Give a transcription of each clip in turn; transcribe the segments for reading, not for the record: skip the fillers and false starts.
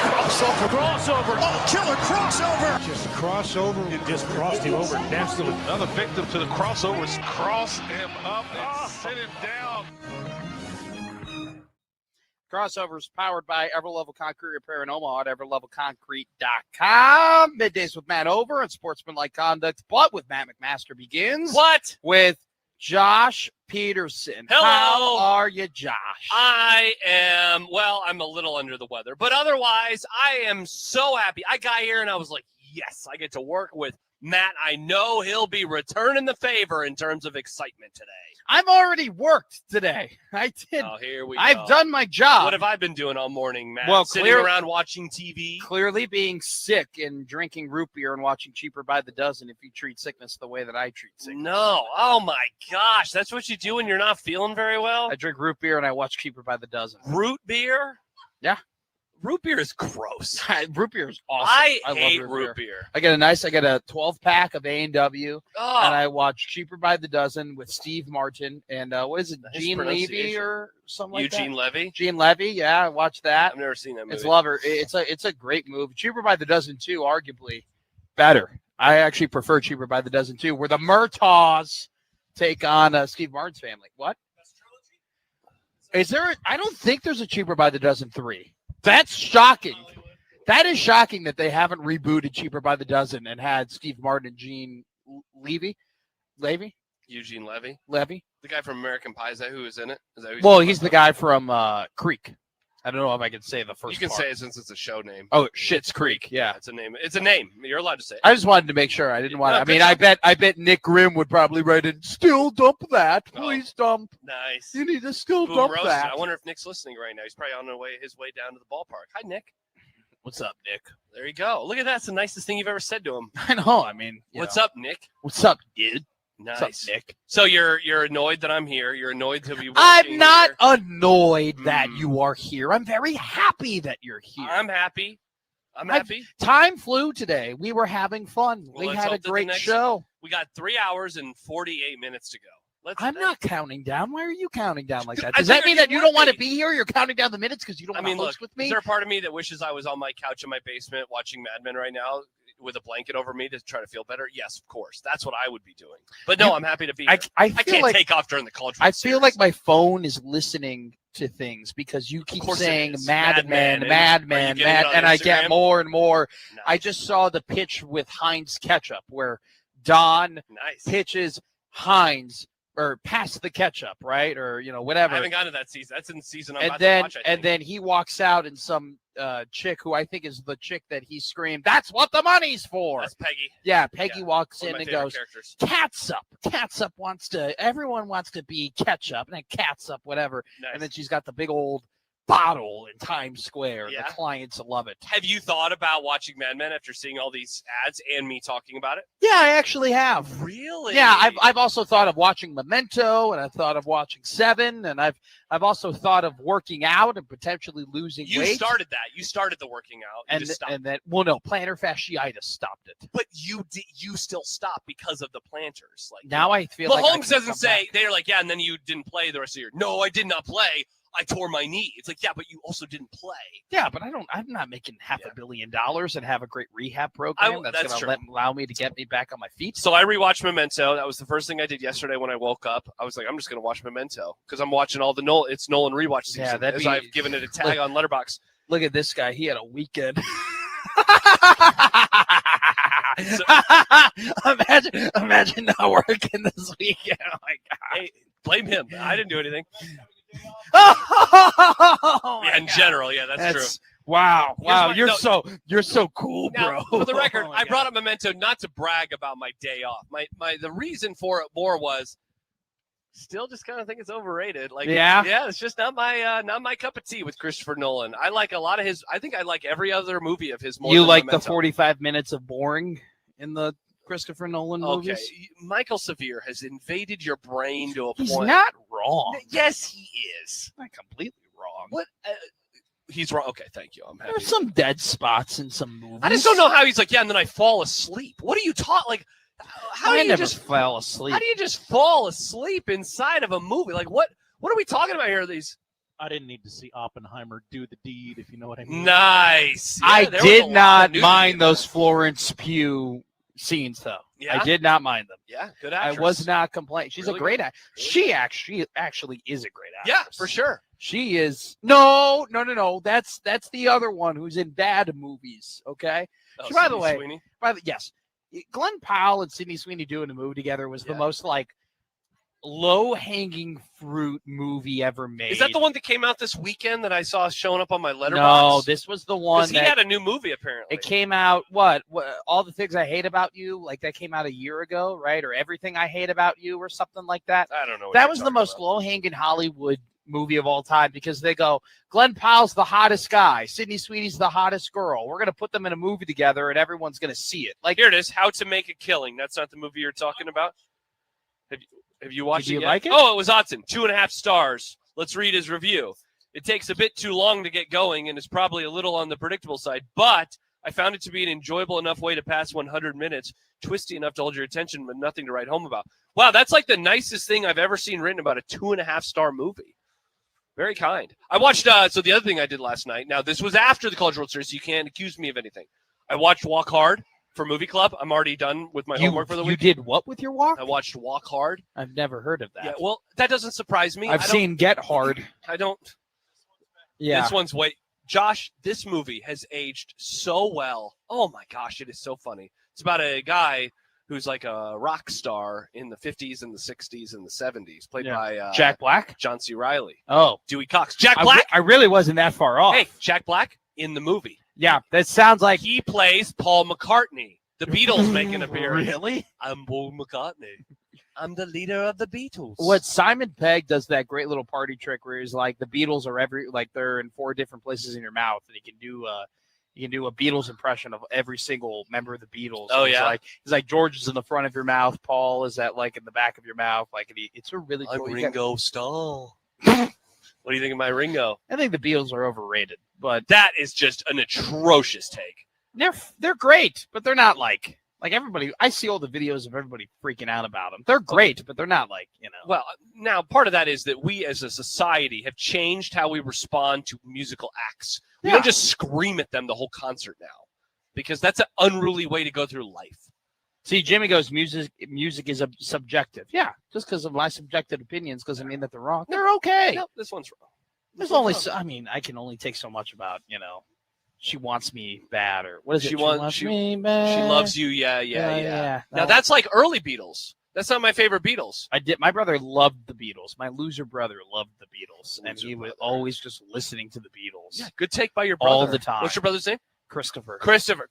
Crossover. Oh, killer crossover. Just crossover. It just crossed him over. Nestled another victim to the crossovers. Cross him up and sit him down. Crossovers powered by Everlevel Concrete Repair in Omaha at everlevelconcrete.com. Middays with Matt Over and Sportsmanlike Conduct, but with Matt McMaster begins. What? With Josh Peterson. Hello. How are you, Josh? I'm a little under the weather, but otherwise, I am so happy. I got here and I was like, yes, I get to work with Matt. I know he'll be returning the favor in terms of excitement today. I've already worked today. I did. Oh, here we I've go. done my job. What have I been doing all morning, Matt? Well, sitting around watching TV? Clearly being sick and drinking root beer and watching Cheaper by the Dozen if you treat sickness the way that I treat sickness. No. Oh, my gosh. That's what you do when you're not feeling very well? I drink root beer and I watch Cheaper by the Dozen. Root beer? Yeah. Root beer is gross. Root beer is awesome. I love hate root beer. I get a 12-pack of A&W, Oh, and I watch Cheaper by the Dozen with Steve Martin and what is it, Nice Gene Levy pronunciation. or something like Eugene that? Levy? Gene Levy, yeah, I watched that. I've never seen that movie. It's lover. It's a great movie. Cheaper by the Dozen 2, arguably better. I actually prefer Cheaper by the Dozen 2, where the Murtaughs take on Steve Martin's family. What? Is there? I don't think there's a Cheaper by the Dozen 3. That's shocking. That is shocking that they haven't rebooted Cheaper by the Dozen and had Steve Martin and Gene Levy. Eugene Levy? Levy? The guy from American Pie, is that who is in it? Is that who Well, he's the guy from Creek. I don't know if I can say the first You can part. say it since it's a show name. Oh, Schitt's Creek. Yeah. It's a name. It's a name. You're allowed to say it. I just wanted to make sure. I didn't want to. No, I mean, good I bet Nick Grimm would probably write in, still dump that. Please dump. Nice. You need to still Boom dump roasted. that. I wonder if Nick's listening right now. He's probably on his way down to the ballpark. Hi, Nick. What's up, Nick? There you go. Look at that. It's the nicest thing you've ever said to him. I know. I mean, What's up, Nick? What's up, dude? Nice. What's up, Nick? So you're annoyed that I'm here. You're annoyed to be working I'm not here. annoyed that you are here. I'm very happy that you're here. I'm happy. I'm happy. Time flew today. We were having fun. Well, We let's had a hope that the great next- show. We got 3 hours and 48 minutes to go. I'm not counting down. Why are you counting down like that? I Does that figured mean that you you don't would want to be. be here? You're counting down the minutes because you don't I want mean, to look, host with is me? there a part of me that wishes I was on my couch in my basement watching Mad Men right now with a blanket over me to try to feel better? Yes, of course. That's what I would be doing. But no, I'm happy to be here. I I feel can't like take off during the college. I feel like my phone is listening to things because you keep course it saying is. Mad Men, And Mad are you Men, getting it Mad, on and I get Instagram? more and more. Nice. I just saw the pitch with Heinz ketchup where Don Nice. pitches Heinz or pass the ketchup, right? Or, I whatever. haven't gotten to that season. That's in the season I'm And about then to watch. I think. and then he walks out and some chick who I think is the chick that he screamed, "That's what the money's for." That's Peggy. Yeah, Peggy Yeah, walks One in of my and favorite goes, characters. Catsup. Catsup everyone wants to be ketchup, and then Catsup, whatever. Nice. And then she's got the big old bottle in Times Square. Yeah. The clients love it. Have you thought about watching Mad Men after seeing all these ads and me talking about it? Yeah, I actually have. Really? Yeah, I've also thought of watching Memento, and I've thought of watching Seven, and I've also thought of working out and potentially losing You weight. started that. You started the working out. You just stopped. And then, well, no, plantar fasciitis stopped it. But you still stopped because of the planters. Like Now I feel like I Mahomes can doesn't come say back. they're like, yeah, and then you didn't play the rest of the year. No, I did not play. I tore my knee. It's like, yeah, but you also didn't play. Yeah, but I'm not making $500 million and have a great rehab program that's that's going true. to allow me to get me back on my feet. So I rewatched Memento. That was the first thing I did yesterday when I woke up. I was like, I'm just going to watch Memento because I'm watching all the Nolan rewatch season. Yeah, that'd as be- I've given it a tag on Letterboxd. Look at this guy. He had a weekend. imagine not working this weekend. Oh my God. Hey, blame him. I didn't do anything. Oh my Yeah, in God. general, yeah, that's true. Wow. Wow. my- You're no- you're so cool, Now, bro. for the record, Oh my I God. brought up Memento not to brag about my day off. The reason for it more was still just kind of think it's overrated. Like, Yeah? it's just not my cup of tea with Christopher Nolan. I like a lot of his. I think I like every other movie of his more. You than like the Memento. 45 minutes of boring in the Christopher Nolan Okay, movies? Michael Severe has invaded your brain to a He's point. not wrong. Yes, he is. Not completely wrong. What? He's wrong. Okay, thank you. I'm happy. There's some dead spots in some movies. I just don't know how he's like, yeah, and then I fall asleep. What are you taught? Like, how I do you never just fell asleep. How do you just fall asleep inside of a movie? Like, what are we talking about here? These I didn't need to see Oppenheimer do the deed, if you know what I mean. Nice. Yeah, I there was a did lot not of nudity mind in those that. Florence Pugh scenes, though. Yeah? I did not mind them. Yeah, good I actress. was not complaining. She's Really a great good. actress. Really She actually is a great Yeah, actress. for sure. She is. No. That's the other one who's in bad movies. Okay. Oh, So, by the Sydney way, Sweeney? yes, Glenn Powell and Sydney Sweeney doing a movie together was the Yeah. most like low-hanging fruit movie ever made. Is that the one that came out this weekend that I saw showing up on my No, letterbox? this was the one Because he that had a new movie, apparently. it came out. What? All the Things I Hate About You? Like that came out a year ago, right? Or Everything I Hate About You, or something like that. I don't know. What That you're was the talking most about. low-hanging Hollywood movie of all time because they go, Glenn Powell's the hottest guy, Sydney Sweeney's the hottest girl. We're gonna put them in a movie together, and everyone's gonna see it. Like, Here it is, How to Make a Killing. That's not the movie you're talking about? Have you watched Did you it yet? like it? Oh, it was awesome. 2.5 stars. Let's read his review. It takes a bit too long to get going and is probably a little on the predictable side, but I found it to be an enjoyable enough way to pass 100 minutes, twisty enough to hold your attention, but nothing to write home about. Wow, that's like the nicest thing I've ever seen written about a 2.5 star movie. Very kind. I watched, so the other thing I did last night, now this was after the College World Series, so you can't accuse me of anything. I watched Walk Hard for Movie Club. I'm already done with my homework for the week. You did what with your walk? I watched Walk Hard. I've never heard of that. Yeah, well, that doesn't surprise me. I've seen Get Hard. I don't. Yeah. This one's way. Josh, this movie has aged so well. Oh my gosh, it is so funny. It's about a guy who's like a rock star in the 50s and the 60s and the 70s, played by Jack Black? John C. Reilly. Oh. Dewey Cox. Jack Black? I really wasn't that far off. Hey, Jack Black in the movie. Yeah, that sounds like. He plays Paul McCartney. The Beatles make an appearance. Really? I'm Paul McCartney. I'm the leader of the Beatles. What Simon Pegg does that great little party trick where he's like the Beatles are they're in 4 different places in your mouth, and he can do a Beatles impression of every single member of the Beatles. Oh, He's yeah? He's like George is in the front of your mouth, Paul is at like in the back of your mouth. Like it's a really I'm cool. Ringo Starr. What do you think of my Ringo? I think the Beatles are overrated, but That is just an atrocious take. they're great, but they're not like everybody. I see all the videos of everybody freaking out about them. They're great, but they're not like, Well, now part of that is that we as a society have changed how we respond to musical acts. We Yeah. don't just scream at them the whole concert now, because that's an unruly way to go through life. See, Jimmy goes, music is subjective. Yeah, just because of my subjective opinions doesn't mean that they're wrong. They're okay. No, this one's wrong. There's only, I can only take so much about, she wants me bad, or what is it? She wants me bad. She loves you. Yeah. Yeah. Now that's like early Beatles. That's not my favorite Beatles. My brother loved the Beatles. My loser brother loved the Beatles, and Loser he was brother. always just listening to the Beatles. Yeah, good take by your brother. All the time. What's your brother's name? Christopher. Christopher.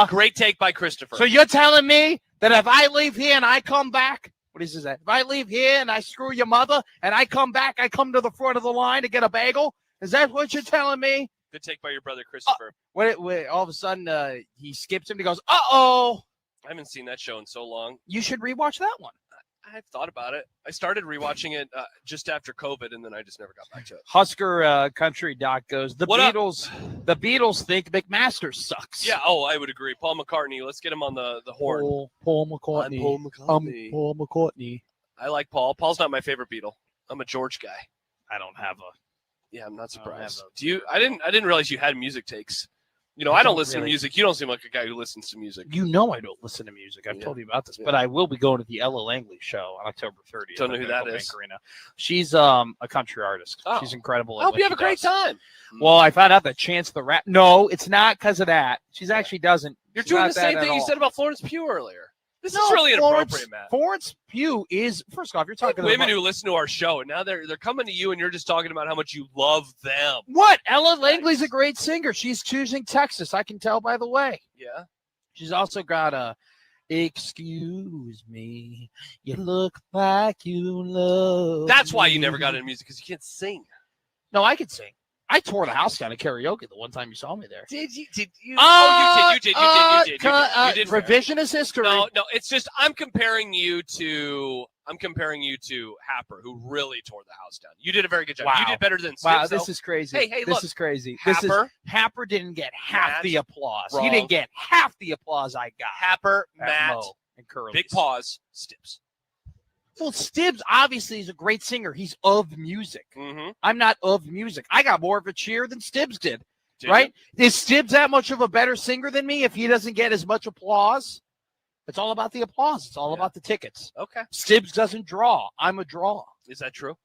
Great take by Christopher. So you're telling me that if I leave here and I come back, what is that? If I leave here and I screw your mother and I come back, I come to the front of the line to get a bagel? Is that what you're telling me? Good take by your brother Christopher. When all of a sudden he skips him and he goes, uh-oh. I haven't seen that show in so long. You should rewatch that one. I've thought about it. I started rewatching it just after COVID, and then I just never got back to it. Husker Country Doc goes, the What up? Beatles think McMaster sucks. Yeah, I would agree. Paul McCartney, let's get him on the horn. Paul McCartney. I'm Paul McCartney. Paul McCartney. I like Paul. Paul's not my favorite Beatle. I'm a George guy. I don't have a. Yeah, I'm not surprised. have Do you? I didn't realize you had music takes. I don't listen really. to music. You don't seem like a guy who listens to music. I don't listen to music. I've Yeah. told you about this, Yeah. but I will be going to the Ella Langley show on October 30th. Don't know at who the that Bank is. Arena. She's a country artist. Oh. She's incredible. I hope you have a great time. Well, I found out that Chance the Rap. No, it's not because of that. She's actually doesn't. You're She's doing not the same that at thing you all. said about Florence Pugh earlier. This No, is really Florence- inappropriate, Matt. Florence Pugh is, first off, you're Like talking women about who listen to our show, and now they're coming to you, and you're just talking about how much you love them. what? Ella Langley's a great singer. She's choosing Texas. I can tell by the way. Yeah. She's also got a excuse me. You look like you love. That's why you me." never got into music, because you can't sing. No, I could sing. I tore the house down at karaoke the one time you saw me there. Did you? You did. Revisionist history. No, it's just I'm comparing you to Happer, who really tore the house down. You did a very good job. Wow. You did better than Snips, Wow, though. this is crazy. Hey, this look. is crazy. Happer Happer didn't get half Matt, the applause. wrong. He didn't get half the applause I got. Happer, at Matt, Mo and Curly's. big pause, Stips. Well, Stibbs obviously is a great singer. He's of music. Mm-hmm. I'm not of music. I got more of a cheer than Stibbs did. Did Right? Is Stibbs that much of a better singer than me if he doesn't get as much applause? It's all about the applause. It's all about the tickets. Okay. Stibbs doesn't draw. I'm a draw. Is that true?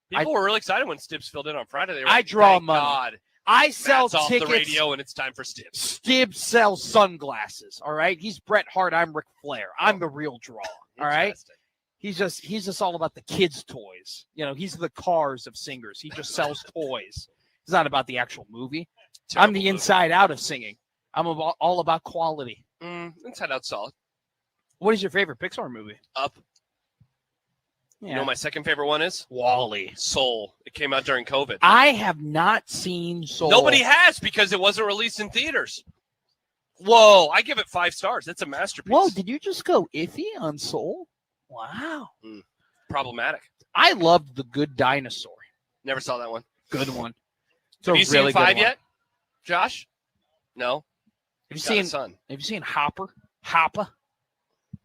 People were really excited when Stibbs filled in on Friday. They were I like, draw thank money. God. I sell Matt's off tickets. the radio, and it's time for Stibbs. Stibbs sells sunglasses. All right. He's Bret Hart. I'm Ric Flair. I'm the real draw. All right. Interesting. He's just all about the kids' toys. You know, he's the Cars of singers. He just sells toys. It's not about the actual movie. I'm the inside out of singing. I'm all about quality. Inside Out solid. What is your favorite Pixar movie? Up. Yeah. You know what my second favorite one is? Wall-E. Soul. It came out during COVID. I have not seen Soul. Nobody has because it wasn't released in theaters. Whoa, I give it 5 stars. It's a masterpiece. Whoa, did you just go iffy on Soul? Wow. Problematic. I loved The Good Dinosaur. Never saw that one. Good one. It's Have a you really seen 5 good one. yet, Josh? No. Have Got a you son. seen Hopper? Hopper?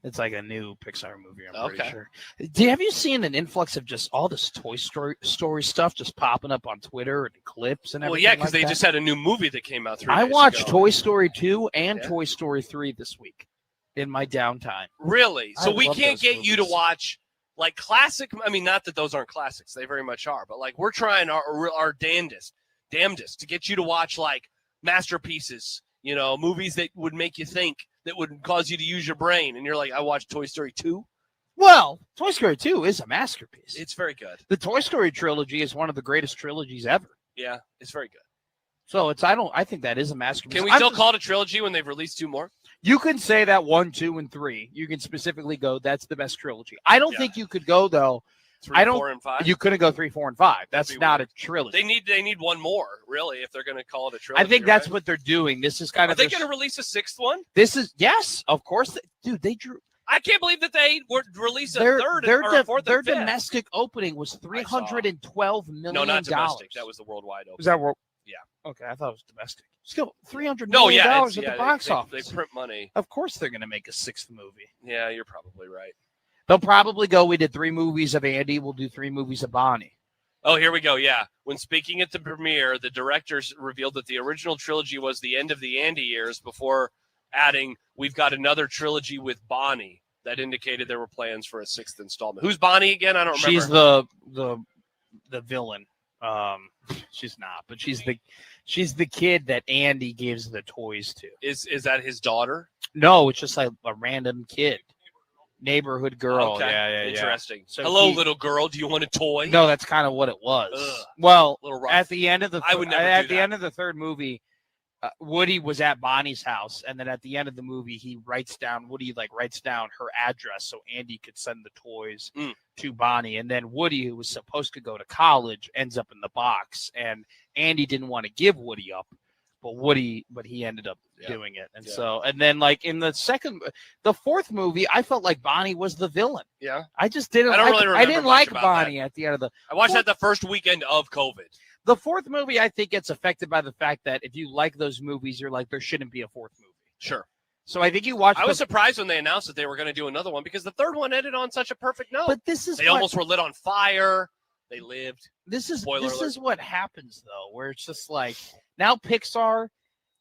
It's like a new Pixar movie, I'm pretty Okay. sure. Have you seen an influx of just all this Toy Story stuff just popping up on Twitter and clips and Well, everything? yeah, because like they that? just had a new movie that came out 3 I days watched ago. Toy Story 2 and Yeah. Toy Story 3 this week in my downtime. Really? So I we love can't those get you to movies. watch like classic. I mean, not that those aren't classics; they very much are. But like, we're trying our damnedest to get you to watch like masterpieces. You know, movies that would make you think, that would cause you to use your brain. And you're like, I watched Toy Story 2. Well, Toy Story 2 is a masterpiece. It's very good. The Toy Story trilogy is one of the greatest trilogies ever. Yeah, it's very good. So I think that is a masterpiece. Can we still call it a trilogy when they've released 2 more? You can say that 1, 2, and 3. You can specifically go, that's the best trilogy. I don't Yeah. think you could go, though. 3, 4, and 5. You couldn't go 3, 4, and 5. That's That'd be not weird. a trilogy. They need one more, really, if they're going to call it a trilogy. I think that's right? what they're doing. This is kind Are of they just- going to release a 6th one? This is yes, of course. Dude, they drew I can't believe that they would release a their third their, or a fourth their and fifth. domestic opening was $312 million. No, not domestic. That was the worldwide opening. Was that world? Yeah. Okay, I thought it was domestic. Still, $300 No, million yeah, at the box office. They print money. Of course, they're going to make a 6th movie. Yeah, you're probably right. They'll probably go. We did 3 movies of Andy. We'll do 3 movies of Bonnie. Oh, here we go. Yeah. When speaking at the premiere, the directors revealed that the original trilogy was the end of the Andy years before adding, we've got another trilogy with Bonnie. That indicated there were plans for a 6th installment. Who's Bonnie again? I don't remember. She's the villain. She's not, but she's the kid that Andy gives the toys to. Is that his daughter? No, it's just like a random kid, neighborhood girl. Okay. Yeah. Interesting. So Hello, he- little girl. Do you want a toy? No, that's kind of what it was. Ugh. Well, Little rough. at the end of the I would never at do the that. end of the 3rd movie, Woody was at Bonnie's house, and then at the end of the movie, Woody writes down her address so Andy could send the toys to Bonnie, and then Woody, who was supposed to go to college, ends up in the box, and Andy didn't want to give Woody up, but he ended up doing it, and and then like in the 4th movie, I felt like Bonnie was the villain. Yeah. I just didn't. I don't really remember didn't much like about Bonnie at the end of the. I watched that the first weekend of COVID. The 4th movie, I think, gets affected by the fact that if you like those movies, you're like, there shouldn't be a 4th movie. Sure. So I think you watch. I was surprised when they announced that they were going to do another one because the 3rd one ended on such a perfect note. But this is they almost were lit on fire. They lived. This is Spoiler this alert. is what happens though, where it's just like now Pixar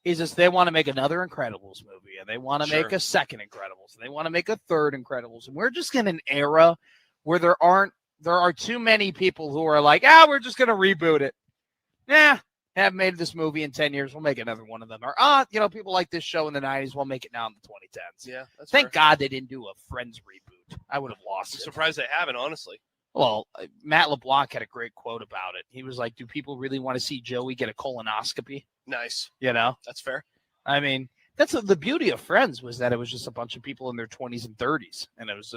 is just they want to make another Incredibles movie, and they want to Sure. make a second Incredibles, and they want to make a third Incredibles, and we're just in an era where there are too many people who are like, we're just going to reboot it. Yeah, have made this movie in 10 years. We'll make another one of them. Or, people like this show in the 90s. We'll make it now in the 2010s. Yeah. That's Thank fair. God they didn't do a Friends reboot. I would have I'm lost it. surprised they haven't, honestly. Well, Matt LeBlanc had a great quote about it. He was like, do people really want to see Joey get a colonoscopy? Nice. You know? That's fair. I mean, that's the beauty of Friends was that it was just a bunch of people in their 20s and 30s. And it was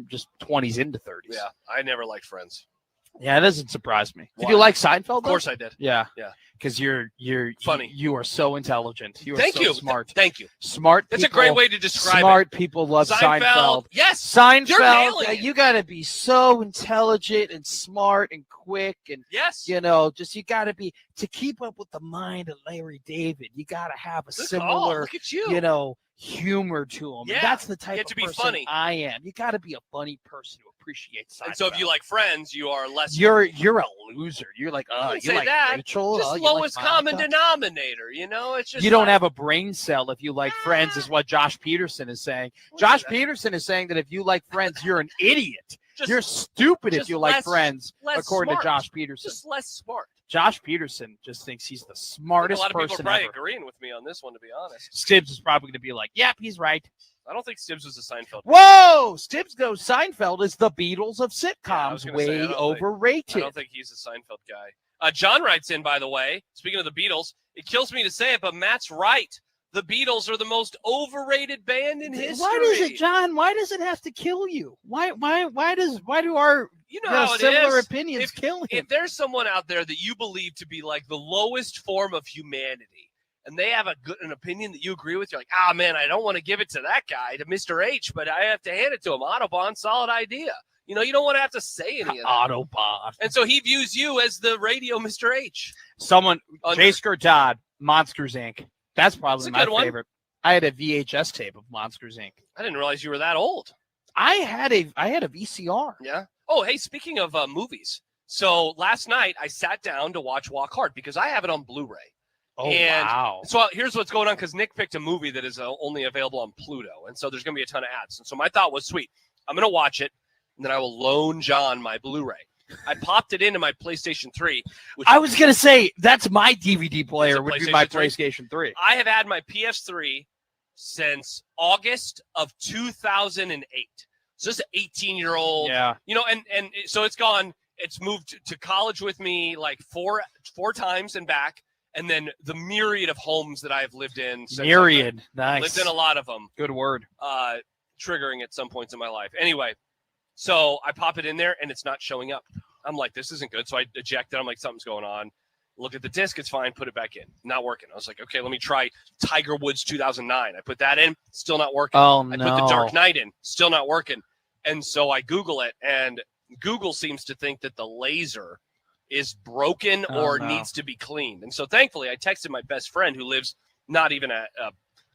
just 20s into 30s. Yeah. I never liked Friends. Yeah, it doesn't surprise me. Did Why? you like Seinfeld? Of course I did. Yeah. Yeah. because you're Funny. You are so intelligent. You are Thank so you. smart. Thank you. Smart. That's people, a great way to describe smart it. people love Seinfeld. Yes. You're Seinfeld. nailing it. You got to be so intelligent and smart and quick and Yes. you know, just you got to be to keep up with the mind of Larry David. You got to have a Good call. similar, Look at you. you know, humor to him. Yeah. That's the type You of have to be person funny. I am. You got to be a funny person who appreciates Seinfeld. And so if you like Friends, you are less. You're a loser. You're like, I wouldn't you say like that. Rachel. Just you like lowest common Monica? denominator. You know, it's just You don't like, have a brain cell if you like Friends, is what Josh Peterson is saying. Josh Peterson is saying that if you like Friends, you're an idiot. just, You're stupid if just you like less- Friends, less according smart. to Josh Peterson. just less smart. Josh Peterson just thinks he's the I think smartest a lot of people are person probably ever. agreeing with me on this one, to be honest. Stibbs is probably going to be like, yep, he's right. I don't think Stibbs was a Seinfeld. Whoa! Stibbs goes, Seinfeld is the Beatles of I was sitcoms. gonna say, I Way don't think- overrated. I don't think he's a Seinfeld guy. John writes in, by the way, speaking of the Beatles, it kills me to say it, but Matt's right. The Beatles are the most overrated band in history. Why does it, John? Why does it have to kill you? Why do our You know how it similar is. opinions kill him? If there's someone out there that you believe to be like the lowest form of humanity, and they have an opinion that you agree with, you're like, man, I don't want to give it to that guy, to Mr. H, but I have to hand it to him. Autobahn, solid idea. You know, you don't want to have to say any of that. Autobahn. And so he views you as the radio Mr. H. Someone, Under- Jasker Dodd, Monsters Inc. That's That's probably a my good one. favorite. I had a VHS tape of Monsters Inc. I didn't realize you were that old. I had a VCR. Yeah. Oh, hey, speaking of movies. So last night I sat down to watch Walk Hard because I have it on Blu-ray. Oh, And wow. So here's what's going on, because Nick picked a movie that is only available on Pluto. And so there's going to be a ton of ads. And so my thought was, sweet, I'm going to watch it, and then I will loan John my Blu-ray. I popped it into my PlayStation 3. Which I was going to say, that's my DVD player, It's a would be my PlayStation 3? PlayStation 3. I have had my PS3 since August of 2008. So this is an 18-year-old. Yeah. You know, and so it's gone. It's moved to college with me like four times and back. And then the myriad of homes that I've lived in. Since Myriad. I've Nice. lived in a lot of them. Good word. Triggering at some points in my life. Anyway, so I pop it in there and it's not showing up. I'm like, this isn't good. So I eject it. I'm like, something's going on. Look at the disc. It's fine. Put it back in. Not working. I was like, okay, let me try Tiger Woods 2009. I put that in. Still not working. Oh, I no. put the Dark Knight in. Still not working. And so I Google it, and Google seems to think that the laser is broken or no. needs to be cleaned. And so thankfully I texted my best friend who lives not even I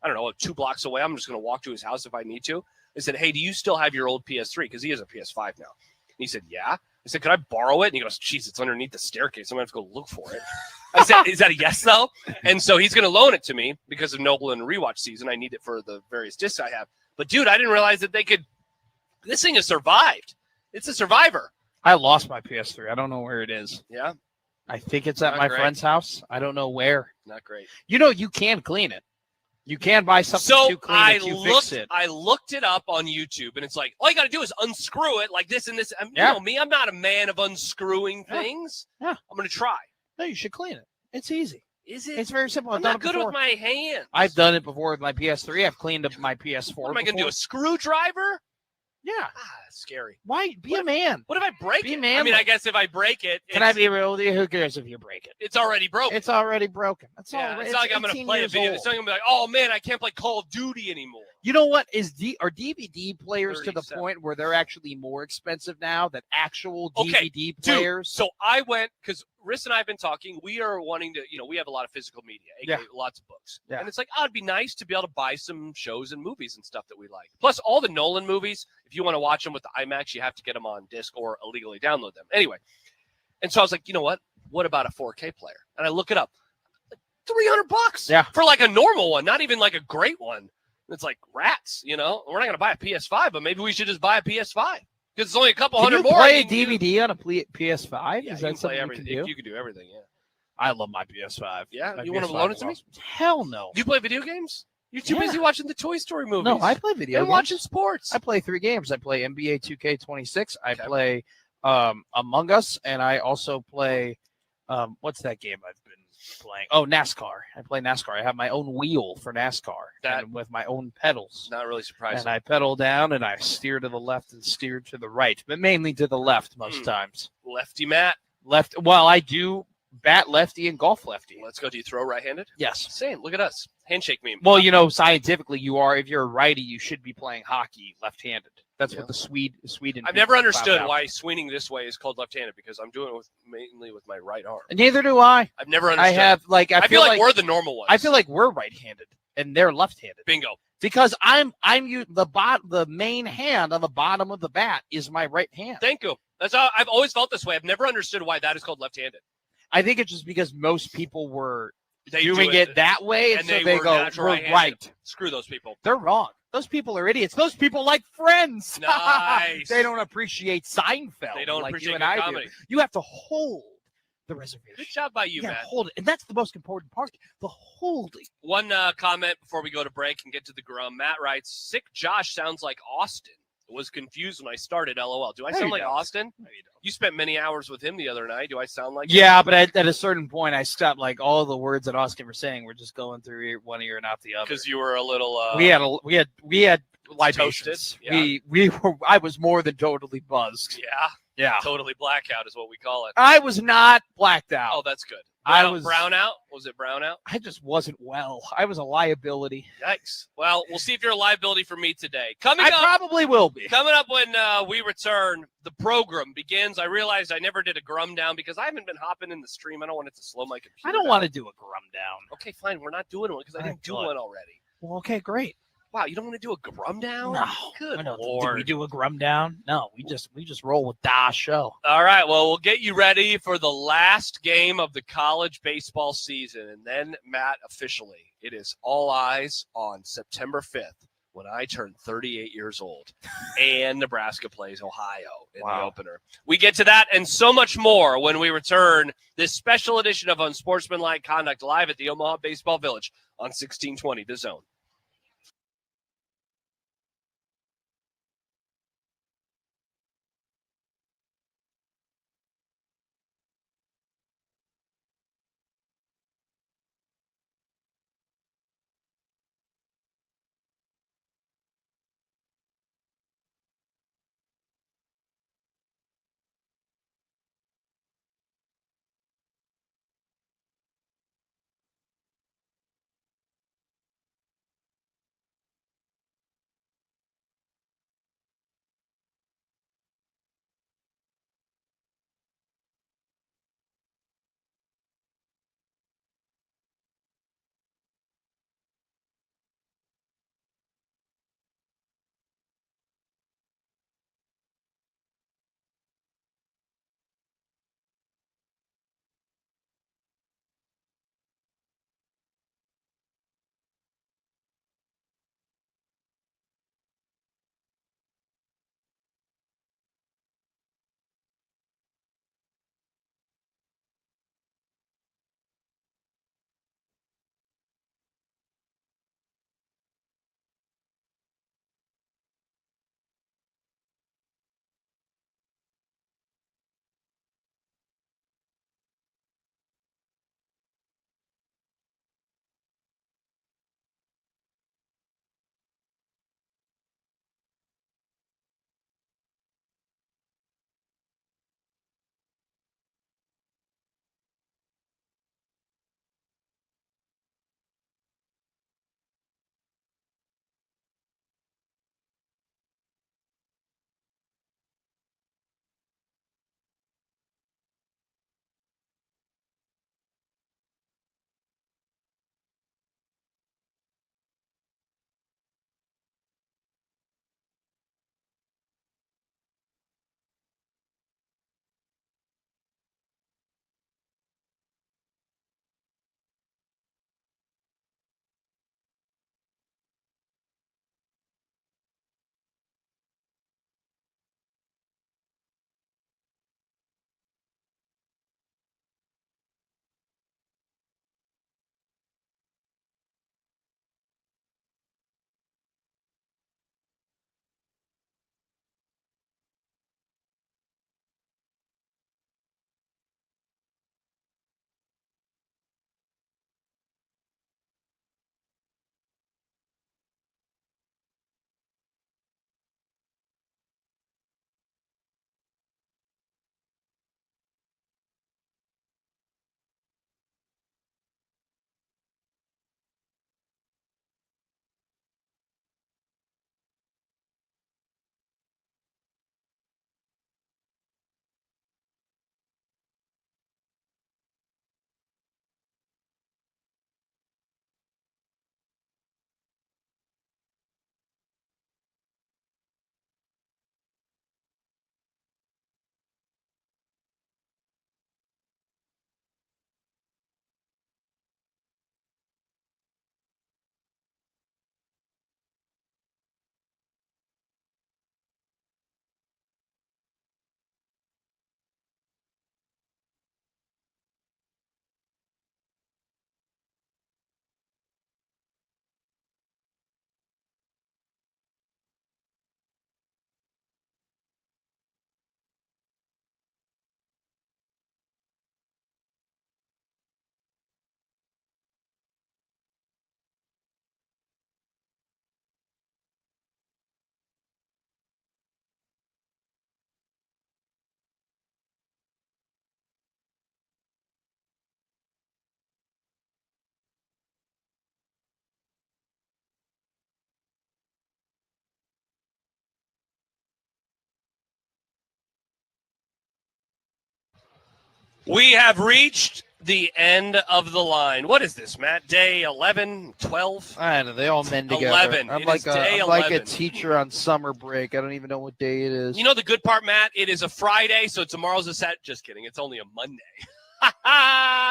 don't know, 2 blocks away. I'm just going to walk to his house if I need to. I said, hey, do you still have your old PS3? Because he has a PS5 now. And he said, yeah. I said, could I borrow it? And he goes, geez, it's underneath the staircase. I'm going to have to go look for it. I said, is that a yes, though? And so he's going to loan it to me because of Noble and Rewatch season. I need it for the various discs I have. But, dude, I didn't realize that they could – this thing has survived. It's a survivor. I lost my PS3. I don't know where it is. Yeah, I think it's at Not my great. friend's house. I don't know where. not great. You know, you can clean it. You can buy something So to clean I it. You fix it. looked it up on YouTube, and it's like, all you got to do is unscrew it like this and this. Yeah. You know me, I'm not a man of unscrewing Yeah. things. Yeah. I'm going to try. No, you should clean it. It's easy. Is it? It's very simple. I'm I've done not it good before. with my hands. I've done it before with my PS3. I've cleaned up my PS4. What am I going to do? before. A screwdriver? Yeah. That's scary. Why? Be What a man. What if I break Be it? I manly. mean, I guess if I break it, Can I be real with you? Who cares if you break it? it's already broken. It's already broken. That's Yeah, all. it's not like I'm going to play a video. It's not going to be like, oh, man, I can't play Call of Duty anymore. You know what? Are DVD players to the 37. point where they're actually more expensive now than actual Okay, DVD Dude, players? so I went, because Riss and I have been talking, we are wanting to, we have a lot of physical media, aka lots of books. Yeah. And it's like, it'd be nice to be able to buy some shows and movies and stuff that we like. Plus, all the Nolan movies, if you want to watch them with the IMAX, you have to get them on disc or illegally download them. Anyway, and so I was like, you know what? What about a 4K player? And I look it up. Like $300 Yeah. for like a normal one, not even like a great one. It's like rats, We're not going to buy a PS5, but maybe we should just buy a PS5. Because it's only a couple Can hundred you more. play a you can do- DVD on a PS5? Yeah, Is you that can something play you everything. can do? You can do everything, yeah. I love my PS5. Yeah? My You want to PS5 loan it is to me? awesome. Hell no. You play video games? You're too Yeah. busy watching the Toy Story movies. No, I play video and games. watching sports. I play 3 games. I play NBA 2K26. I Okay. play Among Us, and I also play what's that game I've been playing? Oh, NASCAR. I play NASCAR. I have my own wheel for NASCAR That- and with my own pedals. Not really surprising. And I pedal down and I steer to the left and steer to the right, but mainly to the left most Hmm. times. Lefty Matt. Left. Well, I do bat lefty and golf lefty. Let's go. Do you throw right-handed? Yes. Same. Look at us. Handshake meme. Well, scientifically, if you're a righty, you should be playing hockey left-handed. That's what the Sweden. I've never people understood found out. why swinging this way is called left-handed because I'm doing it mainly with my right arm. Neither do I. I've never understood. I feel like we're the normal ones. I feel like we're right-handed and they're left-handed. Bingo. Because the main hand on the bottom of the bat is my right hand. Thank you. That's how I've always felt this way. I've never understood why that is called left-handed. I think it's just because most people were doing do it that way, and so they were go, natural we're right-handed. right. Screw those people. They're wrong. Those people are idiots. Those people like Friends. Nice. They don't appreciate Seinfeld. They don't like appreciate you and good I comedy. do. You have to hold the reservation. Good job by you, gotta Matt. hold it, and that's the most important part. The holding. One comment before we go to break and get to the grum. Matt writes, sick Josh sounds like Austin. Was confused when I started, LOL. Do I No, sound you like don't. Austin? No, you don't. You spent many hours with him the other night. Do I sound like Yeah, but at a certain point, I stopped. Like all the words that Austin were saying were just going through one ear and out the other. because you were a little we had libations. toasted, yeah. We were. I was more than totally buzzed. Yeah. totally blackout is what we call it. I was not blacked out. Oh, that's good. I was- brown out. Was it brown out? I just wasn't well. I was a liability. Yikes. Well, we'll see if you're a liability for me today. Coming I up probably will be. when we return, the program begins. I realized I never did a grum down because I haven't been hopping in the stream. I don't want it to slow my computer I don't down. want to do a grum down. Okay, fine. We're not doing one because I All right, didn't do good. one already. Well, okay, great. Wow, you don't want to do a grum down? No. Good I know. Did Lord. we do a grum down? No, we just roll with the show. All right, well, we'll get you ready for the last game of the college baseball season. And then, Matt, officially, it is all eyes on September 5th when I turn 38 years old and Nebraska plays Ohio in the opener. We get to that and so much more when we return this special edition of Unsportsmanlike Conduct live at the Omaha Baseball Village on 1620 The Zone. We have reached the end of the line. What is this, Matt? Day 11, 12? I know, they all mend together. 11. I'm It like is day I'm like a 11. teacher on summer break. I don't even know what day it is. You know the good part, Matt? It is a Friday, so tomorrow's a Saturday. Just kidding. It's only a Monday.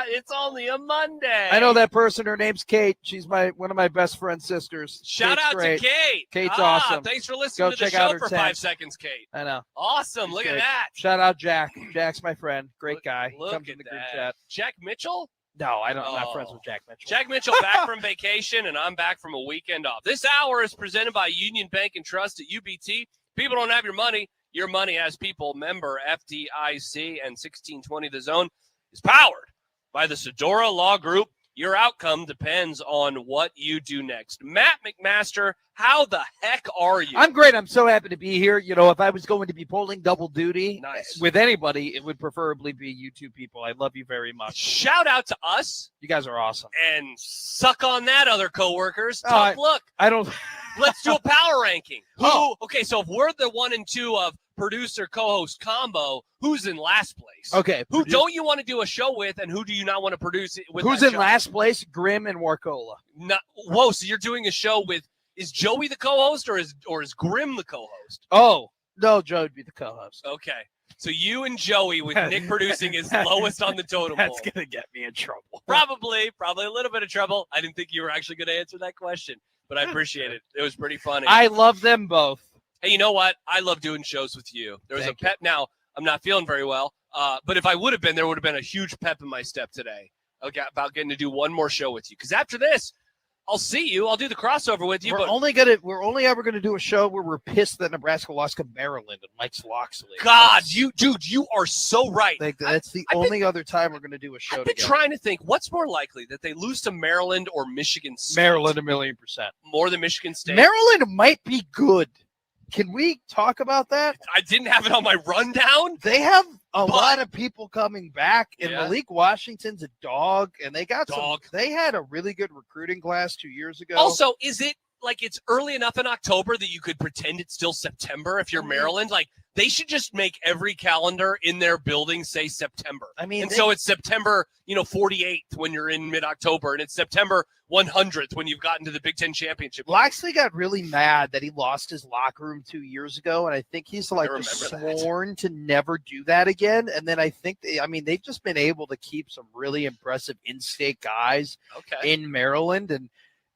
It's only a Monday. I know that person. Her name's Kate. She's one of my best friend's sisters. Shout Kate's out great. to Kate. Kate's awesome. Thanks for listening Go to the check out show her for tent. 5 seconds, Kate. I know. Awesome. She's Look great. at that. Shout out Jack. Jack's my friend. Great guy. Look Comes at in the group that. chat. Jack Mitchell? No, I'm not Oh. friends with Jack Mitchell. Jack Mitchell back from vacation, and I'm back from a weekend off. This hour is presented by Union Bank and Trust at UBT. People don't have your money. Your money has people. Member FDIC, and 1620 The Zone is powered by the Sedora Law Group. Your outcome depends on what you do next. Matt McMaster, how the heck are you? I'm great. I'm so happy to be here. You know, if I was going to be pulling double duty Nice. with anybody, it would preferably be you two people. I love you very much. Shout out to us You guys are awesome. and suck on that, other coworkers. Oh, Tough look. I don't. Let's do a power ranking. Oh. Okay, so if we're the 1 and 2 of producer co-host combo, who's in last place? Okay. Who don't you want to do a show with, and who do you not want to produce it with? Who's that in show? last place? Grimm and Warcola. Whoa, so you're doing a show with, is Joey the co-host or is Grim the co-host? Oh no, Joe would be the co-host. Okay. So you and Joey with Nick producing is lowest on the totem pole. That's gonna get me in trouble. Probably a little bit of trouble. I didn't think you were actually going to answer that question, but I appreciate it. It was pretty funny. I love them both. Hey, you know what? I love doing shows with you. There was Thank a pep. Now, I'm not feeling very well, but if I would have been, there would have been a huge pep in my step today about getting to do one more show with you. Because after this, I'll see you. I'll do the crossover with you. We're But only ever gonna do a show where we're pissed that Nebraska lost to Maryland and Mike's Loxley. God, you are so right. That's the I've only other time we're gonna do a show I've been together. trying to think, what's more likely, that they lose to Maryland or Michigan State? Maryland 1,000,000%. More than Michigan State. Maryland might be good. Can we talk about that? I didn't have it on my rundown. They have a lot of people coming back, and Yeah. Malik Washington's a dog, and they got Dog. They had a really good recruiting class 2 years ago. Also, is it like it's early enough in October that you could pretend it's still September if you're Maryland? Like, they should just make every calendar in their building say September. I mean, so it's September, 48th when you're in mid-October, and it's September 100th when you've gotten to the Big Ten championship. Loxley got really mad that he lost his locker room 2 years ago, and I think he's like remember that. sworn to never do that again. And then I think they've just been able to keep some really impressive in-state guys Okay. in Maryland, and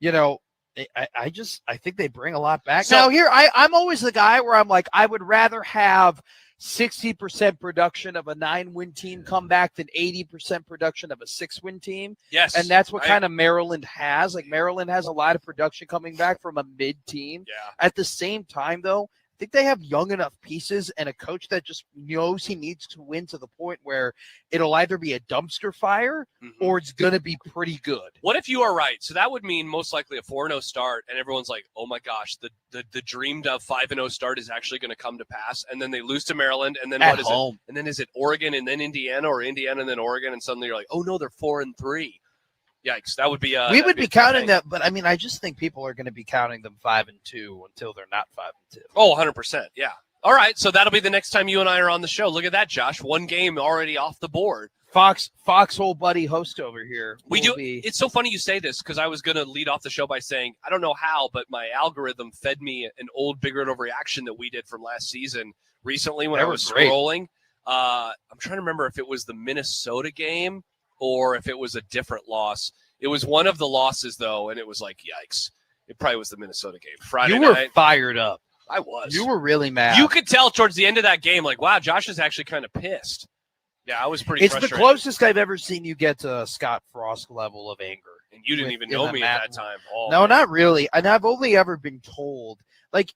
I think they bring a lot back. So- Now here, I'm always the guy where I'm like, I would rather have 60% production of a 9-win team come back than 80% production of a 6-win team. Yes. And that's what kind of Maryland has. Like, Maryland has a lot of production coming back from a mid team. Yeah. At the same time, though, I think they have young enough pieces and a coach that just knows he needs to win to the point where it'll either be a dumpster fire or it's going to be pretty good. What if you are right? So that would mean most likely a 4-0 start, and everyone's like, oh my gosh, the dreamed of 5-0 start is actually going to come to pass, and then they lose to Maryland, and then At what is home. it? And then is it Oregon and then Indiana, or Indiana and then Oregon, and suddenly you're like, oh no, they're 4-3. Yikes, that would be We would be counting that. that, but I mean, I just think people are going to be counting them 5-2 until they're not 5-2. Oh, 100%. Yeah. All right, so that'll be the next time you and I are on the show. Look at that, Josh. One game already off the board. Foxhole buddy host over here. We will do. be- It's so funny you say this, because I was going to lead off the show by saying, I don't know how, but my algorithm fed me an old Big Red Overreaction that we did from last season recently when That I was was great. scrolling. I'm trying to remember if it was the Minnesota game or if it was a different loss. It was one of the losses, though, and it was like, yikes. It probably was the Minnesota game. Friday You were night. fired up. I was. You were really mad. You could tell towards the end of that game, like, wow, Josh is actually kind of pissed. Yeah, I was pretty It's the frustrated. closest I've ever seen you get to a Scott Frost level of anger. And you didn't with- even in know a me mat- at that time. Oh, No, man. not really. And I've only ever been told, like,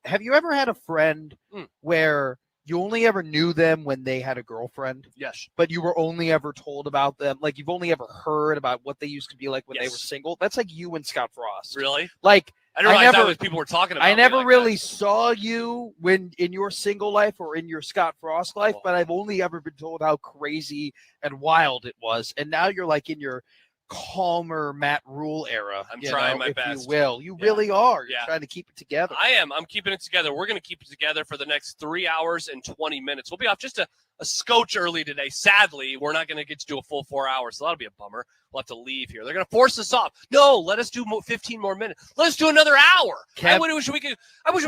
have you ever had a friend where you only ever knew them when they had a girlfriend, Yes. but you were only ever told about them? Like, you've only ever heard about what they used to be like when they were Yes. single. That's like you and Scott Frost. Really? Like, I didn't realize never- that was people were talking about I me never like really that. saw you when in your single life or in your Scott Frost life, but I've only ever been told how crazy and wild it was. And now you're like in your calmer Matt Rule era. I'm trying my if best. You will. You Yeah. really are. You're Yeah. trying to keep it together. I am. I'm keeping it together. We're going to keep it together for the next 3 hours and 20 minutes. We'll be off just a a scotch early today. Sadly, we're not going to get to do a full 4 hours, so that'll be a bummer. We'll have to leave here. They're going to force us off. No, let us do 15 more minutes. Let us do another hour. I wish we could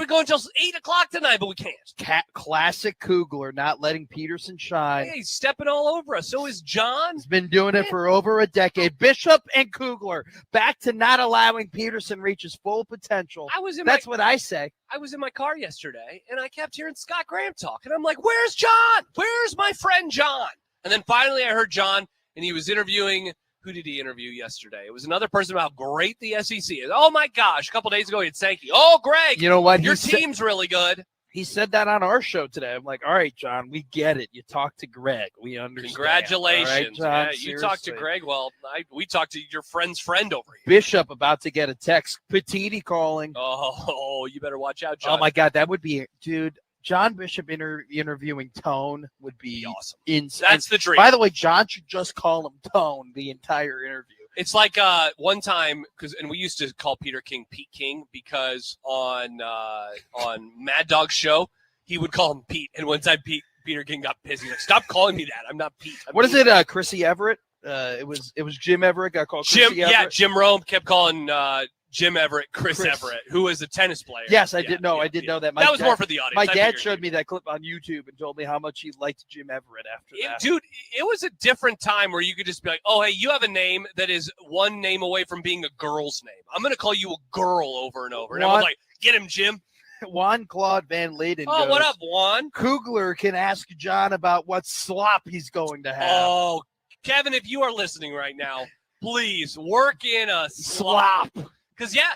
go until 8 o'clock tonight, but we can't. Classic Kugler, not letting Peterson shine. Hey, he's stepping all over us. So is John. He's been doing it for over a decade. Bishop and Kugler back to not allowing Peterson reach his full potential. That's what I say. I was in my car yesterday, and I kept hearing Scott Graham talk, and I'm like, where's John? Where's my friend John? And then finally I heard John, and he was interviewing – who did he interview yesterday? It was another person about how great the SEC is. Oh, my gosh. A couple days ago, he had Sankey. Oh, Greg. You know what? Your team's really good. He said that on our show today. I'm like, all right, John, we get it. You talked to Greg. We understand. Congratulations. Right, John, you talked to Greg. Well, we talked to your friend's friend over here. Bishop about to get a text. Petiti calling. Oh, you better watch out, John. Oh, my God. That would be, dude. John Bishop interviewing Tone would be awesome. Insane. That's the dream. By the way, John should just call him Tone the entire interview. It's like one time, and we used to call Peter King Pete King because on Mad Dog's show, he would call him Pete. And one time Peter King got pissed. He's like, stop calling me that. I'm not Pete. What is it, Chrissy Everett? It was Jim Everett got called Chrissy Everett. Yeah, Jim Rome kept calling Jim Everett, Chris Everett, who is a tennis player. Yes, I did know. I did know that. That was more for the audience. My dad showed me that clip on YouTube and told me how much he liked Jim Everett after that. Dude, it was a different time where you could just be like, oh, hey, you have a name that is one name away from being a girl's name. I'm going to call you a girl over and over. And I was like, get him, Jim. Juan Claude Van Leyden goes, what up, Juan? Kugler can ask John about what slop he's going to have. Oh, Kevin, if you are listening right now, please work in a slop. Because, yeah,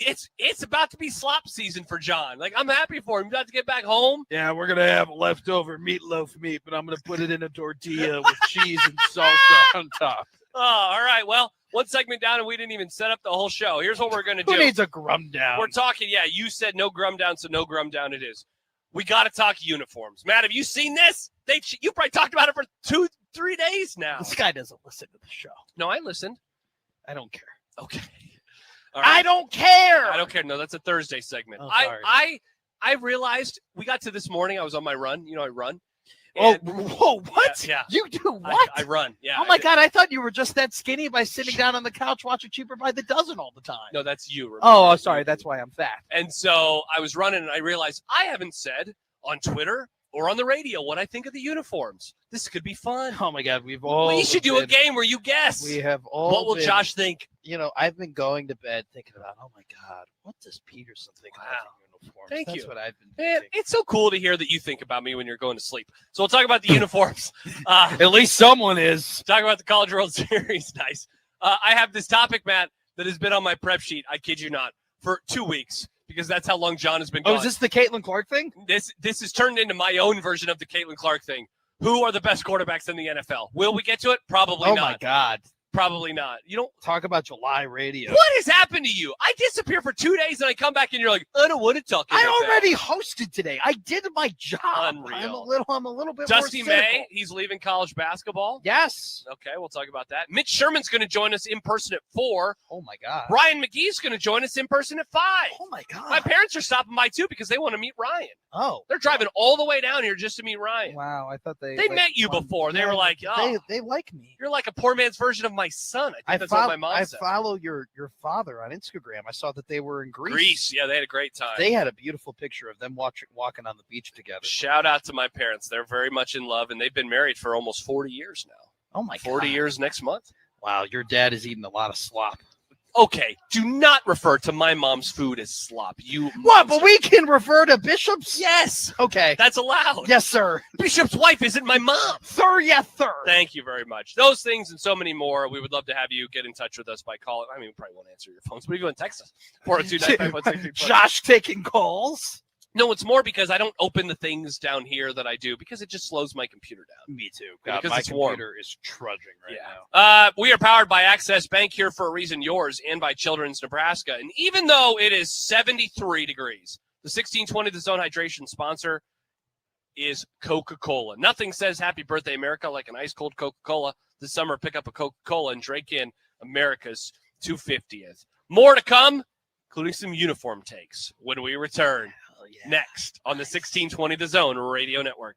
it's about to be slop season for John. Like, I'm happy for him. He's about to get back home. Yeah, we're going to have leftover meatloaf meat, but I'm going to put it in a tortilla with cheese and salsa on top. Oh, all right. Well, one segment down, and we didn't even set up the whole show. Here's what we're going to do. Who needs a grum down? We're talking, you said no grum down, so no grum down it is. We got to talk uniforms. Matt, have you seen this? You probably talked about it for 2-3 days now. This guy doesn't listen to the show. No, I listened. I don't care. Okay. Right. I don't care. I don't care. No, that's a Thursday segment. Oh, I realized we got to this morning. I was on my run. You know, I run. Whoa, what? Yeah. You do what? I run. Yeah. Oh, my God. I thought you were just that skinny by sitting down on the couch watching Cheaper by the Dozen all the time. No, that's you. Remember? Oh, sorry. That's why I'm fat. And so I was running, and I realized I haven't said on Twitter or on the radio what I think of the uniforms. This could be fun. Oh, my God. We should do a game where you guess. We have all What will Josh think? You know, I've been going to bed thinking about, oh, my God, what does Peterson think about the uniforms? Thank you. That's what I've been thinking. It's so cool to hear that you think about me when you're going to sleep. So we'll talk about the uniforms. At least someone is. Talk about the College World Series. Nice. I have this topic, Matt, that has been on my prep sheet, I kid you not, for 2 weeks. Because that's how long John has been gone. Oh, is this the Caitlin Clark thing? This has turned into my own version of the Caitlin Clark thing. Who are the best quarterbacks in the NFL? Will we get to it? Probably not. Oh, my God. Probably not. You don't talk about July radio. What has happened to you? I disappear for 2 days and I come back and you're like, I don't want to talk about I already hosted today. I did my job. Unreal. I'm a little bit Dusty more cynical. May, he's leaving college basketball. Yes. Okay, we'll talk about that. Mitch Sherman's going to join us in person at 4. Oh, my God. Ryan McGee's going to join us in person at 5. Oh, my God. My parents are stopping by, too, because they want to meet Ryan. Oh. They're driving all the way down here just to meet Ryan. Wow, I thought they met you before. They were like, oh. They like me. You're like a poor man's version of my son. I think that's what my mom said. I follow your father on Instagram. I saw that they were in Greece. Greece, yeah, they had a great time. They had a beautiful picture of them walking on the beach together. Shout out to my parents. They're very much in love, and they've been married for almost 40 years now. Oh, my God. 40 years next month. Wow, your dad is eating a lot of slop. Okay, do not refer to my mom's food as slop. What? But we can refer to Bishop's? Yes. Okay. That's allowed. Yes, sir. Bishop's wife isn't my mom. Sir, yes, sir. Thank you very much. Those things and so many more. We would love to have you get in touch with us by calling. I mean, we probably won't answer your phones, but you go and text us. 402-951-63. Josh taking calls. No, it's more because I don't open the things down here that I do because it just slows my computer down. Me too. God, because my computer warm. is trudging now. We are powered by Access Bank, here for a reason, yours, and by Children's Nebraska. And even though it is 73 degrees, the 1620 The Zone Hydration sponsor is Coca-Cola. Nothing says happy birthday, America, like an ice-cold Coca-Cola. This summer, pick up a Coca-Cola and drink in America's 250th. More to come, including some uniform takes when we return. Yeah. Next on the 1620 The Zone Radio Network.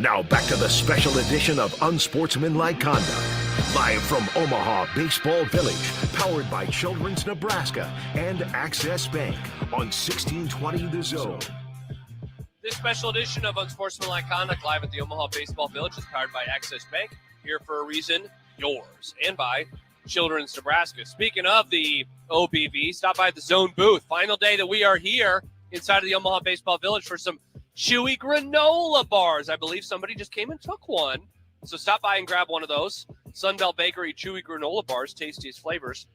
Now back to the special edition of Unsportsmanlike Conduct. Live from Omaha Baseball Village, powered by Children's Nebraska and Access Bank on 1620 The Zone. This special edition of Unsportsmanlike Conduct live at the Omaha Baseball Village is powered by Access Bank. Here for a reason, yours, and by Children's Nebraska. Speaking of the OBV, stop by the Zone booth. Final day that we are here inside of the Omaha Baseball Village for some chewy granola bars. I believe somebody just came and took one. So stop by and grab one of those. Sunbelt Bakery chewy granola bars, tastiest flavors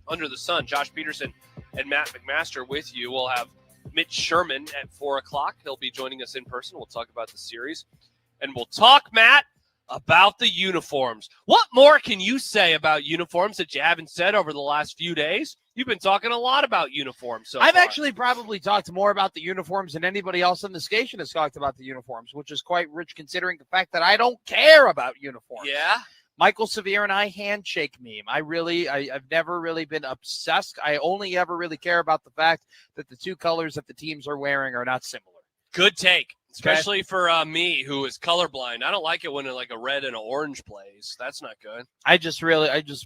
under the sun. Josh Peterson and Matt McMaster with you. We'll have Mitch Sherman at 4 o'clock. He'll be joining us in person. We'll talk about the series. And we'll talk, Matt, about the uniforms. What more can you say about uniforms that you haven't said over the last few days? You've been talking a lot about uniforms. I've actually probably talked more about the uniforms than anybody else on the station has talked about the uniforms, which is quite rich considering the fact that I don't care about uniforms. Yeah? Michael Severe and I handshake meme. I've never really been obsessed. I only ever really care about the fact that the two colors that the teams are wearing are not similar. Good take, especially for me, who is colorblind. I don't like it when like a red and an orange plays. That's not good. I just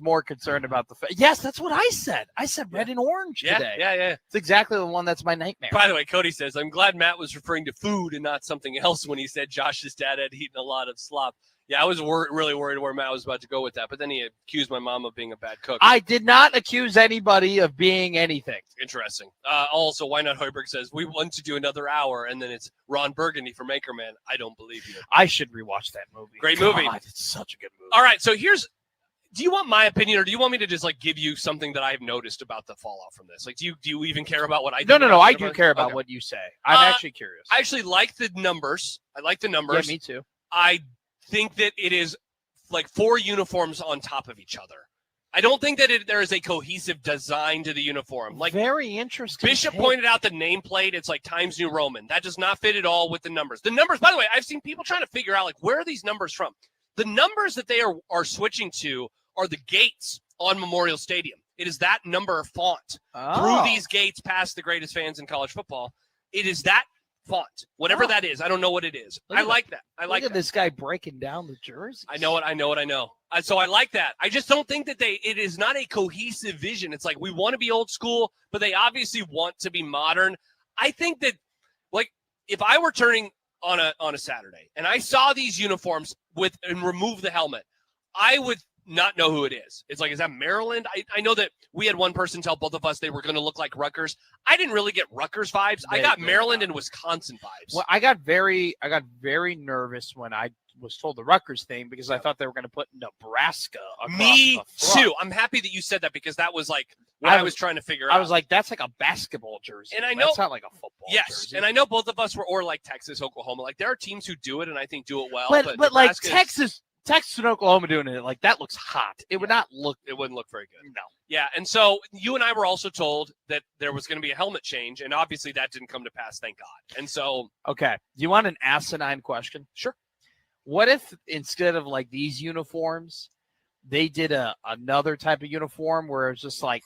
more concerned about the fact. Yes, that's what I said. I said red and orange today. Yeah. It's exactly the one that's my nightmare. By the way, Cody says, I'm glad Matt was referring to food and not something else when he said Josh's dad had eaten a lot of slop. Yeah, I was really worried where Matt was about to go with that, but then he accused my mom of being a bad cook. I did not accuse anybody of being anything. Interesting. Also, Why Not Hoiberg says, we want to do another hour, and then it's Ron Burgundy from Anchorman. I don't believe you. I should rewatch that movie. Great movie. It's such a good movie. All right, so do you want my opinion, or do you want me to just like give you something that I've noticed about the fallout from this? Like, do you even care about what I do? No. I do care about what you say. I'm actually curious. I actually like the numbers. Yeah, me too. I think that it is like 4 uniforms on top of each other. I don't think that there is a cohesive design to the uniform. Like, very interesting. Bishop pointed out the nameplate. It's like Times New Roman. That does not fit at all with the numbers. The numbers, by the way, I've seen people trying to figure out, like, where are these numbers from? The numbers that they are switching to are the gates on Memorial Stadium. It is that number font through these gates past the greatest fans in college football. It is that font, whatever that is. I don't know what it is. I like that. Look at this guy breaking down the jerseys. I know it. So I like that. I just don't think that it is not a cohesive vision. It's like, we want to be old school, but they obviously want to be modern. I think that, like, if I were turning on a Saturday and I saw these uniforms and remove the helmet, I would not know who it is. It's like, is that Maryland? I know that we had one person tell both of us they were going to look like Rutgers. I didn't really get Rutgers vibes. I got Maryland and Wisconsin vibes. Well, I got very nervous when I was told the Rutgers thing because I thought they were going to put Nebraska across Me the front. too. I'm happy that you said that because that was like what I was trying to figure out. I was like, that's like a basketball jersey. And I know that's not like a football jersey. And I know both of us were, or like Texas, Oklahoma. Like, there are teams who do it and I think do it well. But like Texas and Oklahoma doing it, like, that looks hot. It would not look. It wouldn't look very good. No. Yeah, and so you and I were also told that there was going to be a helmet change, and obviously that didn't come to pass, thank God. And so, okay, do you want an asinine question? Sure. What if instead of like these uniforms, they did another type of uniform where it was just like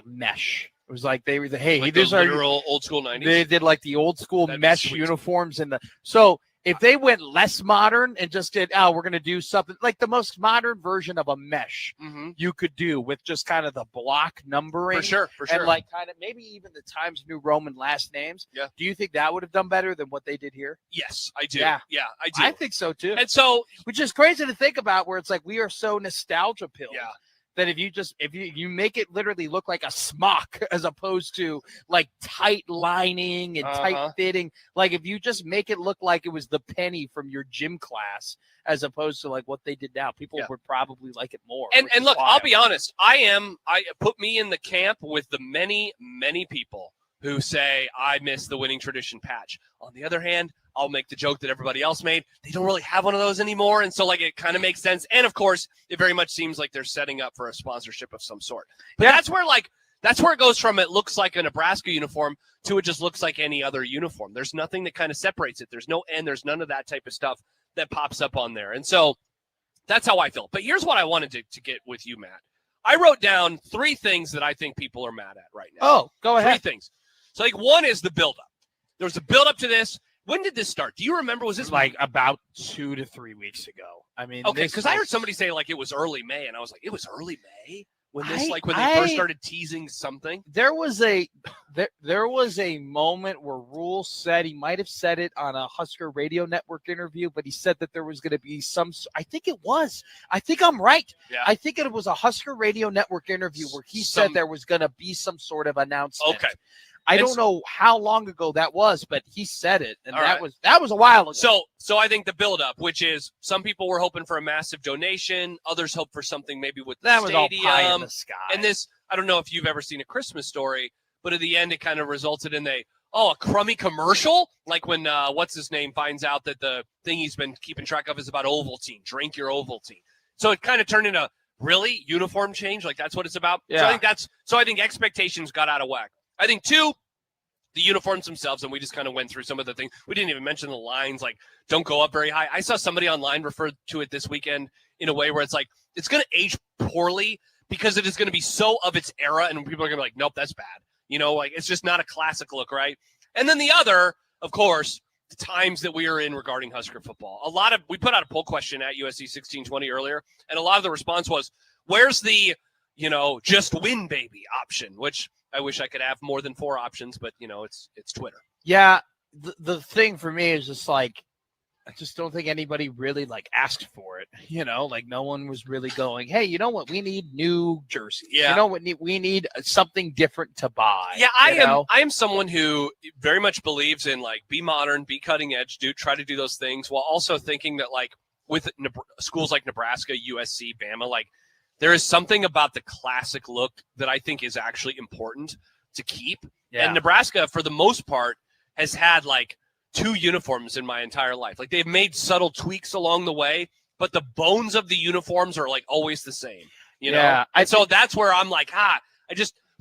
mesh? It was like they were like these are are literal old school 90s. They did like the old school mesh uniforms so. If they went less modern and just did, we're going to do something like the most modern version of a mesh you could do with just kind of the block numbering. For sure. And like kind of maybe even the Times New Roman last names. Yeah. Do you think that would have done better than what they did here? Yes, I do. Yeah, I do. I think so too. And so, which is crazy to think about where it's like we are so nostalgia pilled. Yeah. That if you make it literally look like a smock as opposed to like tight lining and tight fitting, like if you just make it look like it was the penny from your gym class as opposed to like what they did now, people would probably like it more. And look, I'll be honest, I put me in the camp with the many people who say I miss the winning tradition patch. On the other hand, I'll make the joke that everybody else made. They don't really have one of those anymore. And so like it kind of makes sense. And of course, it very much seems like they're setting up for a sponsorship of some sort. But that's where it goes from it looks like a Nebraska uniform to it just looks like any other uniform. There's nothing that kind of separates it. There's there's none of that type of stuff that pops up on there. And so that's how I feel. But here's what I wanted to get with you, Matt. I wrote down 3 things that I think people are mad at right now. Oh, go ahead. 3 things. So like one is the buildup. There's a buildup to this. When did this start? Do you remember? Was this like about 2 to 3 weeks ago? I mean, okay? Because I heard somebody say like it was early May, and I was like, it was early May when this when they first started teasing something. There was a moment where Rule said he might have said it on a Husker Radio Network interview, but he said that there was going to be some. I think it was. I think I'm right. Yeah. I think it was a Husker Radio Network interview where he said there was going to be some sort of announcement. Okay. I don't know how long ago that was, but he said it, and that right. was a while ago. So I think the buildup, which is some people were hoping for a massive donation, others hoped for something maybe with the stadium. Was all pie in the sky. And this, I don't know if you've ever seen A Christmas Story, but at the end it kind of resulted in a crummy commercial, like when what's his name finds out that the thing he's been keeping track of is about Ovaltine. Drink your Ovaltine. So it kind of turned into really uniform change, like that's what it's about. Yeah. So I think expectations got out of whack. I think, 2, the uniforms themselves, and we just kind of went through some of the things. We didn't even mention the lines, like, don't go up very high. I saw somebody online refer to it this weekend in a way where it's like, it's going to age poorly because it is going to be so of its era, and people are going to be like, nope, that's bad. Like, it's just not a classic look, right? And then the other, of course, the times that we are in regarding Husker football. We put out a poll question at USC 1620 earlier, and a lot of the response was, where's the, just win, baby option, which I wish I could have more than 4 options, but it's Twitter. Yeah, the thing for me is just like, I just don't think anybody really like asked for it. Like no one was really going, hey, you know what? We need new jerseys. Yeah. You know what? We need something different to buy. Yeah, I am someone who very much believes in like be modern, be cutting edge, try to do those things while also thinking that like with schools like Nebraska, USC, Bama, like there is something about the classic look that I think is actually important to keep. Yeah. And Nebraska, for the most part, has had like 2 uniforms in my entire life. Like they've made subtle tweaks along the way, but the bones of the uniforms are like always the same. Yeah. So that's where I'm like,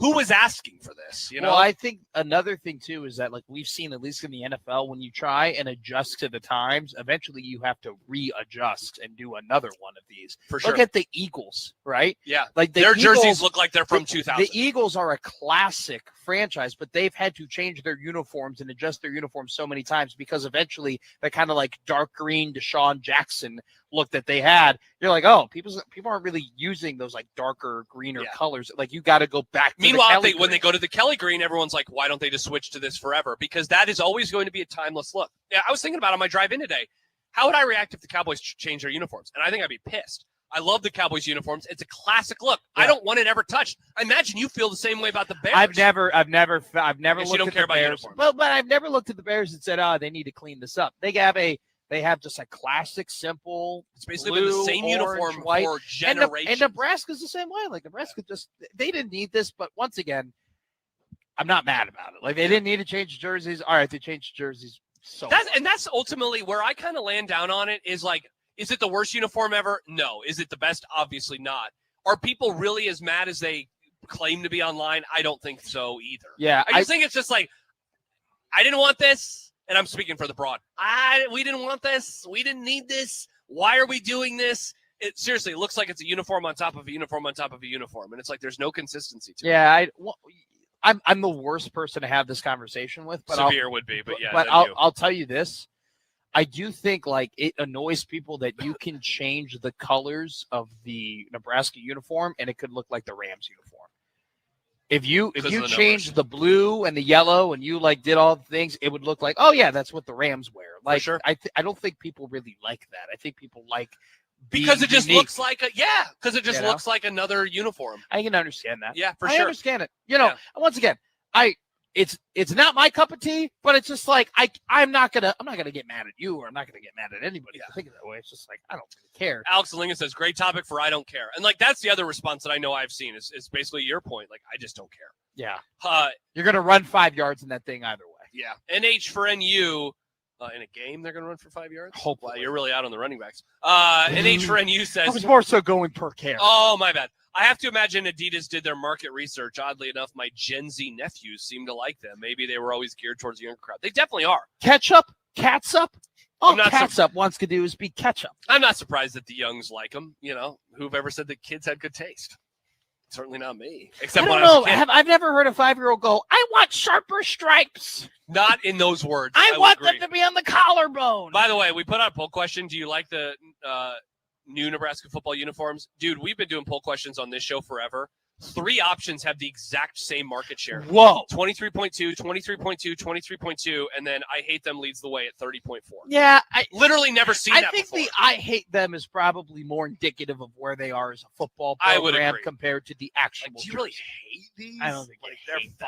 who was asking for this? Well, I think another thing too is that like we've seen at least in the NFL, when you try and adjust to the times, eventually you have to readjust and do another one of these. For sure. Look at the Eagles, right? Yeah, like their jerseys look like they're from 2000. The Eagles are a classic franchise, but they've had to change their uniforms and adjust their uniforms so many times because eventually that kind of like dark green Deshaun Jackson look that they had, you're like, oh, people aren't really using those like darker, greener colors. Like you got to go back to Meanwhile, when they go to the Kelly green, everyone's like, why don't they just switch to this forever? Because that is always going to be a timeless look. Yeah, I was thinking about on my drive in today, how would I react if the Cowboys change their uniforms? And I think I'd be pissed. I love the Cowboys uniforms. It's a classic look. Yeah. I don't want it ever touched. I imagine you feel the same way about the Bears. I've never looked you at don't care the about Bears. uniforms. Well, but I've never looked at the Bears and said, they need to clean this up. They have just a classic, simple. It's basically blue, been the same orange, uniform white. for generations. And Nebraska's the same way. Like Nebraska they didn't need this, but once again, I'm not mad about it. Like they didn't need to change jerseys. All right, they changed jerseys. That's ultimately where I kind of land down on it is like, is it the worst uniform ever? No. Is it the best? Obviously not. Are people really as mad as they claim to be online? I don't think so either. Yeah. I just think it's just like, I didn't want this, and I'm speaking for the broad. We didn't want this. We didn't need this. Why are we doing this? Seriously, it looks like it's a uniform on top of a uniform on top of a uniform, and it's like there's no consistency to it. Yeah, I'm the worst person to have this conversation with. But Severe would be, but yeah. But I'll tell you this. I do think like it annoys people that you can change the colors of the Nebraska uniform and it could look like the Rams uniform. If you change the blue and the yellow and you like did all the things, it would look like, oh yeah, that's what the Rams wear. Like, sure. I don't think people really like that. I think people like because it just unique. Looks like looks like another uniform. I can understand that. Yeah, I understand it. Once again, it's not my cup of tea, but it's just like I'm not gonna get mad at you, or I'm not gonna get mad at anybody. I think of that way. It's just like I don't really care. Alex Linga says, "Great topic for I don't care," and like that's the other response that I know I've seen is basically your point. Like I just don't care. Yeah. You're gonna run 5 yards in that thing either way. Yeah. NH for NU. In a game, they're going to run for 5 yards? Hopefully. Wow, you're really out on the running backs. NH for NU says... I was more so going per carry. Oh, my bad. I have to imagine Adidas did their market research. Oddly enough, my Gen Z nephews seem to like them. Maybe they were always geared towards the younger crowd. They definitely are. Ketchup? Catsup? All Catsup wants to do is be ketchup. I'm not surprised that the youngs like them. Who've ever said that kids had good taste? Certainly not me. I Except don't when I was know. a kid. I've never heard a 5-year-old go, I want sharper stripes. Not in those words. I would want agree. them to be on the collarbone. By the way, we put out a poll question. Do you like the new Nebraska football uniforms? Dude, we've been doing poll questions on this show forever. 3 options have the exact same market share. Whoa. 23.2, 23.2, 23.2, and then I hate them leads the way at 30.4. Yeah. Literally never seen I that think before. the I hate them is probably more indicative of where they are as a football I would program agree. compared to the actual. Do you really jersey. hate these? I don't think like, I they're hate them.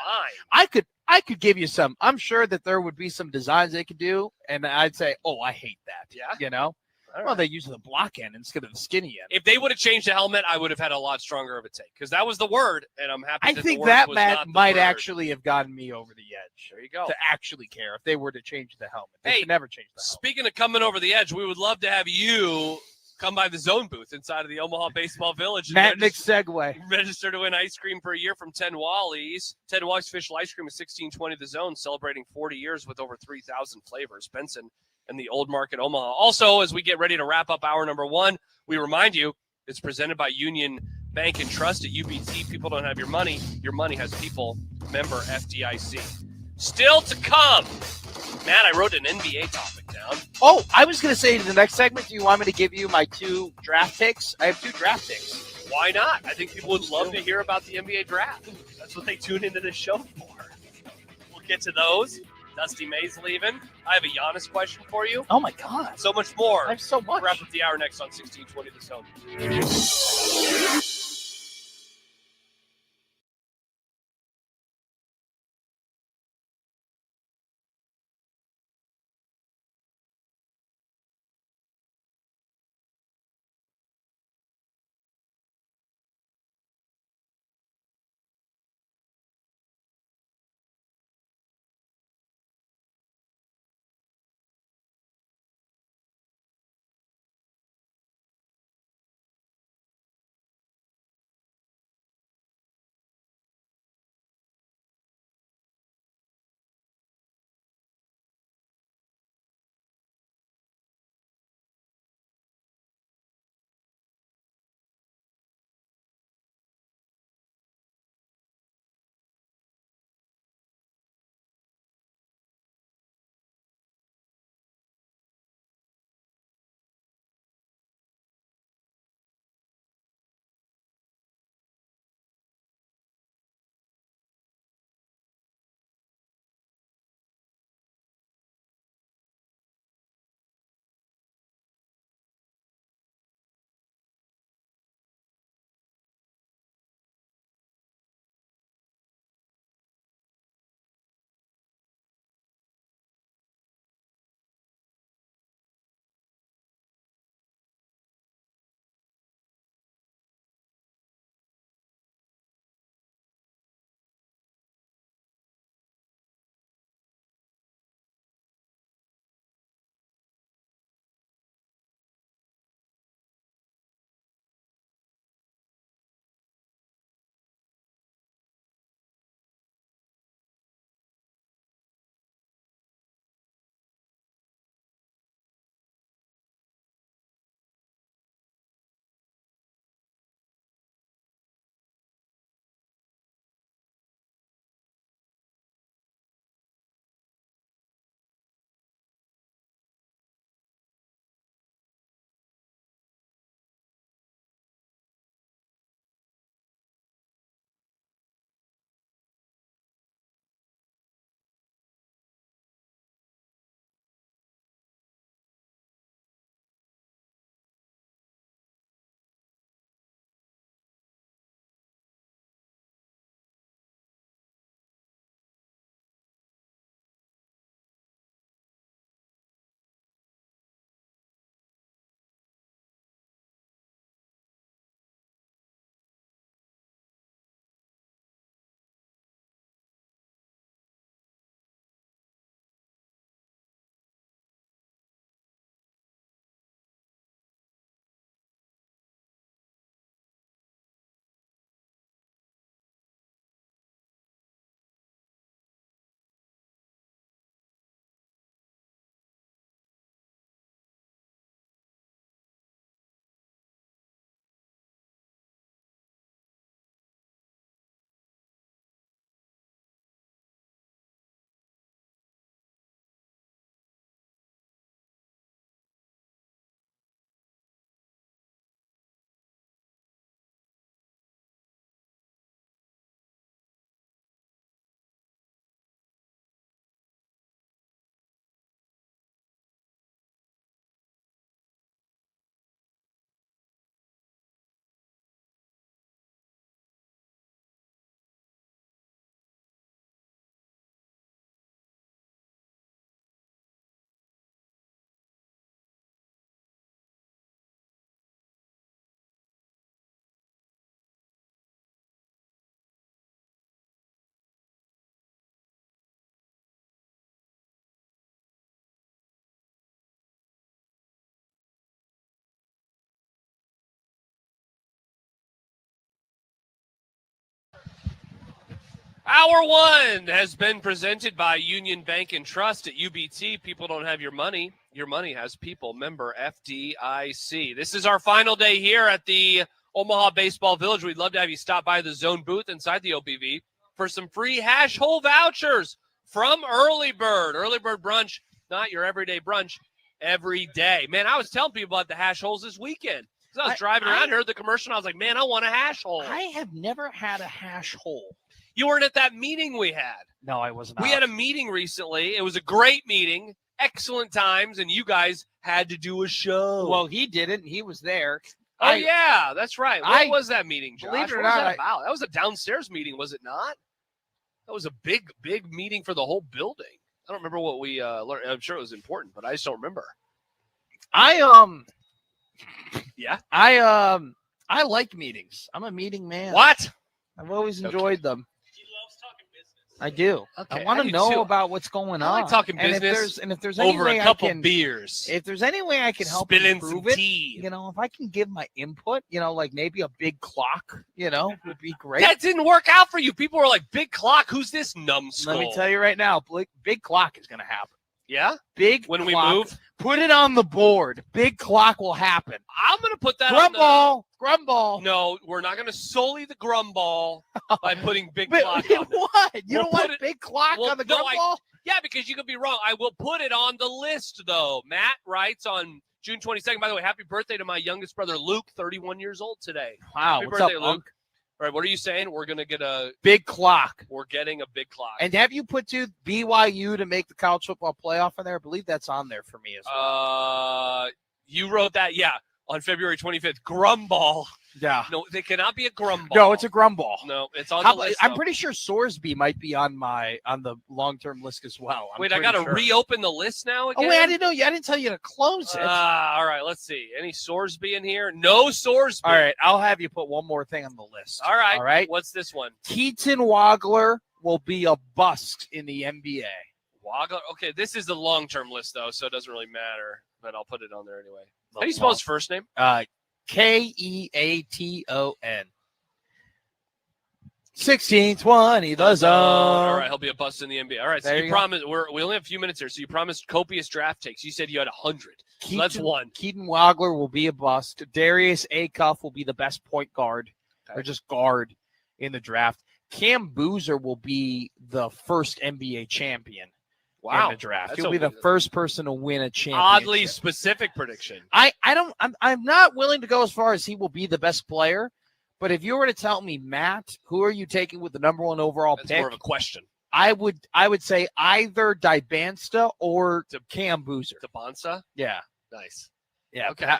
fine. I could give you some. I'm sure that there would be some designs they could do, and I'd say, oh, I hate that. Yeah? You know? All Well, right. they use the block end instead of the skinny end. If they would have changed the helmet, I would have had a lot stronger of a take because that was the word, and I'm happy. I that think the word that was Matt not the might word. actually have gotten me over the edge There you go. to actually care if they were to change the helmet. They Hey, should never change the helmet. Speaking of coming over the edge, we would love to have you come by the zone booth inside of the Omaha Baseball Village. And Matt Nick segue. register to win ice cream for a year from 10 Wallies. 10 Wallies official ice cream is 1620 The Zone, celebrating 40 years with over 3,000 flavors. Benson and the Old Market Omaha. Also, as we get ready to wrap up hour number 1, we remind you it's presented by Union Bank and Trust at UBT. People don't have your money has people. Member FDIC. Still to come. Matt, I wrote an NBA topic down. Oh, I was going to say in the next segment, do you want me to give you my 2 draft takes? I have 2 draft takes. Why not? I think people would love to hear about the NBA draft. That's what they tune into this show for. We'll get to those. Dusty May's leaving. I have a Giannis question for you. Oh, my God. So much more. I have so much. Wrap up the hour next on 1620 The Zone. Hour one has been presented by Union Bank and Trust at UBT. People don't have your money. Your money has people. Member FDIC. This is our final day here at the Omaha Baseball Village. We'd love to have you stop by the zone booth inside the OBV for some free hash hole vouchers from Early Bird. Early Bird brunch, not your everyday brunch, every day. Man, I was telling people about the hash holes this weekend. I was driving around, heard the commercial, and I was like, man, I want a hash hole. I have never had a hash hole. You weren't at that meeting we had. No, I wasn't. We had a meeting recently. It was a great meeting, excellent times, and you guys had to do a show. Well, he didn't. He was there. Yeah, that's right. What was that meeting, Josh? Believe it or what was not, that about? That was a downstairs meeting, was it not? That was a big meeting for the whole building. I don't remember what we learned. I'm sure it was important, but I just don't remember. Yeah. I like meetings. I'm a meeting man. What? I've always enjoyed them. He loves talking business. I do. Okay, I want to know about what's going on. I like talking business. And if there's any over way a couple I can, beers. if there's any way I can help Spilling improve some it, tea. if I can give my input, like maybe a big clock, would be great. That didn't work out for you. People were like, big clock, who's this numbskull? Let me tell you right now, big clock is going to happen. Yeah? Big When clock, we move? put it on the board. Big clock will happen. I'm going to put that on Grumball. No, we're not going to sully the Grumball by putting big clock on it. What? You We'll don't want put it- big clock well, on the no, Grumball? Yeah, because you could be wrong. I will put it on the list, though. Matt writes on June 22nd. By the way, happy birthday to my youngest brother, Luke, 31 years old today. Wow, Happy what's birthday, up, Luke. Luke? All right, what are you saying? We're going to get Big clock. we're getting a big clock. And have you put BYU to make the college football playoff in there? I believe that's on there for me as well. You wrote that, yeah, on February 25th. Grumball. Yeah. No, they cannot be a Grumball. No, it's a Grumball. No, it's on the list. I'm pretty sure Sorsby might be on the long-term list as well. Wait, I got to reopen the list now again? Oh, wait, I didn't know you. I didn't tell you to close it. All right, let's see. Any Sorsby in here? No Sorsby. All right, I'll have you put one more thing on the list. All right. All right. What's this one? Keaton Wagler will be a bust in the NBA. Wagler. Okay, this is the long-term list, though, so it doesn't really matter, but I'll put it on there anyway. How do you spell his first name? Keaton. 1620 the zone. All right, he'll be a bust in the NBA. All right, so There you you go. promised. We only have a few minutes here, so you promised copious draft takes. You said you had 100. So that's one. Keaton Wagler will be a bust. Darius Acuff will be the best point guard, or just guard in the draft. Cam Boozer will be the first NBA champion in the draft. He'll be the first person to win a championship. Oddly specific prediction. I'm not willing to go as far as he will be the best player, but if you were to tell me, Matt, who are you taking with the number one overall That's pick? more of a question. I would say either Dibansta or Cam Boozer. Bonsa? Yeah. Nice. Yeah. Okay.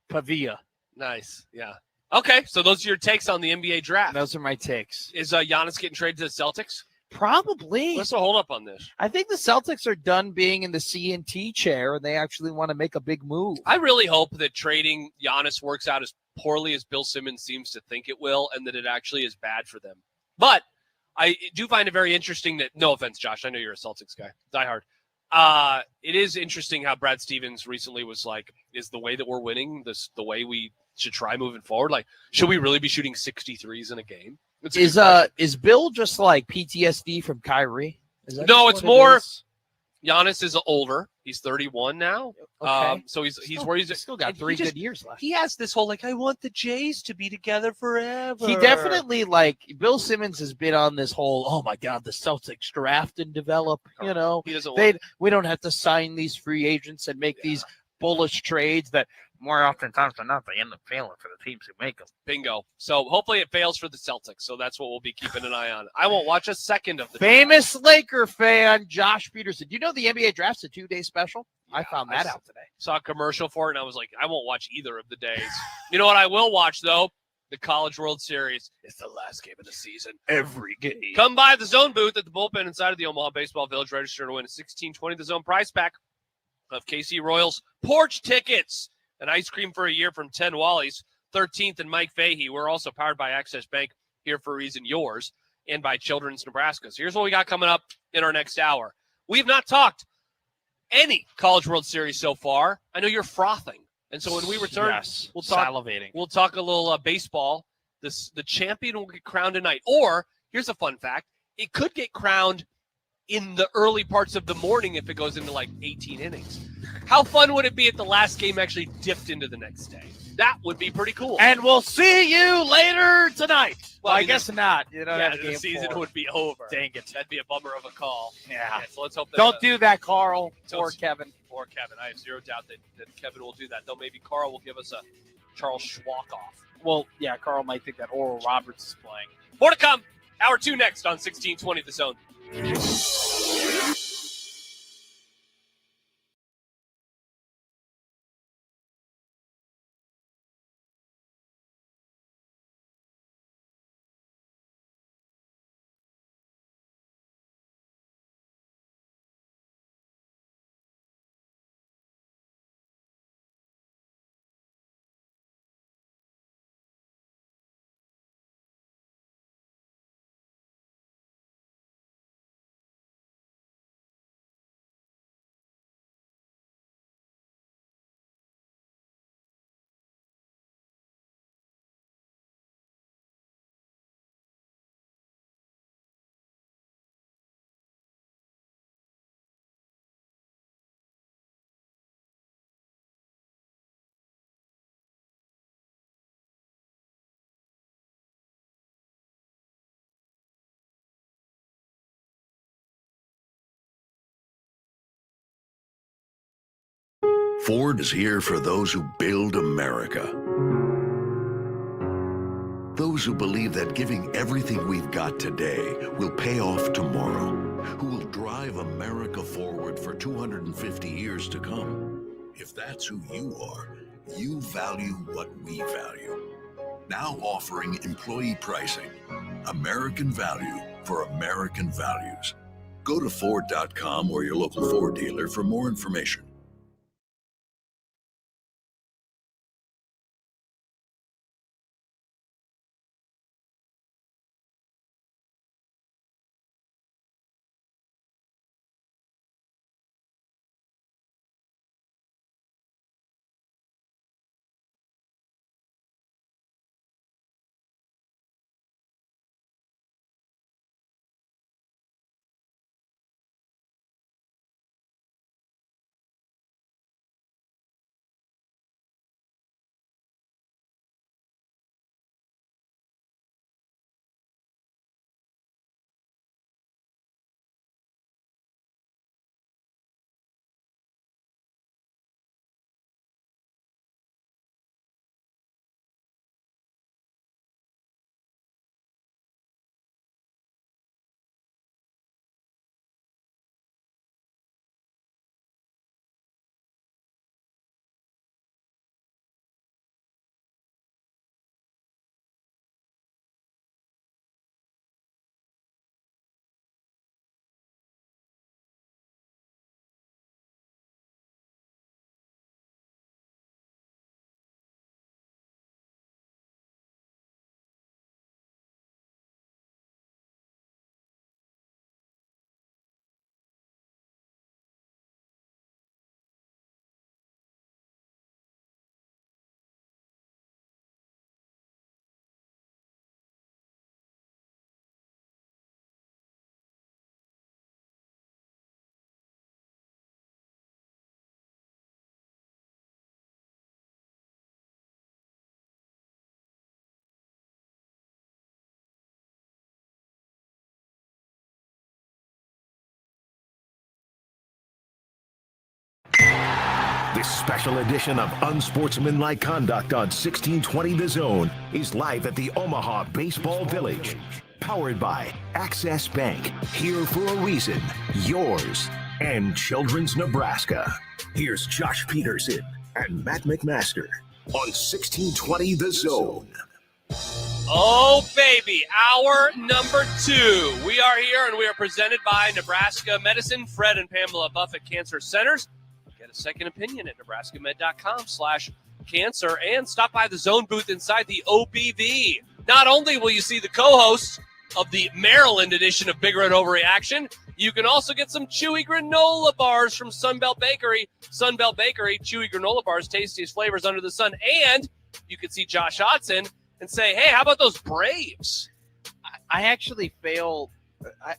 Pavia. Nice. Yeah. Okay, so those are your takes on the NBA draft. Those are my takes. Is Giannis getting traded to the Celtics? Probably. Let's hold up on this. I think the Celtics are done being in the C&T chair, and they actually want to make a big move. I really hope that trading Giannis works out as poorly as Bill Simmons seems to think it will, and that it actually is bad for them. But I do find it very interesting that, no offense, Josh, I know you're a Celtics guy, diehard. It is interesting how Brad Stevens recently was like, is the way that we're winning this the way we should try moving forward? Like, should we really be shooting 63s in a game? Is Bill just like PTSD from Kyrie? No, it's more. Giannis is older. He's 31 now. Okay. So he's where he's still got 3 good years left. He has this whole I want the Jays to be together forever. He definitely Bill Simmons has been on this whole, oh my God, the Celtics draft and develop. He doesn't. We don't have to sign these free agents and make these bullish trades that more oftentimes than not they end up failing for the teams who make them. Bingo. So hopefully it fails for the Celtics. So that's what we'll be keeping an eye on. I won't watch a second of the famous draft. Laker fan Josh Peterson. Do you know the NBA draft's a 2-day special? Yeah, I found that out today. Saw a commercial for it, and I was like, I won't watch either of the days. You know what I will watch, though? The College World Series. It's the last game of the season. Every game. Come by the Zone booth at the bullpen inside of the Omaha Baseball Village. Register to win a $16.20 The Zone prize pack of KC Royals porch tickets. An ice cream for a year from 10 Wallies. 13th and Mike Fahey. We're also powered by Access Bank, here for a reason, yours, and by Children's Nebraska. So here's what we got coming up in our next hour. We've not talked any College World Series so far. I know you're frothing. And so when we return, we'll talk salivating. We'll talk a little baseball. The champion will get crowned tonight. Or, here's a fun fact, it could get crowned in the early parts of the morning if it goes into like 18 innings. How fun would it be if the last game actually dipped into the next day? That would be pretty cool. And we'll see you later tonight. Well, I guess not. You don't have a the game season 4. would be over. Dang it. That'd be a bummer of a call. Yeah. So let's hope that Don't do that, Carl don't- or Kevin. Or Kevin. I have zero doubt that Kevin will do that. Though maybe Carl will give us a Charles Schwalk off. Well, yeah, Carl might think that Oral Roberts is playing. More to come. Hour 2 next on 1620 The Zone. Ford is here for those who build America. Those who believe that giving everything we've got today will pay off tomorrow. Who will drive America forward for 250 years to come. If that's who you are, you value what we value. Now offering employee pricing. American value for American values. Go to Ford.com or your local Ford dealer for more information. This special edition of Unsportsmanlike Conduct on 1620 The Zone is live at the Omaha Baseball Village. Powered by Access Bank, here for a reason, yours, and Children's Nebraska. Here's Josh Peterson and Matt McMaster on 1620 The Zone. Oh, baby. Hour number 2. We are here, and we are presented by Nebraska Medicine, Fred and Pamela Buffett Cancer Centers. Get a second opinion at nebraskamed.com/cancer and stop by the Zone booth inside the OBV. Not only will you see the co-hosts of the Maryland edition of Big Red Overreaction, you can also get some chewy granola bars from Sunbelt Bakery. Sunbelt Bakery, chewy granola bars, tastiest flavors under the sun. And you can see Josh Hodson and say, hey, how about those Braves? I actually fail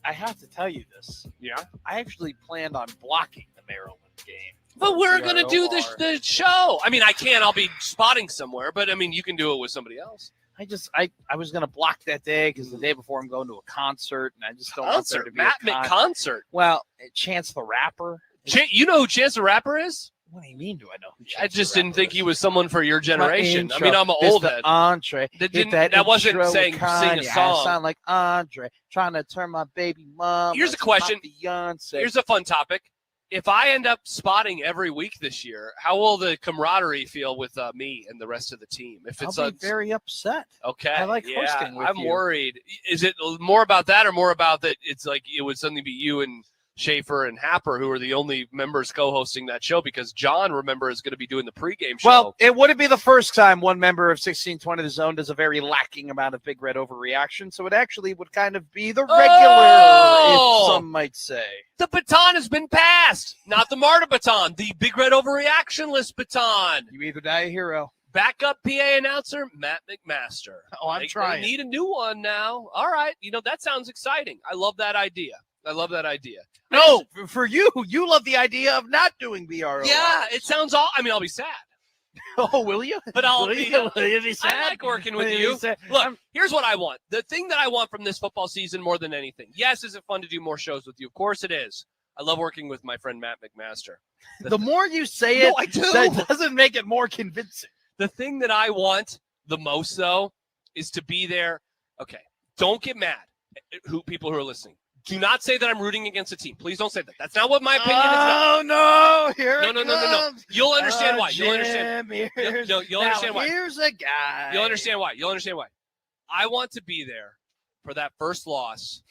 I have to tell you this. Yeah. I actually planned on blocking the Maryland game. But we're going to do CROR. the show. I mean, I can't. I'll be spotting somewhere. But, I mean, you can do it with somebody else. I was going to block that day because the day before I'm going to a concert, and I just don't want there to be Matt a concert. Well, Chance the Rapper. You know who Chance the Rapper is? What do you mean? Do I know who Chance I just the didn't Rapper think is? he was someone for your generation. My I mean, I'm an intro, old it's head. the entree. That Get didn't- that wasn't intro saying with sing a Kanye. song. I sound like Andre trying to turn my baby mom. Here's a question. Beyonce. Here's a fun topic. If I end up spotting every week this year, how will the camaraderie feel with me and the rest of the team? If it's I'll be very upset. okay, I like hosting with I'm you. worried. Is it more about that, or more about that? It's like it would suddenly be you and Schaefer and Happer who are the only members co-hosting that show, because John, remember, is going to be doing the pregame show. Well, it wouldn't be the first time one member of 1620 The Zone does a very lacking amount of Big Red overreaction, so it actually would kind of be the regular, if some might say. The baton has been passed. Not the MARTA baton, the Big Red Overreaction List baton. You either die a hero. Backup PA announcer, Matt McMaster. Oh, I'm trying. They need a new one now. All right. That sounds exciting. I love that idea. No, for you love the idea of not doing BRO. Yeah, it sounds all. I mean, I'll be sad, Oh, will you? but I'll Will be. you? Will you be sad? I like working with Will you. be sad? Look, here's what I want. The thing that I want from this football season more than anything. Yes, is it fun to do more shows with you? Of course it is. I love working with my friend Matt McMaster. The more you say it, I do. that doesn't make it more convincing. The thing that I want the most, though, is to be there. Okay, don't get mad, people who are listening. Do not say that I'm rooting against a team. Please don't say that. That's not what my opinion is. Oh, no. Here No, it no, no, no, no. comes. You'll understand Oh, why. You'll understand. Jim, You'll understand why. Here's a guy. You'll understand why. You'll understand why. I want to be there for that first loss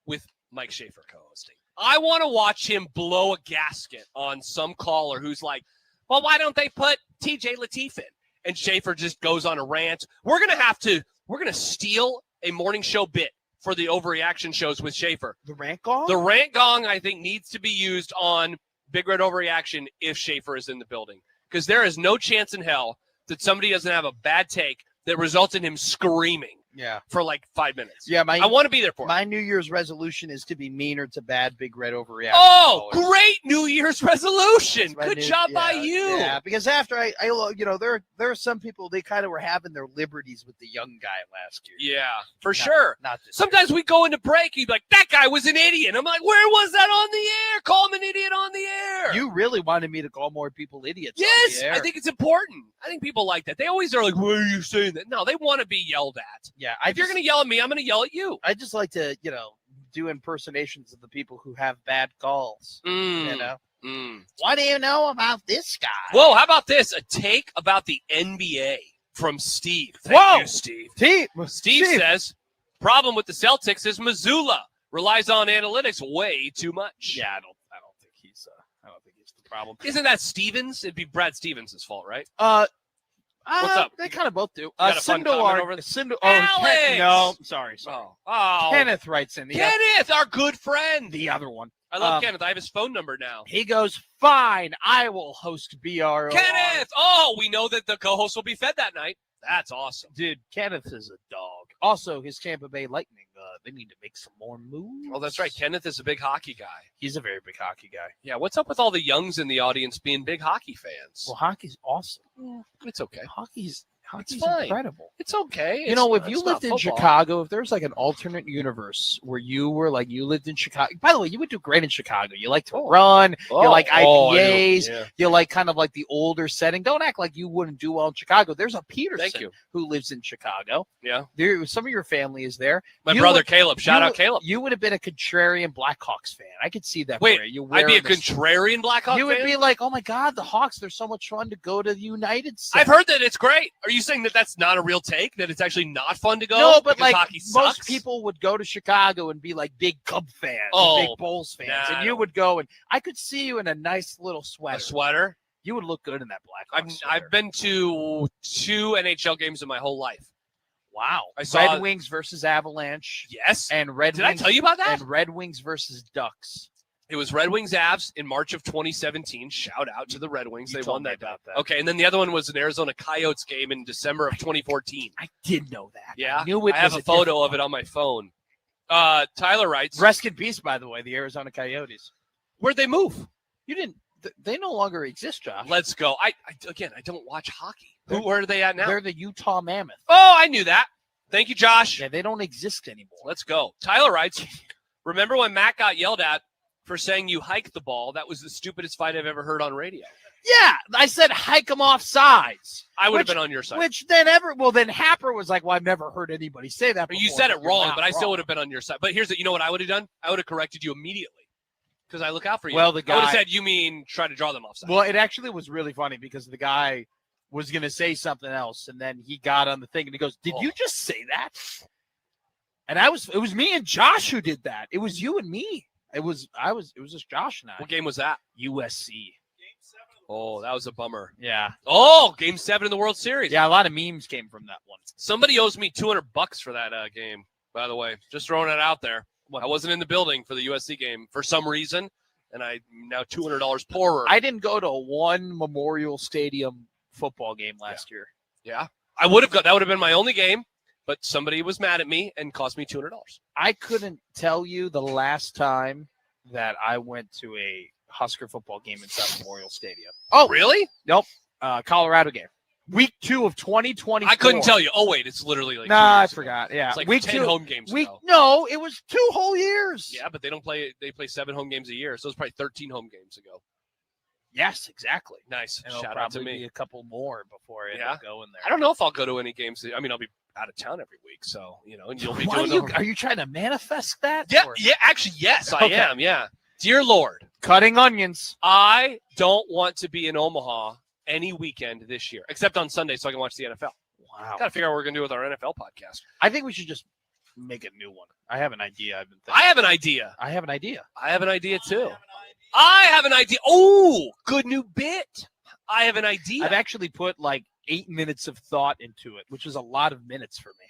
with Mike Schaefer co-hosting. I want to watch him blow a gasket on some caller who's like, well, why don't they put TJ Lateef in? And Schaefer just goes on a rant. We're going to steal a morning show bit for the overreaction shows with Schaefer. The rant gong? The rant gong, I think, needs to be used on Big Red Overreaction if Schaefer is in the building. Because there is no chance in hell that somebody doesn't have a bad take that results in him screaming for like 5 minutes. Yeah, I want to be there for it. My New Year's resolution is to be meaner to bad Big Red overreaction. Oh, callers. great New Year's resolution. My Good new- job yeah, by you. Yeah, because after I there are some people, they kind of were having their liberties with the young guy last year. Yeah, for sure. Not this Sometimes we go into break, he'd be like, that guy was an idiot. I'm like, where was that on the air? Call him an idiot on the air. year. You really wanted me to call more people idiots. on Yes, the air. I think it's important. I think people like that. They always are like, why are you saying that? No, they want to be yelled at. Yeah, If you're going to yell at me, I'm going to yell at you. I just like to, do impersonations of the people who have bad calls. You know, what do you know about this guy? Whoa, how about this? A take about the NBA from Steve. Thank you, Steve. Steve says, problem with the Celtics is Missoula relies on analytics way too much. Yeah, I don't think he's the problem. Isn't that Stevens? It'd be Brad Stevens' fault, right? What's up? They kind of both do. You got a fun comment over there? Alex! No, sorry. Oh. Kenneth writes in. Kenneth, our good friend. The other one. I love Kenneth. I have his phone number now. He goes, fine, I will host BRO. Kenneth! Oh, we know that the co-host will be fed that night. That's awesome. Dude, Kenneth is a dog. Also, his Tampa Bay Lightning, they need to make some more moves. Oh, that's right. Kenneth is a big hockey guy. He's a very big hockey guy. Yeah, what's up with all the youngs in the audience being big hockey fans? Well, hockey's awesome. It's okay. Hockey's fine. incredible. It's okay. If you lived in Chicago, if there's like an alternate universe where you lived in Chicago. By the way, you would do great in Chicago. You like to run. You like IPAs. You like kind of like the older setting. Don't act like you wouldn't do well in Chicago. There's a Peterson who lives in Chicago. Yeah. Some of your family is there. My brother Caleb. Shout out Caleb. You would have been a contrarian Blackhawks fan. I could see that. Wait, for you. I'd be a contrarian Blackhawks fan? You would be like, oh my God, the Hawks, they're so much fun to go to the United States. I've heard that it's great. Are you saying that that's not a real take? That it's actually not fun to go? No, but like hockey most sucks? people would go to Chicago and be like big Cub fans, and big Bulls fans, and you would go and I could see you in a nice little sweater. A sweater? You would look good in that Blackhawks sweater. I've been to 2 NHL games in my whole life. Wow. I saw Red Wings versus Avalanche. Yes. And Red Did Wings. I tell you about that? And Red Wings versus Ducks. It was Red Wings Avs in March of 2017. Shout out to the Red Wings. They won that. About that. Okay, and then the other one was an Arizona Coyotes game in December of 2014. I did know that. Yeah, I knew it. I have a photo of it on my phone. Tyler writes, Rest in peace, by the way, the Arizona Coyotes. where'd they move? You didn't. They no longer exist, Josh. Let's go. I don't watch hockey. Where are they at now? They're the Utah Mammoth. Oh, I knew that. Thank you, Josh. Yeah, they don't exist anymore. Let's go. Tyler writes, remember when Matt got yelled at for saying you hiked the ball? That was the stupidest fight I've ever heard on radio. Yeah, I said hike them off sides. I would have been on your side. Which then Happer was like, well, I've never heard anybody say that before. You said it You're wrong, not but I still wrong. would have been on your side. But you know what I would have done? I would have corrected you immediately because I look out for you. Well, the I would have guy- said, you mean try to draw them offside. Well, it actually was really funny because the guy was going to say something else, and then he got on the thing and he goes, "Did you just say that?" And it was me and Josh who did that. It was you and me. It was just Josh and I. What game was that? USC. Oh, that was a bummer. Yeah. Oh, Game 7 in the World Series. Yeah, a lot of memes came from that one. Somebody owes me $200 for that game, by the way. Just throwing it out there. I wasn't in the building for the USC game for some reason, and I'm now $200 poorer. I didn't go to one Memorial Stadium football game last year. Yeah. I would have that would have been my only game, but somebody was mad at me and cost me $200. I couldn't tell you the last time that I went to a Husker football game inside Memorial Stadium. Oh, really? Nope. Colorado game. Week 2 of 2020. I couldn't tell you. Oh, wait, it's literally like 2 Nah, I years ago. forgot. Yeah. It's like week 10 2, home games ago. No, it was 2 whole years. Yeah, but they play 7 home games a year, so it's probably 13 home games ago. Yes, exactly. Nice. And it'll Shout out to probably me. be a couple more before I end up going there. I don't know if I'll go to any games. I mean, I'll be out of town every week, so, and you'll be doing Are you trying to manifest that? Yeah, Or- yeah, actually, yes, I Okay. am, yeah. Dear Lord, Cutting onions. I don't want to be in Omaha any weekend this year, except on Sunday so I can watch the NFL. Wow. Got to figure out what we're going to do with our NFL podcast. I think we should just make a new one. I have an idea. I've been thinking. I have an idea. I have an idea. I have an idea, too. I have an idea. Oh, good new bit. I have an idea. I've actually put like 8 minutes of thought into it, which is a lot of minutes for me.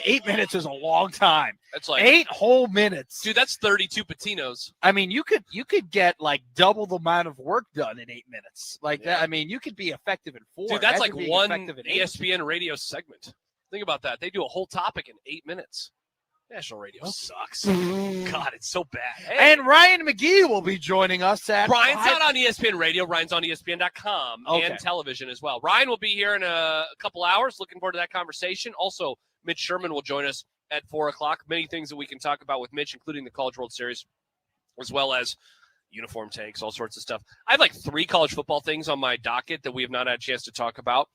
8 minutes is a long time. That's like 8 whole minutes. Dude, that's 32 patinos. I mean, you could get like double the amount of work done in 8 minutes. Like that. I mean, you could be effective in 4. Dude, that's like Imagine being one effective in 8. ESPN radio segment. Think about that. They do a whole topic in 8 minutes. National radio sucks. God, it's so bad. Hey, And Ryan McGee will be joining us at Ryan's 5. not on ESPN radio. Ryan's on ESPN.com and television as well. Ryan will be here in a couple hours. Looking forward to that conversation. Also, Mitch Sherman will join us at 4 o'clock. Many things that we can talk about with Mitch, including the College World Series, as well as uniform takes, all sorts of stuff. I have like 3 college football things on my docket that we have not had a chance to talk about.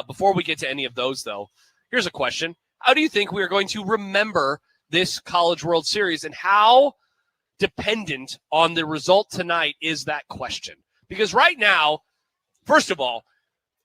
Before we get to any of those, though, here's a question. How do you think we are going to remember this College World Series, and how dependent on the result tonight is that question? Because right now, first of all,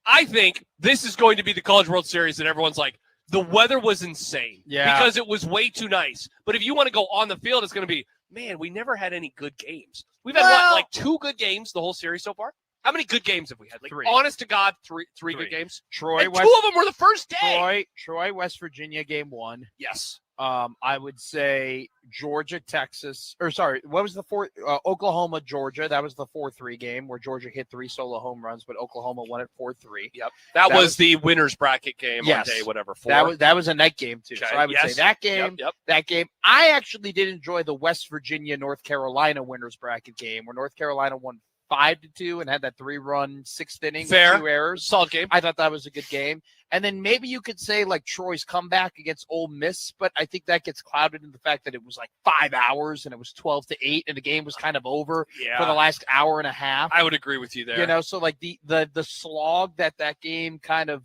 I think this is going to be the College World Series that everyone's like, the weather was insane because it was way too nice. But if you want to go on the field, it's going to be, man, we never had any good games. We've had like 2 good games the whole series so far? How many good games have we had? Like 3. honest to God, three good games. Troy, And 2 of them were the first day. Troy, West Virginia, game 1. Yes. I would say Georgia, Texas, or sorry, what was the 4th? Oklahoma, Georgia. That was the 4-3 game where Georgia hit 3 solo home runs, but Oklahoma won it 4-3. Yep. That was the winner's bracket game on day whatever. 4. That was a night game too. Okay. So I would say that game. Yep. That game. I actually did enjoy the West Virginia, North Carolina winner's bracket game where North Carolina won 5-2 and had that 3-run 6th inning with 2 errors. Solid game. I thought that was a good game. And then maybe you could say like Troy's comeback against Ole Miss, but I think that gets clouded in the fact that it was like 5 hours and it was 12-8 and the game was kind of over for the last hour and a half. I would agree with you there. So like the slog that game kind of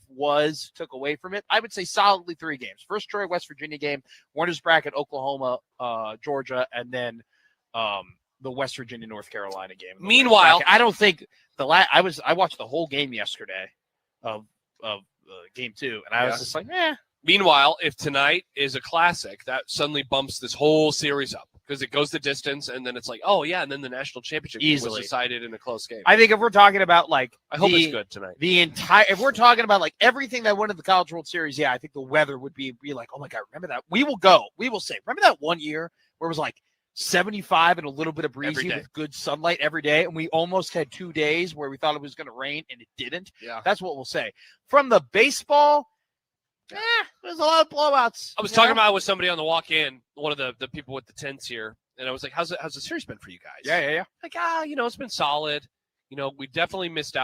took away from it. I would say solidly 3 games. First Troy West Virginia game, winner's bracket Oklahoma, Georgia, and then the West Virginia North Carolina game. Meanwhile, I don't think I watched the whole game yesterday of game 2, and I was just like, Meanwhile, if tonight is a classic, that suddenly bumps this whole series up because it goes the distance, and then it's like, oh yeah, and then the national championship was decided in a close game. I think if we're talking about like, I hope it's good tonight. If we're talking about like everything that went in the College World Series, I think the weather would be like, oh my God, remember that? We will say, remember that one year where it was like 75 and a little bit of breezy with good sunlight every day, and we almost had 2 days where we thought it was going to rain and it didn't. Yeah, that's what we'll say. From the baseball, There's a lot of blowouts. I was talking about it with somebody on the walk-in, one of the people with the tents here, and I was like, how's the series been for you guys? Yeah. Like, it's been solid. We definitely missed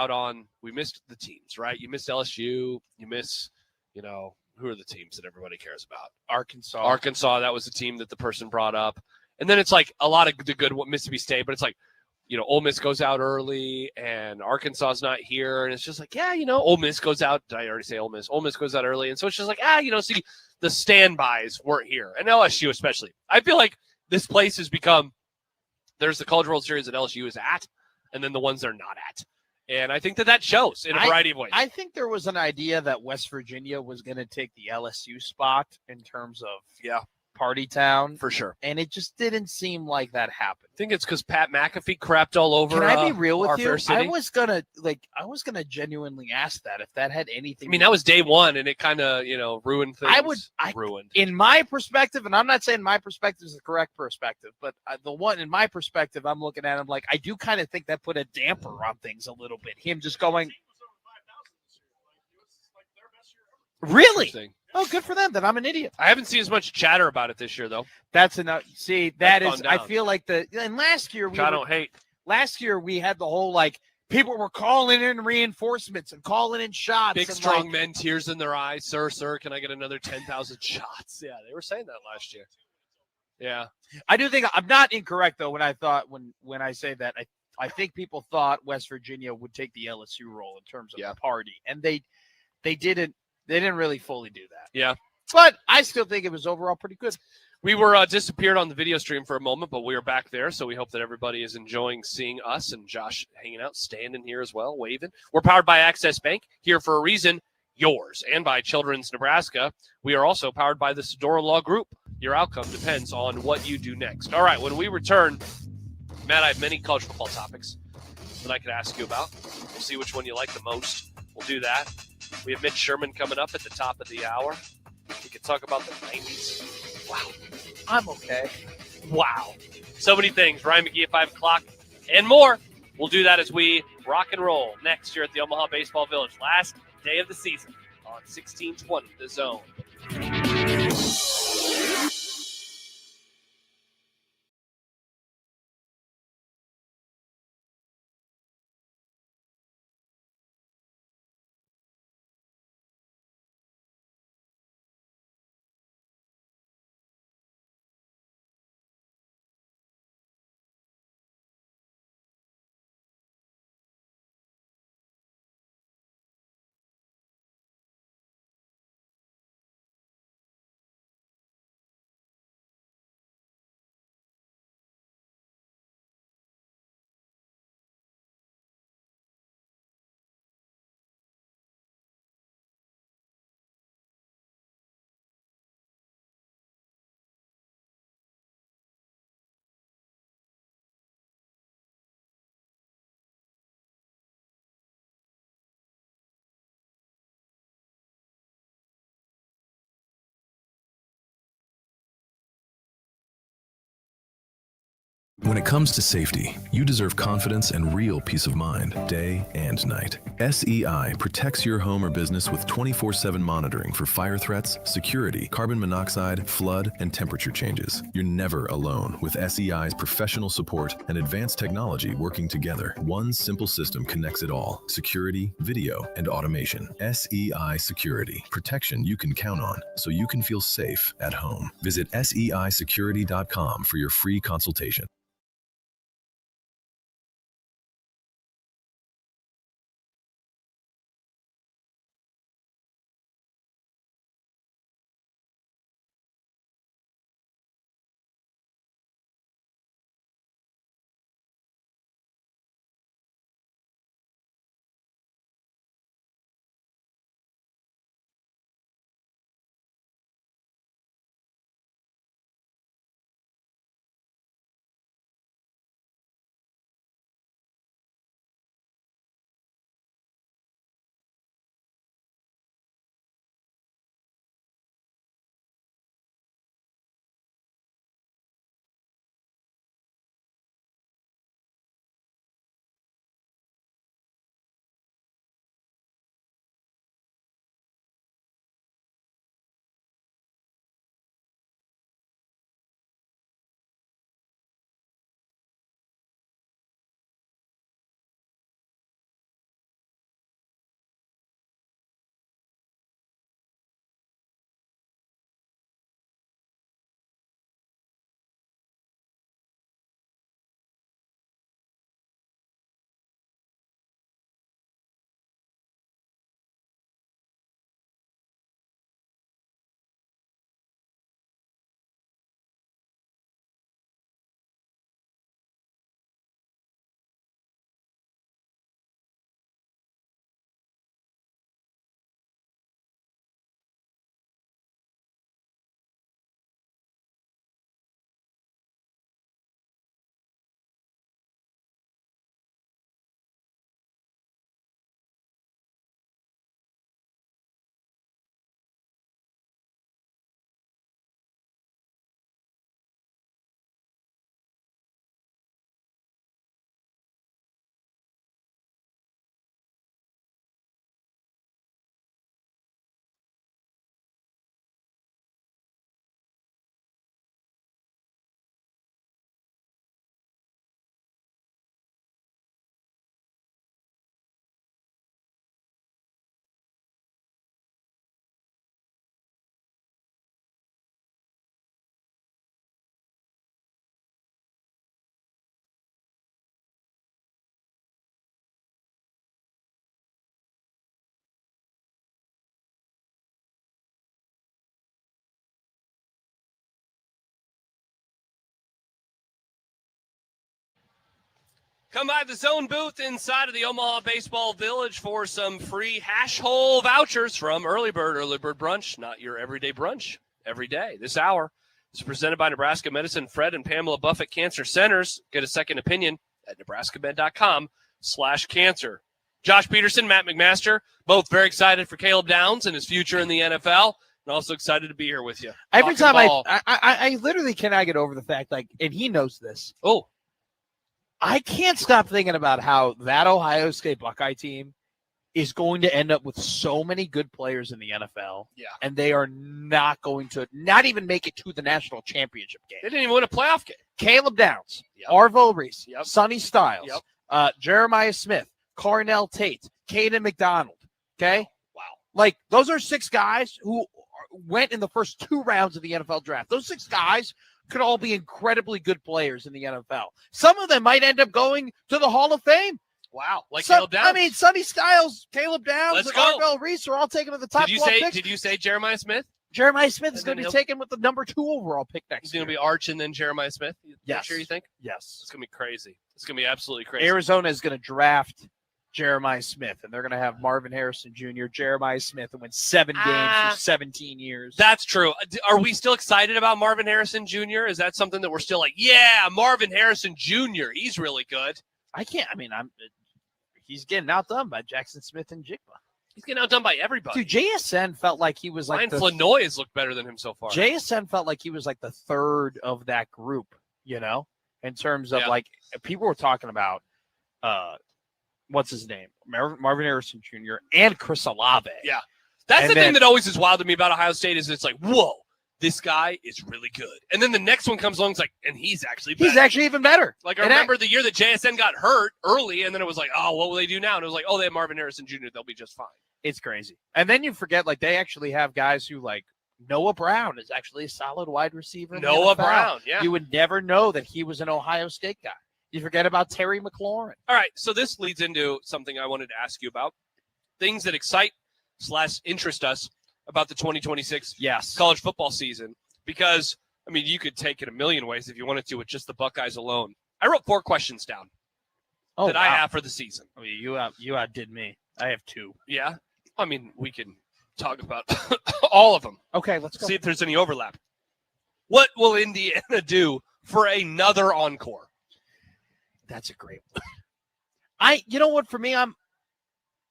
we missed the teams, right? You missed LSU. You miss, who are the teams that everybody cares about? Arkansas, that was the team that the person brought up. And then it's like a lot of the good Mississippi State, but it's like, Ole Miss goes out early and Arkansas's not here. And it's just like, Ole Miss goes out. Did I already say Ole Miss? Ole Miss goes out early. And so it's just like, see, the standbys weren't here. And LSU especially. I feel like this place has become, there's the College World Series that LSU is at, and then the ones they're not at. And I think that shows in a variety of ways. I think there was an idea that West Virginia was going to take the LSU spot in terms of party town. For sure. And it just didn't seem like that happened. I think it's because Pat McAfee crapped all over. Can I be real with you? City. I was gonna genuinely ask that if that had anything. I mean, that was day one, and it kind of ruined things. Ruined. In my perspective, and I'm not saying my perspective is the correct perspective, but the one in my perspective, I'm looking at him like I do kind of think that put a damper on things a little bit. Him just going, really? Oh, good for them. Then I'm an idiot. I haven't seen as much chatter about it this year, though. That's enough. See, I down. feel like and last year I don't hate. Last year we had the whole people were calling in reinforcements and calling in shots. Big strong men, tears in their eyes. Sir, can I get another 10,000 shots? Yeah, they were saying that last year. Yeah, I do think I'm not incorrect though when I say that I think people thought West Virginia would take the LSU role in terms of the party, and they didn't. They didn't really fully do that. Yeah. But I still think it was overall pretty good. We were disappeared on the video stream for a moment, but we are back there, so we hope that everybody is enjoying seeing us and Josh hanging out, standing here as well, waving. We're powered by Access Bank, here for a reason, yours, and by Children's Nebraska. We are also powered by the Sedora Law Group. Your outcome depends on what you do next. All right, when we return, Matt, I have many college football topics that I could ask you about. We'll see which one you like the most. We'll do that. We have Mitch Sherman coming up at the top of the hour. We can talk about the 90s. Wow. I'm okay. Wow. So many things. Ryan McGee at 5 o'clock and more. We'll do that as we rock and roll next year at the Omaha Baseball Village. Last day of the season on 1620 The Zone. When it comes to safety, you deserve confidence and real peace of mind, day and night. SEI protects your home or business with 24/7 monitoring for fire threats, security, carbon monoxide, flood, and temperature changes. You're never alone with SEI's professional support and advanced technology working together. One simple system connects it all: security, video, and automation. SEI Security. Protection you can count on so you can feel safe at home. Visit seisecurity.com for your free consultation. Come by the Zone booth inside of the Omaha Baseball Village for some free hash hole vouchers from Early Bird Brunch. Not your everyday brunch, every day. This hour is presented by Nebraska Medicine, Fred and Pamela Buffett Cancer Centers. Get a second opinion at nebraskamed.com/cancer. Josh Peterson, Matt McMaster, both very excited for Caleb Downs and his future in the NFL, and also excited to be here with you. Every Talking time ball. I literally cannot get over the fact, like, and he knows this. Oh, I can't stop thinking about how that Ohio State Buckeye team is going to end up with so many good players in the NFL. Yeah. And they are not going to not even make it to the national championship game. they didn't even win a playoff game. Caleb Downs, Yep. Arvo Reese, Yep. Sonny Styles, Jeremiah Smith, Carnell Tate, Caden McDonald. Okay? Wow. Like, those are 6 guys who went in the first 2 rounds of the NFL draft. Those 6 guys could all be incredibly good players in the NFL. Some of them might end up going to the Hall of Fame. Wow. Like Caleb Downs. I mean, Sonny Styles, Caleb Downs, Let's and go. Arvell Reese are all taken with the top Did you 12 say? picks. Did you say Jeremiah Smith? Jeremiah Smith is And going then to be he'll- taken with the number 2 overall pick next He's year. going to be Arch and then Jeremiah Smith. Yes. Sure, you think? Yes. It's going to be crazy. It's going to be absolutely crazy. Arizona is going to draft Jeremiah Smith, and they're going to have Marvin Harrison Jr., Jeremiah Smith, and win 7 games for 17 years. That's true. Are we still excited about Marvin Harrison Jr.? Is that something that we're still like, yeah, Marvin Harrison Jr., he's really good. He's getting outdone by Jackson Smith and Jigba. He's getting outdone by everybody. Dude, JSN felt like he was Ryan like Flanoy has looked better than him so far. JSN felt like he was like the 3rd of that group, you know, in terms of like people were talking about what's his name? Marvin Harrison Jr. and Chris Olave. Yeah. That's And the then- thing that always is wild to me about Ohio State is it's like, whoa, this guy is really good. And then the next one comes along, it's like, and he's actually better. He's actually even better. Like, I And remember the year that JSN got hurt early, and then it was like, oh, what will they do now? And it was like, oh, they have Marvin Harrison Jr. They'll be just fine. It's crazy. And then you forget, like, they actually have guys who, like, Noah Brown is actually a solid wide receiver. In the Noah NFL. Brown, yeah. You would never know that he was an Ohio State guy. You forget about Terry McLaurin. All right, so this leads into something I wanted to ask you about. Things that excite/interest us about the 2026 college football season. Because, I mean, you could take it a million ways if you wanted to with just the Buckeyes alone. I wrote 4 questions down that I have for the season. I mean, you outdid me. I have 2. Yeah? I mean, we can talk about all of them. Okay, let's go. See if there's any overlap. What will Indiana do for another encore? That's a great one. You know what, for me,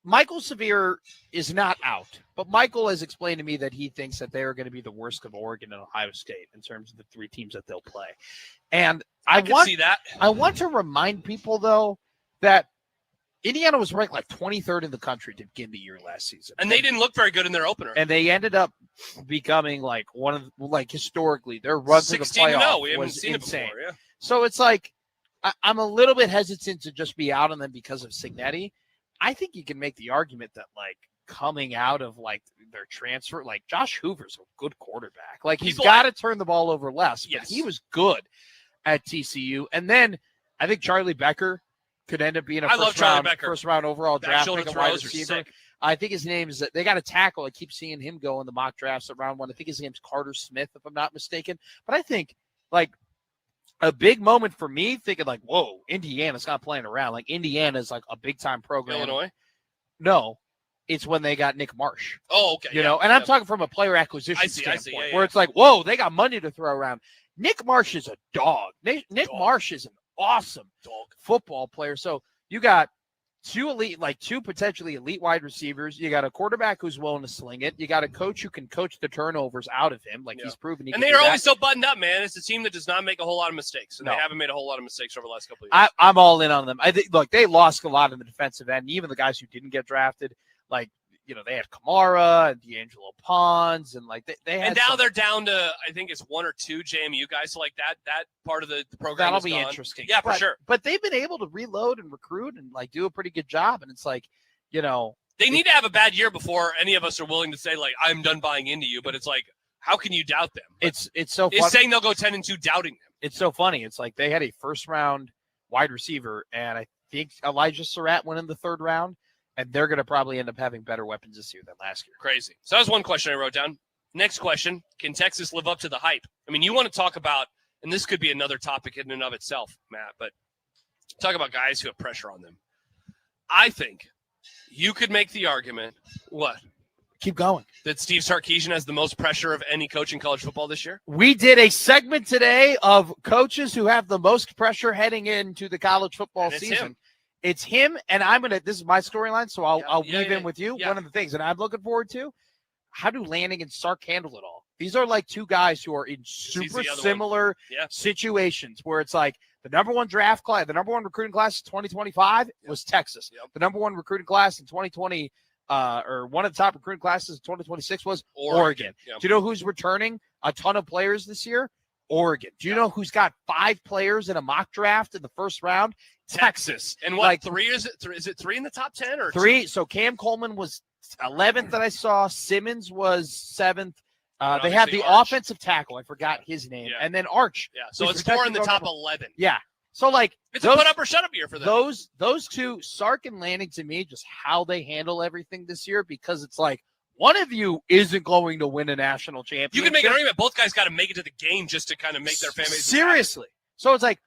Michael Severe is not out, but Michael has explained to me that he thinks that they are going to be the worst of Oregon and Ohio State in terms of the 3 teams that they'll play. And I can see that. I want to remind people, though, that Indiana was ranked like 23rd in the country to begin the year last season. And they didn't look very good in their opener. And they ended up becoming like one of, like, historically, their run to the 16-0. We playoff haven't was seen insane. it before, yeah. So it's like, I'm a little bit hesitant to just be out on them because of Signetti. I think you can make the argument that, like, coming out of, like, their transfer, like, Josh Hoover's a good quarterback. Like, he's got to turn the ball over less, but he was good at TCU. And then I think Charlie Becker could end up being a first round overall draft pick, a wide receiver. I think his name is, they got a tackle. I keep seeing him go in the mock drafts at round 1. I think his name's Carter Smith, if I'm not mistaken. But I think, like, a big moment for me, thinking like, whoa, Indiana's not playing around. Like, Indiana's like a big-time program. Illinois? No, it's when they got Nick Marsh. Oh, okay. You know, and I'm talking from a player acquisition standpoint, where yeah. it's like, whoa, they got money to throw around. Nick Marsh is a dog. Nick Marsh is an awesome football player. So you got 2 potentially elite wide receivers. You got a quarterback who's willing to sling it. You got a coach who can coach the turnovers out of him, like he's proven he can. And they are always so buttoned up, man. It's a team that does not make a whole lot of mistakes, and they haven't made a whole lot of mistakes over the last couple of years. I'm all in on them. I think, look, they lost a lot in the defensive end. Even the guys who didn't get drafted, like, you know, they had Kamara and D'Angelo Pons, and like they had. And now they're down to, I think it's 1 or 2 JMU guys. So like that part of the program. That'll is be gone. interesting. Yeah, for sure. But they've been able to reload and recruit and like do a pretty good job. And it's like, you know, they need to have a bad year before any of us are willing to say, like, I'm done buying into you. But it's like, how can you doubt them? But it's so funny. It's saying they'll go 10-2 doubting them. It's so funny. It's like they had a first round wide receiver, and I think Elijah Surratt went in the 3rd round, and they're going to probably end up having better weapons this year than last year. Crazy. So that was one question I wrote down. Next question, can Texas live up to the hype? I mean, you want to talk about, and this could be another topic in and of itself, Matt, but talk about guys who have pressure on them. I think you could make the argument, what? Keep going. That Steve Sarkisian has the most pressure of any coach in college football this year? We did a segment today of coaches who have the most pressure heading into the college football season. It's him, and this is my storyline, so I'll weave in with you. Yeah. One of the things that I'm looking forward to, how do Lanning and Sark handle it all? These are like two guys who are in super similar situations where it's like the number one draft class, the number one recruiting class in 2025 was Texas. Yep. The number one recruiting class in 2020, or one of the top recruiting classes in 2026 was Oregon. Yep. Do you know who's returning a ton of players this year? Oregon. Do you know who's got 5 players in a mock draft in the first round? Texas. And what, 3 is it? Is it 3 in the top 10 or 3? So Cam Coleman was 11th that I saw. Simmons was 7th. They have the offensive tackle. I forgot his name. Yeah. And then Arch. Yeah. So it's 4 in the top 11. Yeah. So like it's a put up or shut up year for them. Those two, Sark and Lanning, to me, just how they handle everything this year, because it's like one of you isn't going to win a national championship. You can make an argument. Both guys got to make it to the game just to kind of make their families seriously. So it's like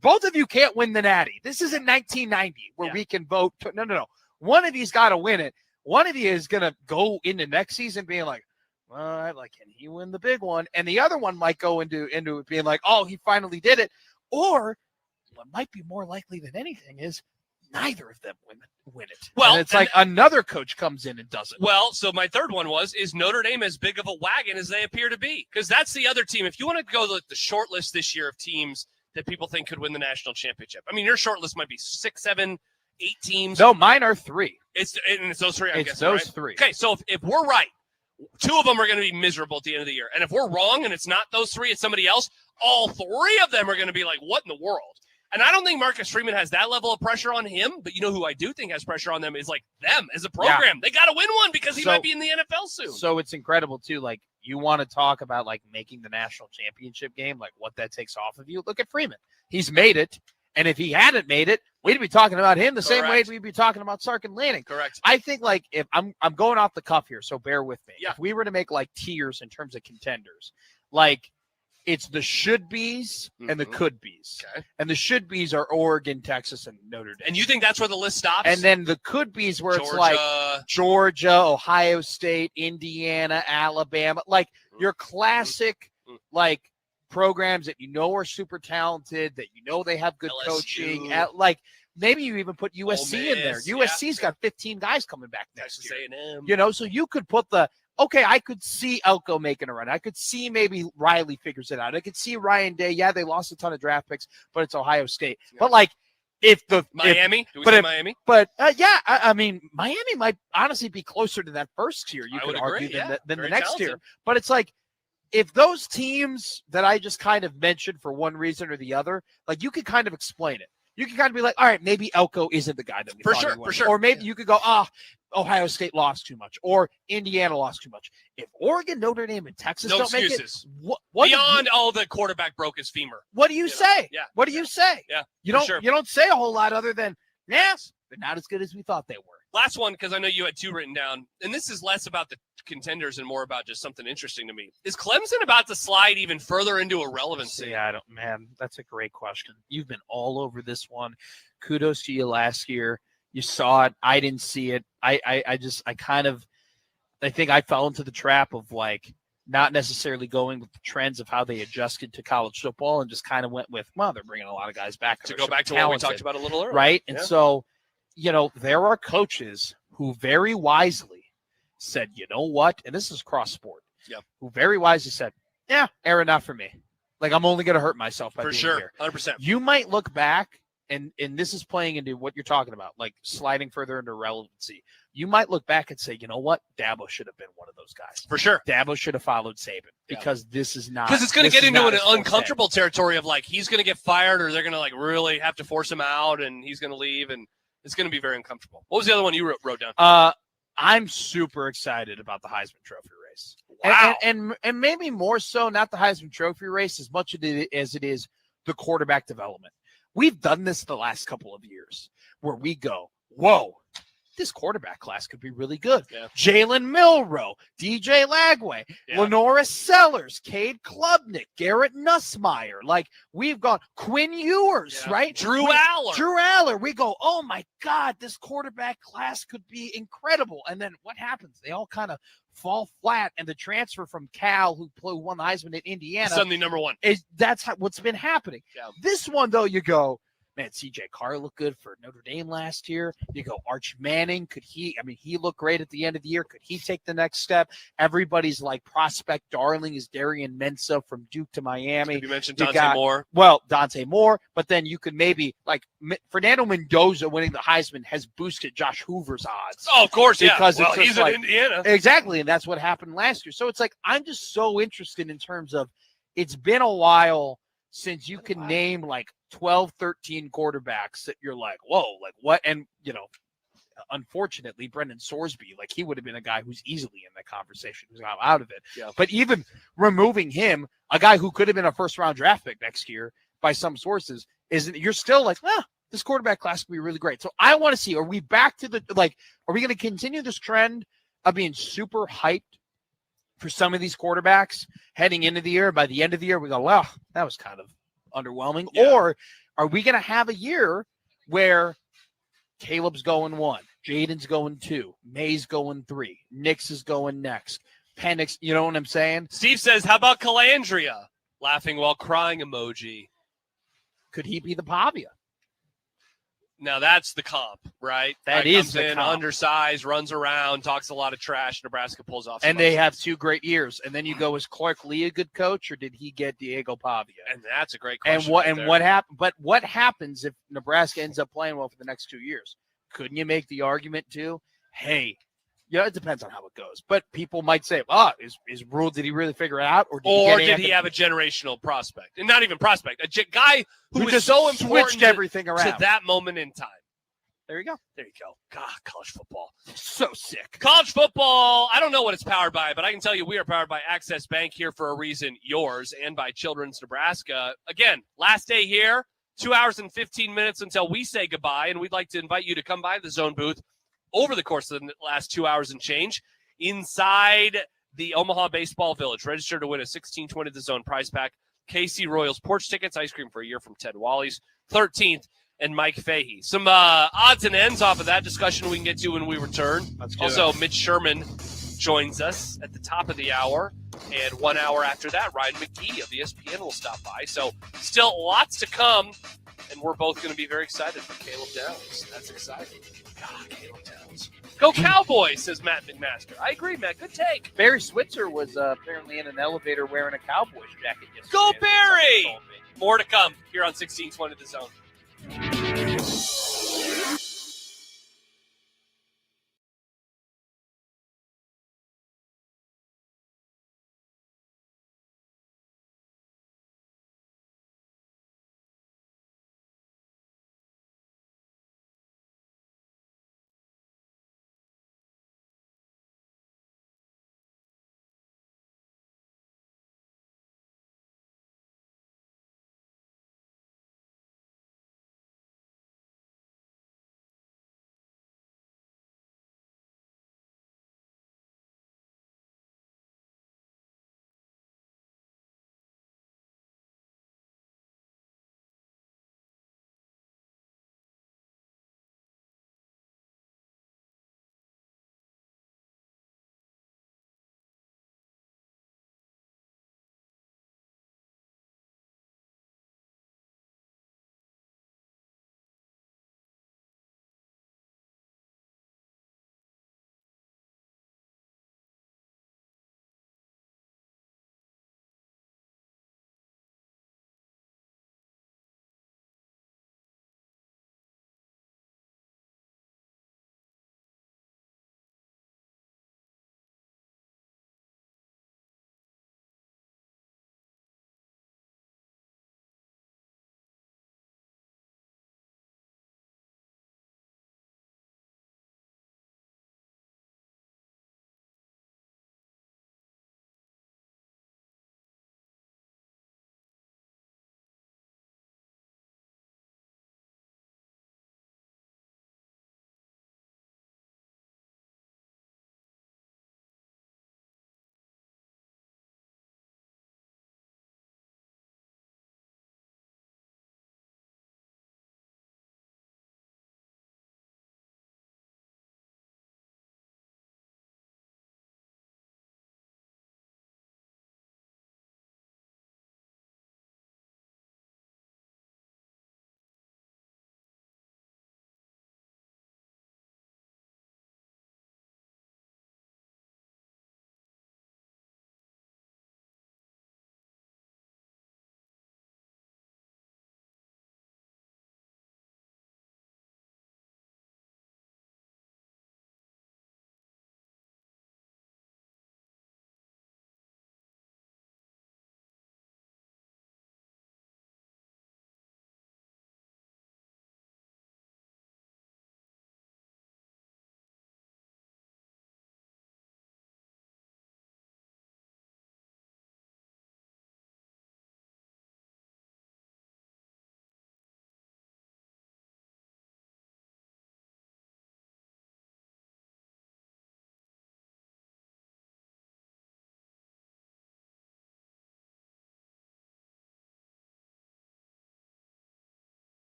both of you can't win the Natty. This isn't 1990 where we can vote. No. One of you's got to win it. One of you is going to go into next season being like, all right, like, can he win the big one? And the other one might go into it being like, oh, he finally did it. Or what might be more likely than anything is neither of them win it. Well, and it's like another coach comes in and does it. Well, so my third one is Notre Dame as big of a wagon as they appear to be? Because that's the other team. If you want to go the short list this year of teams that people think could win the national championship, I mean, your short list might be 6, 7, 8 teams. No, mine are 3. It's those 3. I'm guessing, those 3. Okay, so if we're right, 2 of them are going to be miserable at the end of the year. And if we're wrong and it's not those 3, it's somebody else, all 3 of them are going to be like, what in the world? And I don't think Marcus Freeman has that level of pressure on him, but you know who I do think has pressure on them is like them as a program. Yeah. They got to win one because he might be in the NFL soon. So it's incredible too. Like, you want to talk about like making the national championship game, like what that takes off of you. Look at Freeman. He's made it. And if he hadn't made it, we'd be talking about him the same way we'd be talking about Sark and Lanning. Correct. I think like if I'm going off the cuff here, so bear with me. Yeah. If we were to make like tiers in terms of contenders, like it's the should-be's and the could-be's. Okay. And the should-be's are Oregon, Texas, and Notre Dame. And you think that's where the list stops? And then the could-be's where it's like Georgia, Ohio State, Indiana, Alabama, like your classic like programs that you know are super talented, that you know they have good LSU. Coaching. Like maybe you even put USC in there. USC's got 15 guys coming back next year. A&M. You know, so you could put okay, I could see Elko making a run. I could see maybe Riley figures it out. I could see Ryan Day. Yeah, they lost a ton of draft picks, but it's Ohio State. Yeah. But like, Miami, do we say Miami? But I mean, Miami might honestly be closer to that first tier. You could argue than the next tier. But it's like, if those teams that I just kind of mentioned for one reason or the other, like you could kind of explain it. You can kind of be like, all right, maybe Elko isn't the guy that we thought he was. For sure. Or maybe you could go, Ohio State lost too much, or Indiana lost too much. If Oregon, Notre Dame, and Texas don't make it, what beyond the quarterback broke his femur. What do you say? Yeah. What do you say? Yeah. You don't say a whole lot other than, they're not as good as we thought they were. Last one, because I know you had 2 written down, and this is less about the contenders and more about just something interesting to me. Is Clemson about to slide even further into irrelevancy? Yeah, that's a great question. You've been all over this one. Kudos to you last year. You saw it. I didn't see it. I think I fell into the trap of like not necessarily going with the trends of how they adjusted to college football and just kind of went with, well, they're bringing a lot of guys back. To go back to what we talked about a little earlier. Right? And so, there are coaches who very wisely said, you know what? And this is cross sport. Yep. Who very wisely said, Aaron, not for me. Like, I'm only going to hurt myself by being here. 100%. You might look back, and this is playing into what you're talking about, like sliding further into relevancy. You might look back and say, you know what? Dabo should have been one of those guys. For sure. Dabo should have followed Saban because this is not. Because it's going to get into an uncomfortable territory of like he's going to get fired or they're going to like really have to force him out and he's going to leave and it's going to be very uncomfortable. What was the other one you wrote down? I'm super excited about the Heisman Trophy race. Wow. And maybe more so not the Heisman Trophy race as much as it is the quarterback development. We've done this the last couple of years where we go, whoa, this quarterback class could be really good. Yeah. Jalen Milroe, DJ Lagway, Yeah. Lenora Sellers, Cade Klubnik, Garrett Nussmeyer. Like, we've gone Quinn Ewers, Yeah. right? Drew Aller. Drew Aller. We go, oh my God, this quarterback class could be incredible. And then what happens? They all kind of fall flat. And the transfer from Cal, who won the Heisman at Indiana, Suddenly number one. that's what's been happening. Yeah. This one, though, you go, man, CJ Carr looked good for Notre Dame last year. You go, Arch Manning, he looked great at the end of the year. Could he take the next step? Everybody's like prospect darling is Darian Mensah from Duke to Miami. You mentioned You Dante got- Moore. Well, Dante Moore, but then you could maybe, like, Fernando Mendoza winning the Heisman has boosted Josh Hoover's odds. Oh, of course, yeah. Because Well, it's just he's like- in Indiana. Exactly, and that's what happened last year. So it's like, I'm just so interested in terms of, it's been a while since you can name like 12, 13 quarterbacks that you're like, whoa, like what? And, unfortunately, Brendan Sorsby, like, he would have been a guy who's easily in the conversation, who's now out of it. Yeah. But even removing him, a guy who could have been a first-round draft pick next year by some sources, you're still like, this quarterback class could be really great. So I want to see, are we back to are we going to continue this trend of being super hyped for some of these quarterbacks heading into the year? By the end of the year, we go, well, that was kind of underwhelming. Yeah. Or are we going to have a year where Caleb's going 1, Jaden's going 2, May's going 3, Nix is going next, Penix, you know what I'm saying? Steve says, how about Calandria? Laughing while crying emoji. Could he be the Pavia? Now that's the comp, right? That Guy is comes the in, comp. undersized, runs around, talks a lot of trash. Nebraska pulls off. And some they have upsets. 2 great years. And then you go, is Clark Lee a good coach, or did he get Diego Pavia? And that's a great And question. what right and there. what happened? But what happens if Nebraska ends up playing well for the next 2 years? Couldn't you make the argument too? Hey, it depends on how it goes. But people might say, is Rule, did he really figure it out, or Did he have a generational prospect? And not even prospect, guy who was just so important switched everything around? to that moment in time. There you go. There you go. God, college football. So sick. College football, I don't know what it's powered by, but I can tell you we are powered by Access Bank, here for a reason, yours, and by Children's Nebraska. Again, last day here, 2 hours and 15 minutes until we say goodbye, and we'd like to invite you to come by the Zone booth over the course of the last 2 hours and change inside the Omaha Baseball Village. Register to win a 1620 The Zone prize pack, KC Royals porch tickets, ice cream for a year from Ted Wally's, 13th, and Mike Fahey. Some odds and ends off of that discussion we can get to when we return. Also, Mitch Sherman joins us at the top of the hour. And 1 hour after that, Ryan McGee of ESPN will stop by. So still lots to come. And we're both going to be very excited for Caleb Downs. That's exciting. God, Caleb Downs. Go Cowboys, says Matt McMaster. I agree, Matt. Good take. Barry Switzer was apparently in an elevator wearing a Cowboys jacket yesterday. Go That's what Barry! somebody told me. More to come here on 1620 The Zone.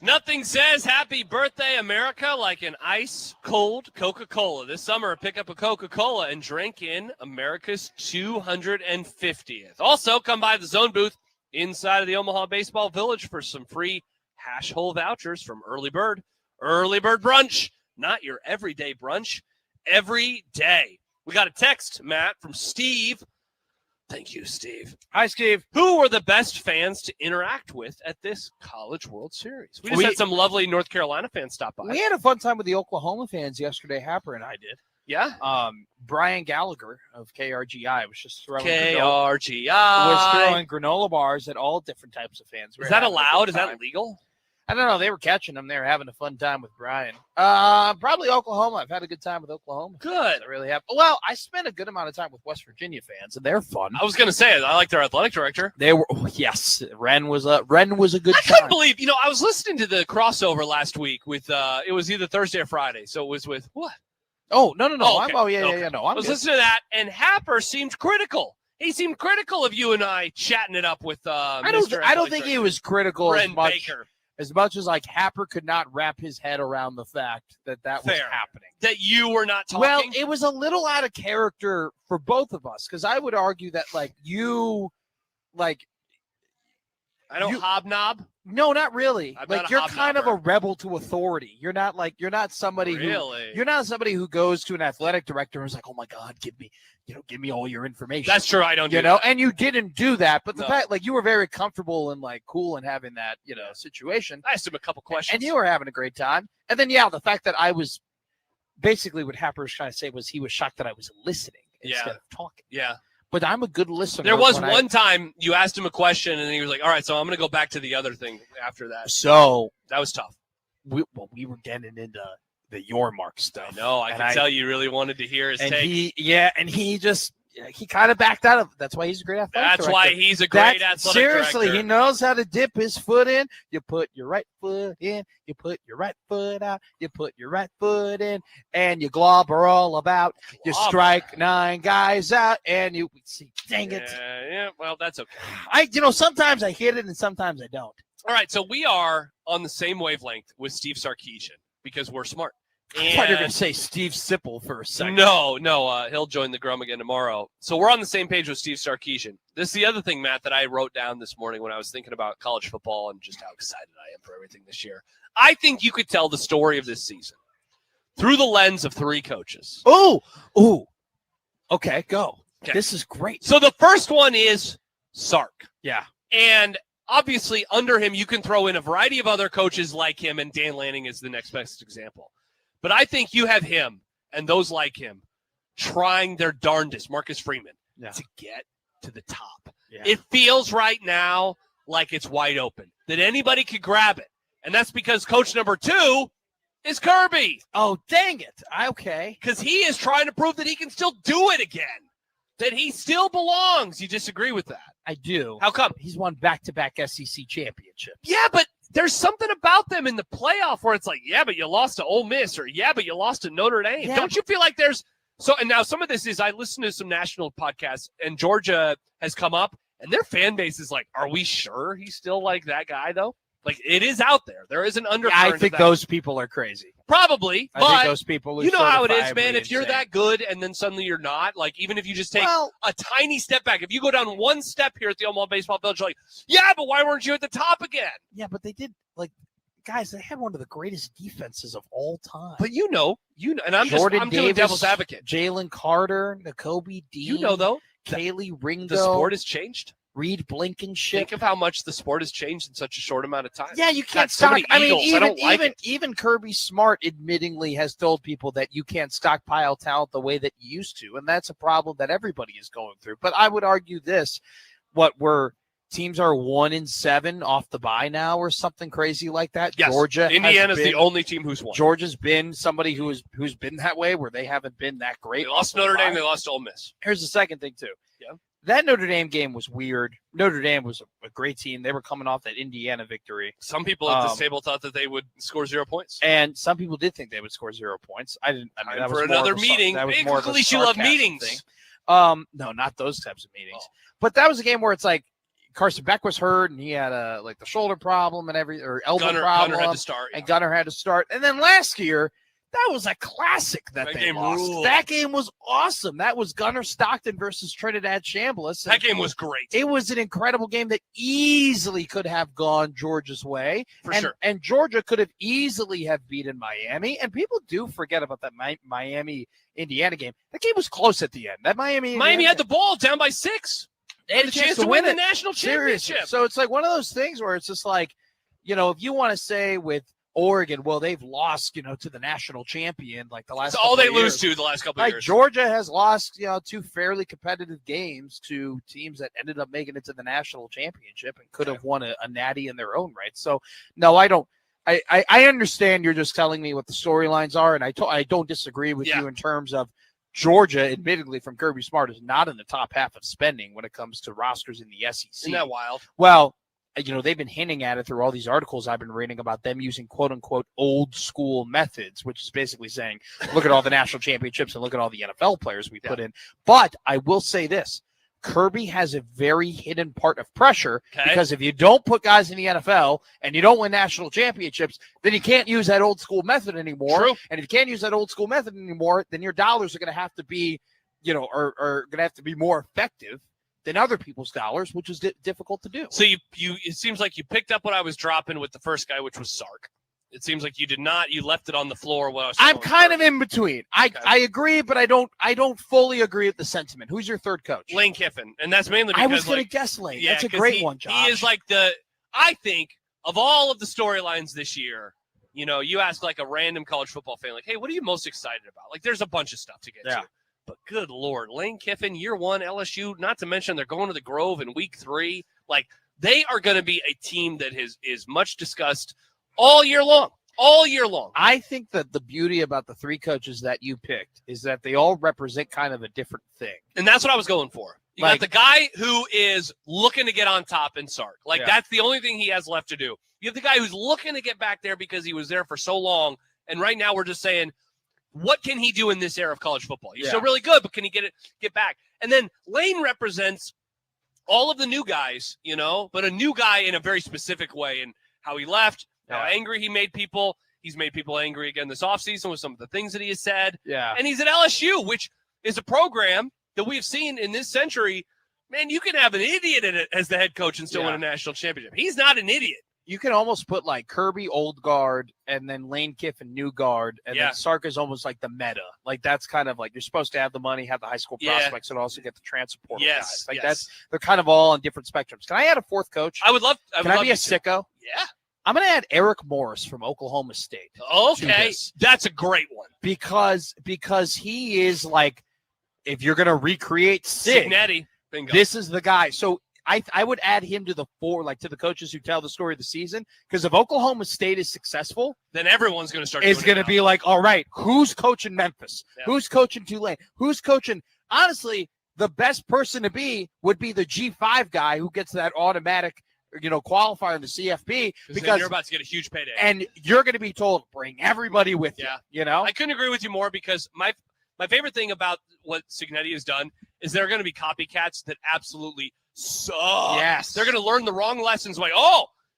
Nothing says happy birthday, America, like an ice-cold Coca-Cola. This summer, pick up a Coca-Cola and drink in America's 250th. Also, come by the Zone booth inside of the Omaha Baseball Village for some free hash hole vouchers from Early Bird. Early Bird Brunch, not your everyday brunch, every day. We got a text, Matt, from Steve. Thank you, Steve. Hi, Steve. Who were the best fans to interact with at this College World Series? We just had some lovely North Carolina fans stop by. We had a fun time with the Oklahoma fans yesterday. Happer and I did. Yeah. Brian Gallagher of KRGI was just throwing granola bars at all different types of fans. Is that allowed? Is that legal? I don't know. They were catching them. They were having a fun time with Brian. Probably Oklahoma. I've had a good time with Oklahoma. Good. I really have. Well, I spent a good amount of time with West Virginia fans, and they're fun. I was going to say, I like their athletic director. They were. Oh, yes. Ren was a good I time. couldn't believe, I was listening to the crossover last week with, it was either Thursday or Friday. So it was with what? Oh, no. Oh, okay. Yeah. No, I was listening to that, and Happer seemed critical. He seemed critical of you and I chatting it up with I don't think he was critical Bren Baker. As much as like Happer could not wrap his head around the fact that was happening. That you were not talking? Well, it was a little out of character for both of us because I would argue that I don't hobnob. No, not really. You're kind of a rebel to authority. You're not somebody who goes to an athletic director and is like, oh my God, give me all your information. That's true. I don't do that. And you didn't do that. But the fact, you were very comfortable and cool and having that, situation. I asked him a couple questions. And you were having a great time. And then, the fact that I was basically what Happer was trying to say was he was shocked that I was listening instead of talking. Yeah. But I'm a good listener. There was one time you asked him a question, and he was like, all right, so I'm going to go back to the other thing after that. So that was tough. We were getting into the your mark stuff. I know. I can tell you really wanted to hear his take. He kind of backed out of it. That's why he's a great athletic director. That's why he's a great athletic seriously, director. He knows how to dip his foot in. You put your right foot in. You put your right foot out. You put your right foot in. And you globber all about. You strike 9 guys out. And you see, dang it. Yeah, well, that's okay. Sometimes I hit it and sometimes I don't. All right, so we are on the same wavelength with Steve Sarkisian because we're smart. I thought you were going to say Steve Sipple for a second. No, he'll join the Grum again tomorrow. So we're on the same page with Steve Sarkisian. This is the other thing, Matt, that I wrote down this morning when I was thinking about college football and just how excited I am for everything this year. I think you could tell the story of this season through the lens of 3 coaches. Oh, okay, go. Okay. This is great. So the first one is Sark. Yeah. And obviously under him, you can throw in a variety of other coaches like him, and Dan Lanning is the next best example. But I think you have him and those like him trying their darndest, Marcus Freeman, to get to the top. Yeah. It feels right now like it's wide open, that anybody could grab it. And that's because coach number 2 is Kirby. Oh, dang it. Okay. Because he is trying to prove that he can still do it again, that he still belongs. You disagree with that? I do. How come? He's won back-to-back SEC championships. Yeah, but there's something about them in the playoff where it's like, yeah, but you lost to Ole Miss, or yeah, but you lost to Notre Dame. Yeah, don't you feel like there's and now some of this is I listen to some national podcasts, and Georgia has come up, and their fan base is like, are we sure he's still like that guy though? Like, it is out there. There is an undercurrent. I think those people are crazy. Probably, I think those people. You know how it is, man. If you're that good and then suddenly you're not, like, even if you just take a tiny step back, if you go down one step here at the Omaha Baseball Village, you're like, yeah, but why weren't you at the top again? Yeah, but they did, guys, they had one of the greatest defenses of all time. But you know, and I'm doing devil's advocate. Jalen Carter, Nakobe Dean. Though, Kaylee Ringo. The sport has changed. Reed Blankenship. Think of how much the sport has changed in such a short amount of time. Yeah, you can't stock. I mean, even Kirby Smart admittingly has told people that you can't stockpile talent the way that you used to, and that's a problem that everybody is going through. But I would argue this: teams are 1-7 off the bye now, or something crazy like that. Yes. Indiana's the only team who's won. Georgia's been somebody who's been that way, where they haven't been that great. They lost Notre Dame. They lost to Ole Miss. Here's the second thing too. Yeah. That Notre Dame game was weird. Notre Dame was a great team. They were coming off that Indiana victory. Some people at this table thought that they would score 0 points. And some people did think they would score 0 points. I didn't. I mean, that was another meeting. At least you love meetings. No, not those types of meetings. But that was a game where it's like Carson Beck was hurt, and he had the shoulder problem and or elbow problem. Gunner had to start. And Gunner had to start. And then last year, that was a classic that they game lost. ruled. That game was awesome. That was Gunner Stockton versus Trinidad Chambliss. That game was great. It was an incredible game that easily could have gone Georgia's way. For sure. And Georgia could have easily have beaten Miami. And people do forget about that Miami-Indiana game. That game was close at the end. That Miami had the ball down by 6. They had a chance to win the national Seriously. championship. So it's like one of those things where it's just like, if you want to say with Oregon, well, they've lost, to the national champion like the last. That's all they lose years. to the last couple of years. Georgia has lost, 2 fairly competitive games to teams that ended up making it to the national championship and could have won a natty in their own right. So, no, I don't. I understand you're just telling me what the storylines are, and I don't disagree with you in terms of Georgia, admittedly, from Kirby Smart, is not in the top half of spending when it comes to rosters in the SEC. Isn't that wild? Well, they've been hinting at it through all these articles I've been reading about them using quote-unquote old school methods, which is basically saying, look at all the national championships and look at all the NFL players we put in. But I will say this. Kirby has a very hidden part of pressure because if you don't put guys in the NFL and you don't win national championships, then you can't use that old school method anymore. True. And if you can't use that old school method anymore, then your dollars are going to have to be, are going to have to be more effective than other people's dollars, which is difficult to do. So it seems like you picked up what I was dropping with the first guy, which was Sark. It seems like you did not. You left it on the floor. I'm kind of in between. I agree, but I don't fully agree with the sentiment. Who's your third coach? Lane Kiffin, and that's mainly because I was going to guess Lane. Yeah, that's a great one, Josh. He is like I think of all of the storylines this year. You ask like a random college football fan, like, hey, what are you most excited about? Like, there's a bunch of stuff to get to. But good Lord, Lane Kiffin, year 1, LSU, not to mention they're going to the Grove in week 3. Like, they are going to be a team that is much discussed all year long. All year long. I think that the beauty about the 3 coaches that you picked is that they all represent kind of a different thing. And that's what I was going for. You got the guy who is looking to get on top in Sark. That's the only thing he has left to do. You have the guy who's looking to get back there because he was there for so long. And right now we're just saying, what can he do in this era of college football? He's still really good, but can he get back? And then Lane represents all of the new guys, but a new guy in a very specific way, and how he left, how angry he made people. He's made people angry again this offseason with some of the things that he has said. Yeah. And he's at LSU, which is a program that we've seen in this century. Man, you can have an idiot in it as the head coach and still win a national championship. He's not an idiot. You can almost put like Kirby old guard and then Lane Kiffin new guard, and then Sark is almost like the meta. Like that's kind of like you're supposed to have the money, have the high school prospects, and also get the transfer portal guys. Like they're kind of all on different spectrums. Can I add a 4th coach? I would love. Can I be a sicko? Yeah. I'm going to add Eric Morris from Oklahoma State. Okay, that's a great one because he is like, if you're going to recreate Signetti, bingo. This is the guy. So I would add him to the 4, like to the coaches who tell the story of the season. Because if Oklahoma State is successful, then everyone's going to start. It's going to be like, all right, who's coaching Memphis? Yeah. Who's coaching Tulane? Who's coaching? Honestly, the best person to be would be the G5 guy who gets that automatic, qualifier in the CFP, because you're about to get a huge payday, and you're going to be told bring everybody with you. I couldn't agree with you more because my favorite thing about what Signetti has done is there are going to be copycats that absolutely suck. Yes. They're going to learn the wrong lessons. Like,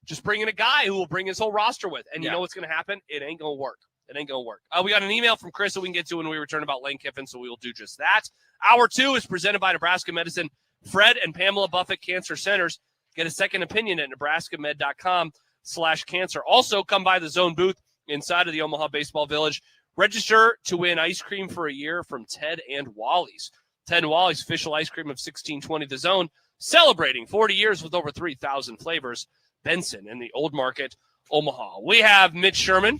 just bring in a guy who will bring his whole roster with. And you know what's going to happen? It ain't going to work. It ain't going to work. We got an email from Chris that we can get to when we return about Lane Kiffin, so we will do just that. Hour 2 is presented by Nebraska Medicine. Fred and Pamela Buffett Cancer Centers. Get a second opinion at nebraskamed.com/cancer. Also, come by the Zone booth inside of the Omaha Baseball Village. Register to win ice cream for a year from Ted and Wally's. Ted and Wally's official ice cream of 1620 The Zone, celebrating 40 years with over 3,000 flavors. Benson in the Old Market, Omaha. We have Mitch Sherman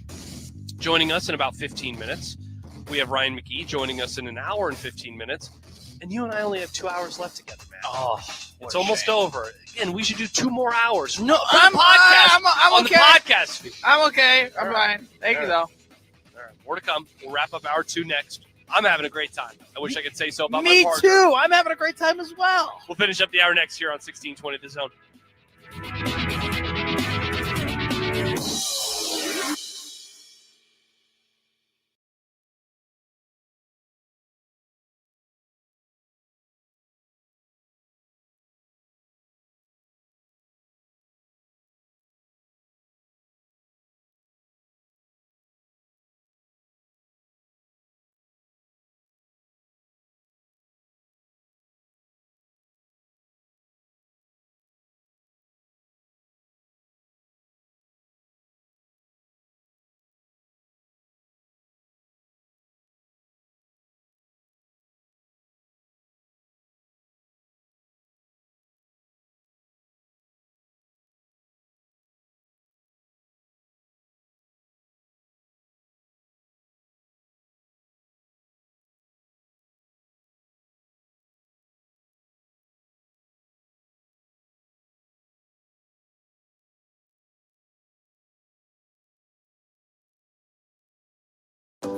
joining us in about 15 minutes. We have Ryan McGee joining us in an hour and 15 minutes. And you and I only have 2 hours left together, man. It's almost over. Again, we should do 2 more hours. No, I'm okay. The podcast feed. I'm okay. I'm fine. Thank you, though. All right, more to come. We'll wrap up hour 2 next. I'm having a great time. I wish I could say so about my partner. Me too. I'm having a great time as well. We'll finish up the hour next here on 1620 The Zone.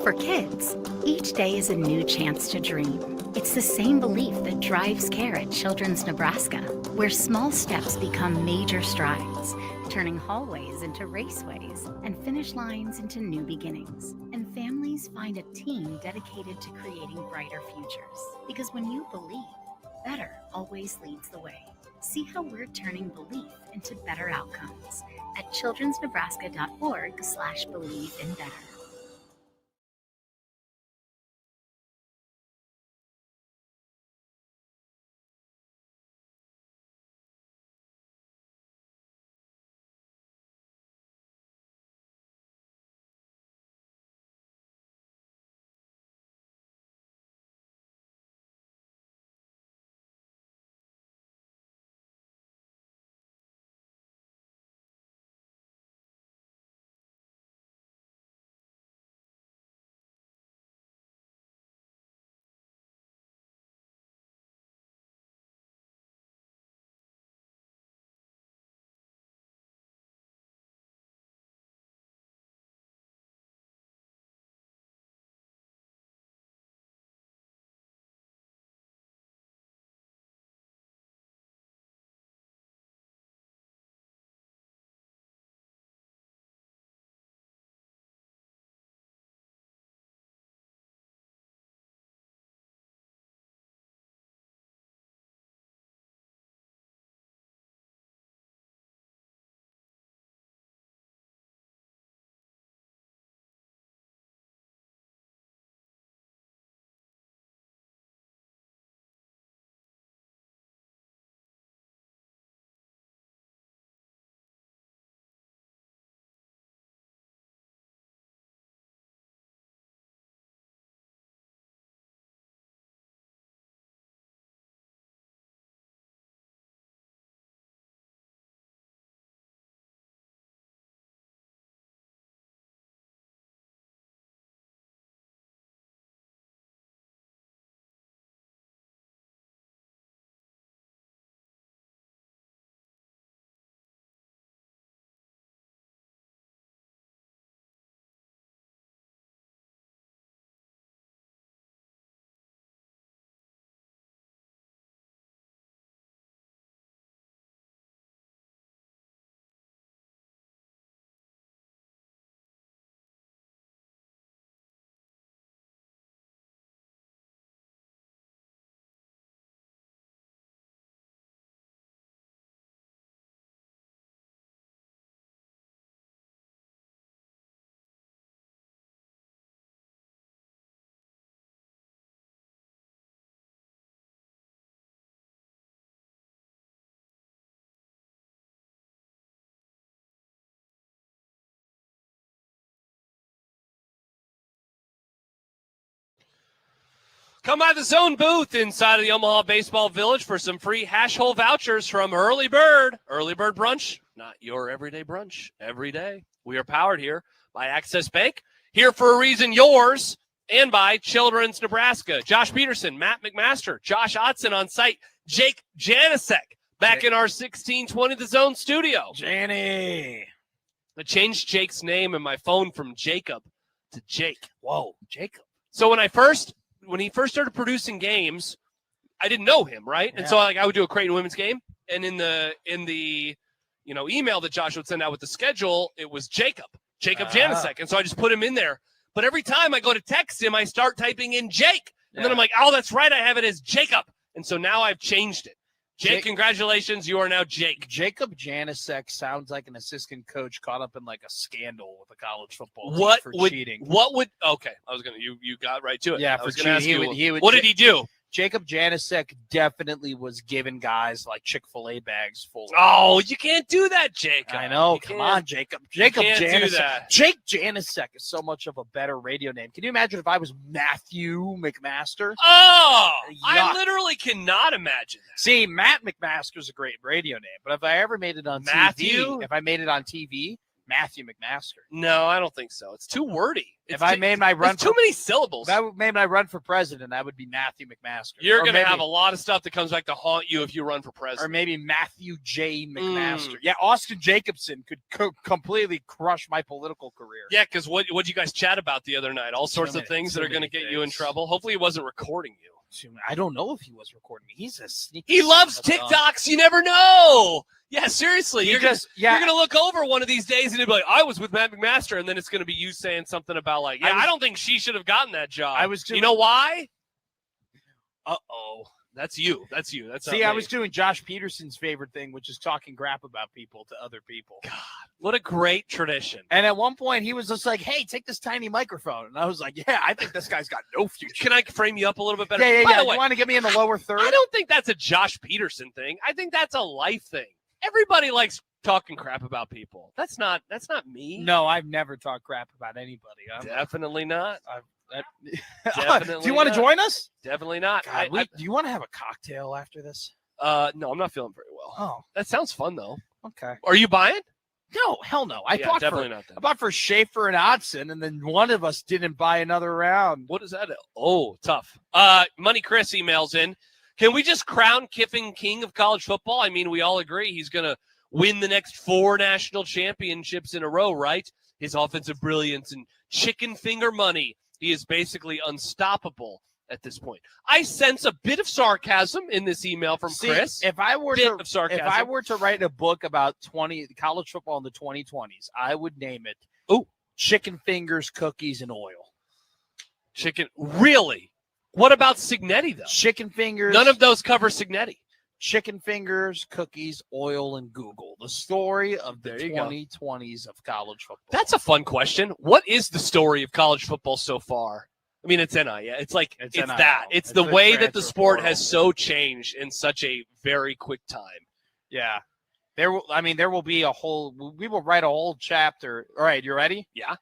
For kids, each day is a new chance to dream. It's the same belief that drives care at Children's Nebraska, where small steps become major strides, turning hallways into raceways and finish lines into new beginnings. And families find a team dedicated to creating brighter futures. Because when you believe, better always leads the way. See how we're turning belief into better outcomes at childrensnebraska.org/believe-in-better. Come by the Zone booth inside of the Omaha Baseball Village for some free hash hole vouchers from Early Bird. Early Bird Brunch, not your everyday brunch, every day. We are powered here by Access Bank, here for a reason, yours, and by Children's Nebraska. Josh Peterson, Matt McMaster, Josh Otson on site, Jake Janisek back in our 1620 The Zone studio. Janny. I changed Jake's name in my phone from Jacob to Jake. Whoa, Jacob. So when he first started producing games, I didn't know him, right? Yeah. And so I would do a Creighton women's game, and in the email that Josh would send out with the schedule, it was Jacob Janisek, and so I just put him in there. But every time I go to text him, I start typing in Jake, and then I'm like, oh, that's right, I have it as Jacob, and so now I've changed it. Jake, congratulations, you are now Jake. Jacob Janisek sounds like an assistant coach caught up in like a scandal with a college football team for cheating. Okay, I was gonna you got right to it. Yeah, I was for gonna cheating. ask you, what did he do? Jacob Janisek definitely was giving guys like Chick-fil-A bags full. Oh, you can't do that, Jake. I know. Come on, Jacob. Jacob Janisek. Jake Janisek is so much of a better radio name. Can you imagine if I was Matthew McMaster? Oh, Yuck. I literally cannot imagine that. See, Matt McMaster's a great radio name, but if I ever made it on Matthew? TV, if I made it on TV, Matthew McMaster. No, I don't think so. It's too wordy. If I made my run, too many syllables. If I made my run for president, that would be Matthew McMaster. You're going to have a lot of stuff that comes back to haunt you if you run for president. Or maybe Matthew J. McMaster. Yeah, Austin Jacobson could completely crush my political career. Yeah, because what you guys chat about the other night? All sorts of things that are going to get you in trouble. Hopefully, he wasn't recording you. I don't know if he was recording me. He's a sneaky. He loves TikToks. You never know. Yeah, seriously. You're going to look over one of these days and you'll be like, I was with Matt McMaster. And then it's going to be you saying something about like, I don't think she should have gotten that job. You know why? Uh-oh. That's you. That's I was doing Josh Peterson's favorite thing, which is talking crap about people to other people. God, what a great tradition. And at one point, he was just like, hey, take this tiny microphone. And I was like, yeah, I think this guy's got no future. Can I frame you up a little bit better? Yeah. You want to get me in the lower third? I don't think that's a Josh Peterson thing. I think that's a life thing. Everybody likes talking crap about people. That's not me. No, I've never talked crap about anybody. Definitely not. Do you want to join us? Definitely not. God, do you want to have a cocktail after this? No, I'm not feeling very well. Oh, that sounds fun though. Okay. Are you buying? No, hell no. I bought for Schaefer and Odson, and then one of us didn't buy another round. What is that? Oh, tough. Money Chris emails in. Can we just crown Kiffin king of college football? I mean, we all agree he's going to win the next 4 national championships in a row, right? His offensive brilliance and chicken finger money. He is basically unstoppable at this point. I sense a bit of sarcasm in this email from Chris. If I were to write a book about college football in the 2020s, I would name it Chicken Fingers, Cookies, and Oil. Really? What about Signetti, though? Chicken Fingers. None of those cover Signetti. Chicken Fingers, Cookies, Oil, and Google. The story of the 2020s of college football. That's a fun question. What is the story of college football so far? I mean, it's NIL. It's like it's that. It's the way that the sport has so changed in such a very quick time. Yeah. There will be we will write a whole chapter. All right, you ready? Yeah.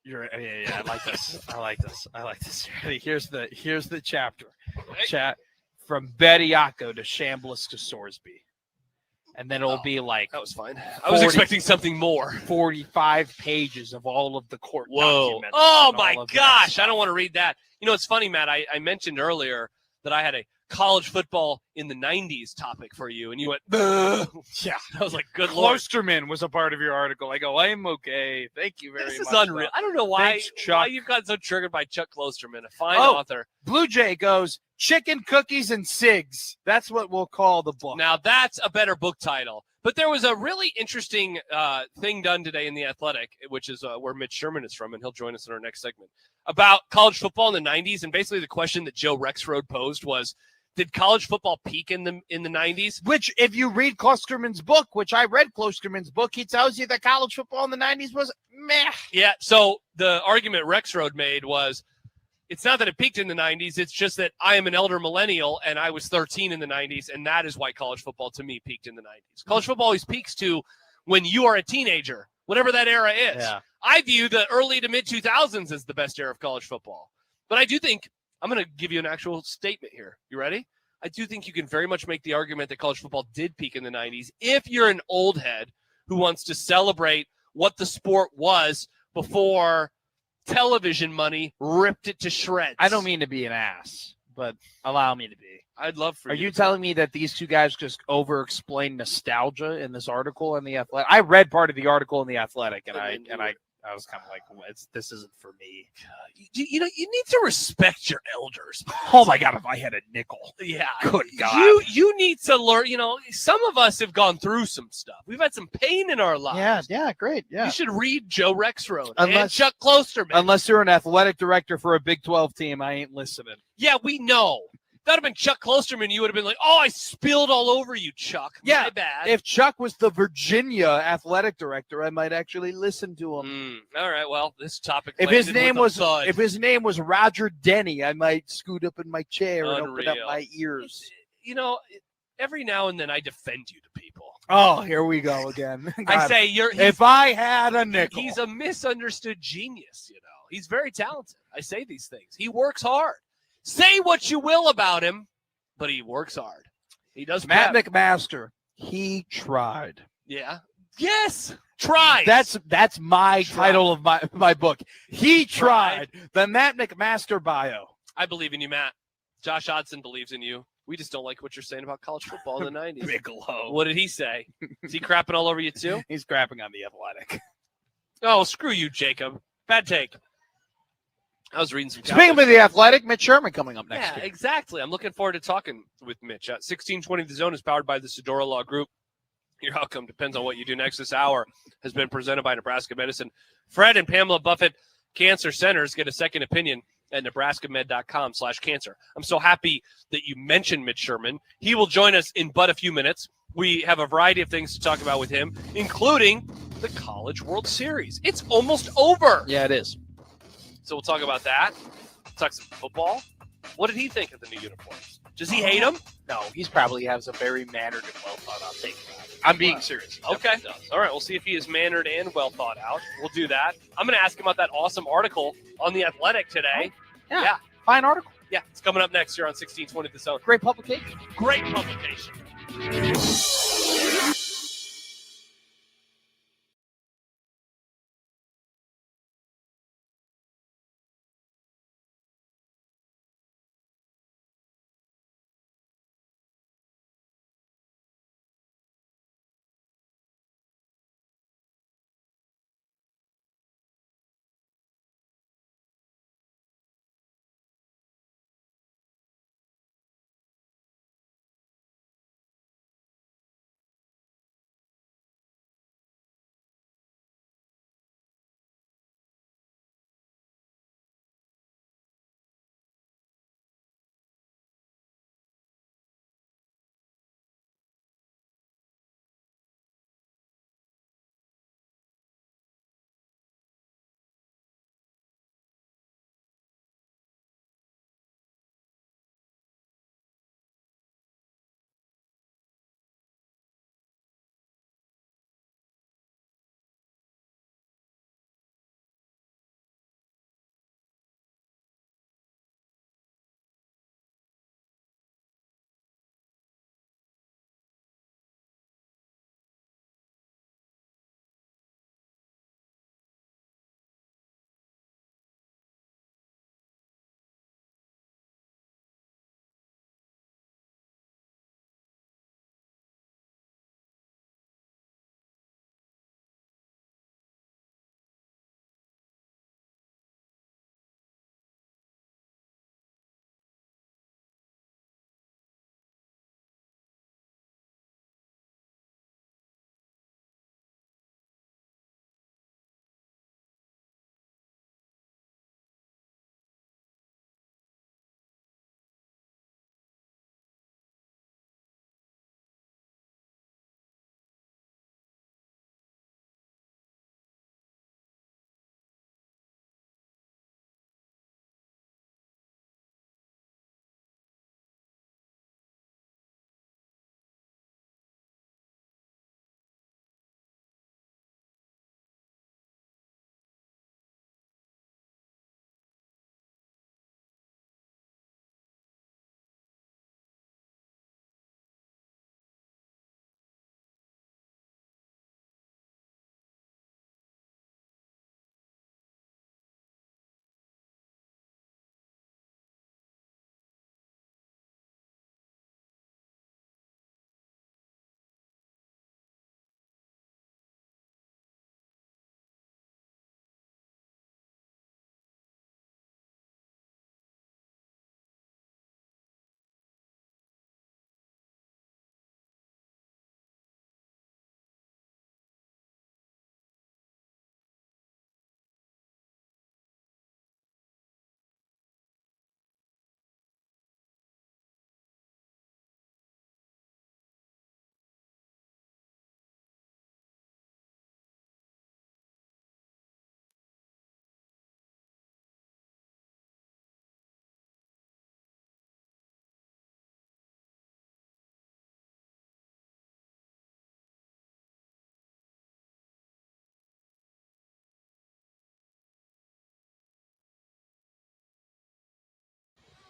I like this. I like this. Here's the chapter. Chat from Bediaco to Chambliss to Sorsby. And then it'll be like that was fine. I was expecting something more. 45 pages of all of the court documents. Oh my gosh. I don't want to read that. You know, it's funny, Matt. I mentioned earlier that I had a college football in the 90s topic for you, and you went, yeah. I was like, good Lord. Klosterman was a part of your article. I go, I'm okay. Thank you very much. This is unreal. I don't know why you've got so triggered by Chuck Klosterman, a fine author. Blue Jay goes, Chicken, Cookies, and Cigs. That's what we'll call the book. Now, that's a better book title. But there was a really interesting thing done today in The Athletic, which is where Mitch Sherman is from, and he'll join us in our next segment, about college football in the 90s. And basically the question that Joe Rexrode posed was, did college football peak in the 90s? Which, if you read Klosterman's book, which I read Klosterman's book, he tells you that college football in the 90s was meh. Yeah, so the argument Rexrode made was, it's not that it peaked in the 90s. It's just that I am an elder millennial, and I was 13 in the 90s, and that is why college football, to me, peaked in the 90s. College football always peaks to when you are a teenager, whatever that era is. Yeah. I view the early to mid-2000s as the best era of college football. But I do think, I'm going to give you an actual statement here. You ready? I do think you can very much make the argument that college football did peak in the 90s if you're an old head who wants to celebrate what the sport was before television money ripped it to shreds. I don't mean to be an ass, but allow me to be. I'd love for you. Are you telling me that these two guys just over-explain nostalgia in this article in The Athletic? I read part of the article in The Athletic, and I was kind of like, this isn't for me. You know, you need to respect your elders. Oh my God, if I had a nickel. Yeah. Good God. You need to learn, you know, some of us have gone through some stuff. We've had some pain in our lives. Yeah, great. Yeah. You should read Joe Rexrode and Chuck Klosterman. Unless you're an athletic director for a Big 12 team, I ain't listening. Yeah, we know. If that would have been Chuck Klosterman, you would have been like, I spilled all over you, Chuck. Yeah, my bad. If Chuck was the Virginia athletic director, I might actually listen to him. All right, well, this topic. If his name was Roger Denny, I might scoot up in my chair and open up my ears. You know, every now and then I defend you to people. Oh, here we go again. I say if I had a nickel. He's a misunderstood genius, you know. He's very talented. I say these things. He works hard. Say what you will about him, but he works hard. He does. Matt McMaster, he tried. Yeah. Yes. Tried. That's my title of my book. He tried. The Matt McMaster bio. I believe in you, Matt. Josh Hodson believes in you. We just don't like what you're saying about college football in the 90s. Bigelow. What did he say? Is he crapping all over you too? He's crapping on the Athletic. Oh, screw you, Jacob. Bad take. I was reading some. Speaking of the Athletic, Mitch Sherman coming up next year. Exactly. I'm looking forward to talking with Mitch. 1620 The Zone is powered by the Sedora Law Group. Your outcome depends on what you do next. This hour has been presented by Nebraska Medicine. Fred and Pamela Buffett Cancer Centers get a second opinion at nebraskamed.com/cancer. I'm so happy that you mentioned Mitch Sherman. He will join us in but a few minutes. We have a variety of things to talk about with him, including the College World Series. It's almost over. Yeah, it is. So we'll talk about that. Talk some football. What did he think of the new uniforms? Does he hate them? No, he's probably has a very mannered and well thought out take. I'm being serious. Okay. All right. We'll see if he is mannered and well thought out. We'll do that. I'm going to ask him about that awesome article on The Athletic today. Yeah. Fine article. Yeah. It's coming up next here on 1620 The Zone. Great publication. Great publication.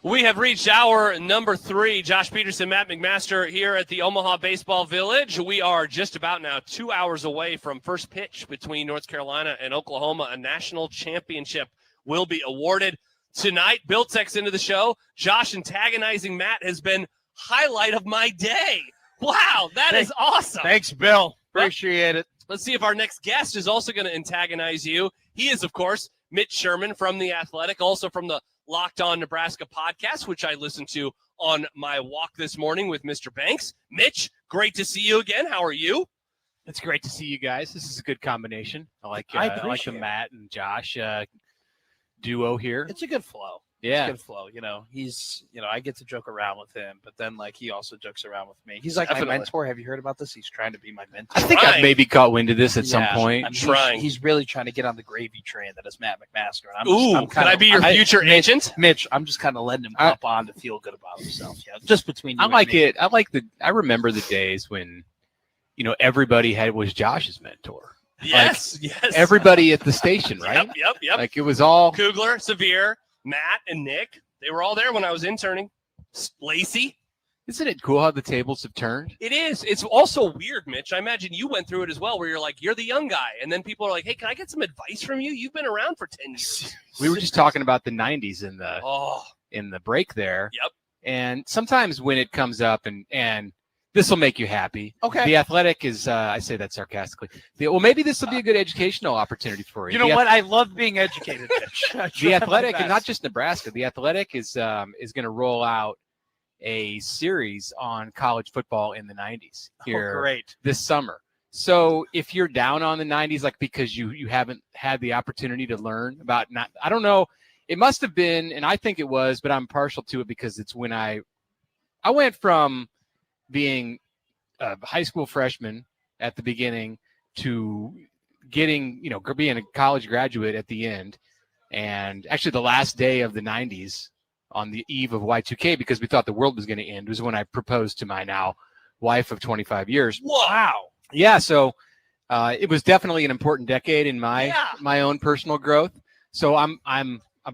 We have reached hour number 3. Josh Peterson, Matt McMaster here at the Omaha Baseball Village. We are just about now 2 hours away from first pitch between North Carolina and Oklahoma. A national championship will be awarded tonight. Bill texts into the show. Josh antagonizing Matt has been highlight of my day. Wow, that is awesome. Thanks, Bill. Appreciate it. Let's see if our next guest is also going to antagonize you. He is, of course, Mitch Sherman from The Athletic, also from the Locked On Nebraska podcast, which I listened to on my walk this morning with Mr. Banks. Mitch, great to see you again. How are you? It's great to see you guys. This is a good combination. I like the Matt and Josh duo here. It's a good flow. Yeah. It's a good flow. I get to joke around with him, but then he also jokes around with me. He's like my mentor. Have you heard about this? He's trying to be my mentor. I think I've maybe caught wind of this at some point. I'm trying. He's really trying to get on the gravy train that is Matt McMaster. And can I be your future agent? Mitch, I'm just kind of letting him pop on to feel good about himself. Yeah, just between you and me. I remember the days when, everybody was Josh's mentor. Yes. Everybody at the station, right? Yep. Like it was all Kugler, Severe, Matt, and Nick. They were all there when I was interning. Lacey. Isn't it cool how the tables have turned? It is. It's also weird, Mitch. I imagine you went through it as well, where you're like, you're the young guy. And then people are like, hey, can I get some advice from you? You've been around for 10 years. We were just talking about the 90s in the break there. Yep. And sometimes when it comes up and this will make you happy. Okay. The Athletic is, I say that sarcastically. Maybe this will be a good educational opportunity for you. You know what? I love being educated, Mitch. The Athletic, and not just Nebraska, the Athletic is going to roll out a series on college football in the 90s here this summer. So if you're down on the 90s, because you haven't had the opportunity to learn about, I don't know, it must have been, and I think it was, but I'm partial to it because it's when I went from being a high school freshman at the beginning to getting, being a college graduate at the end. And actually the last day of the 90s on the eve of Y2K, because we thought the world was going to end, was when I proposed to my now wife of 25 years. Wow. Yeah. So it was definitely an important decade in my own personal growth. So I'm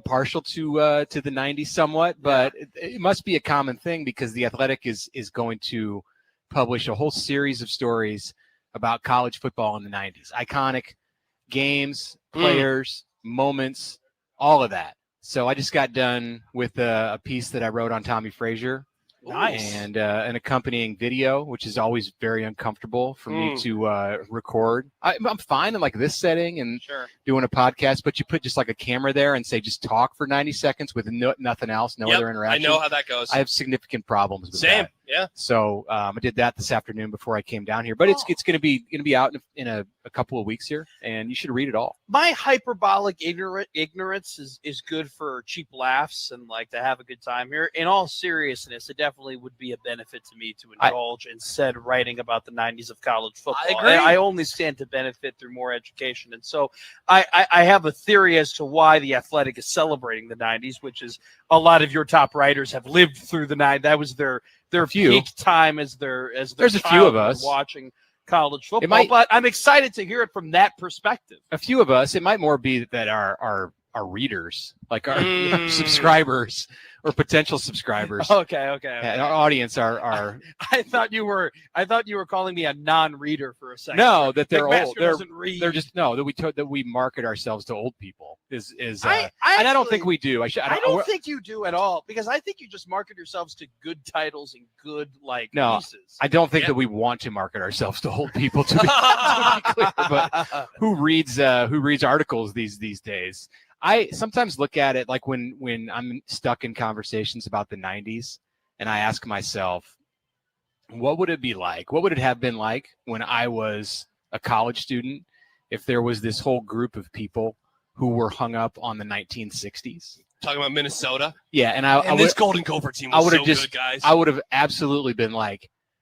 partial to the 90s somewhat, but it must be a common thing because the Athletic is going to publish a whole series of stories about college football in the 90s. Iconic games, players, moments, all of that. So I just got done with a piece that I wrote on Tommy Frazier. Nice. And an accompanying video, which is always very uncomfortable for me to record. I'm fine in this setting and doing a podcast, but you put just a camera there and say just talk for 90 seconds with nothing else, no other interaction. I know how that goes. I have significant problems with that. Yeah. So I did that this afternoon before I came down here, but it's going to be out in a couple of weeks here, and you should read it all. My hyperbolic ignorance is good for cheap laughs and to have a good time here. In all seriousness, it definitely would be a benefit to me to indulge in said writing about the 90s of college football. I agree. I only stand to benefit through more education. And so I have a theory as to why the Athletic is celebrating the 90s, which is a lot of your top writers have lived through the 90s. That was their peak time as there's a few of us watching college football, but I'm excited to hear it from that perspective. A few of us, it might more be that our readers, our subscribers or potential subscribers. Okay. And our audience are. I thought you were calling me a non-reader for a second. No, that they're old. They're just that we market ourselves to old people and I don't think we do. I don't think you do at all, because I think you just market yourselves to good titles and good pieces. I don't think that we want to market ourselves to old people to be clear, but who reads articles these days? I sometimes look at it when I'm stuck in conversations about the 90s and I ask myself, what would it be like? What would it have been like when I was a college student if there was this whole group of people who were hung up on the 1960s? Talking about Minnesota? Yeah, and this Golden Gopher team was so good, guys. I would have absolutely been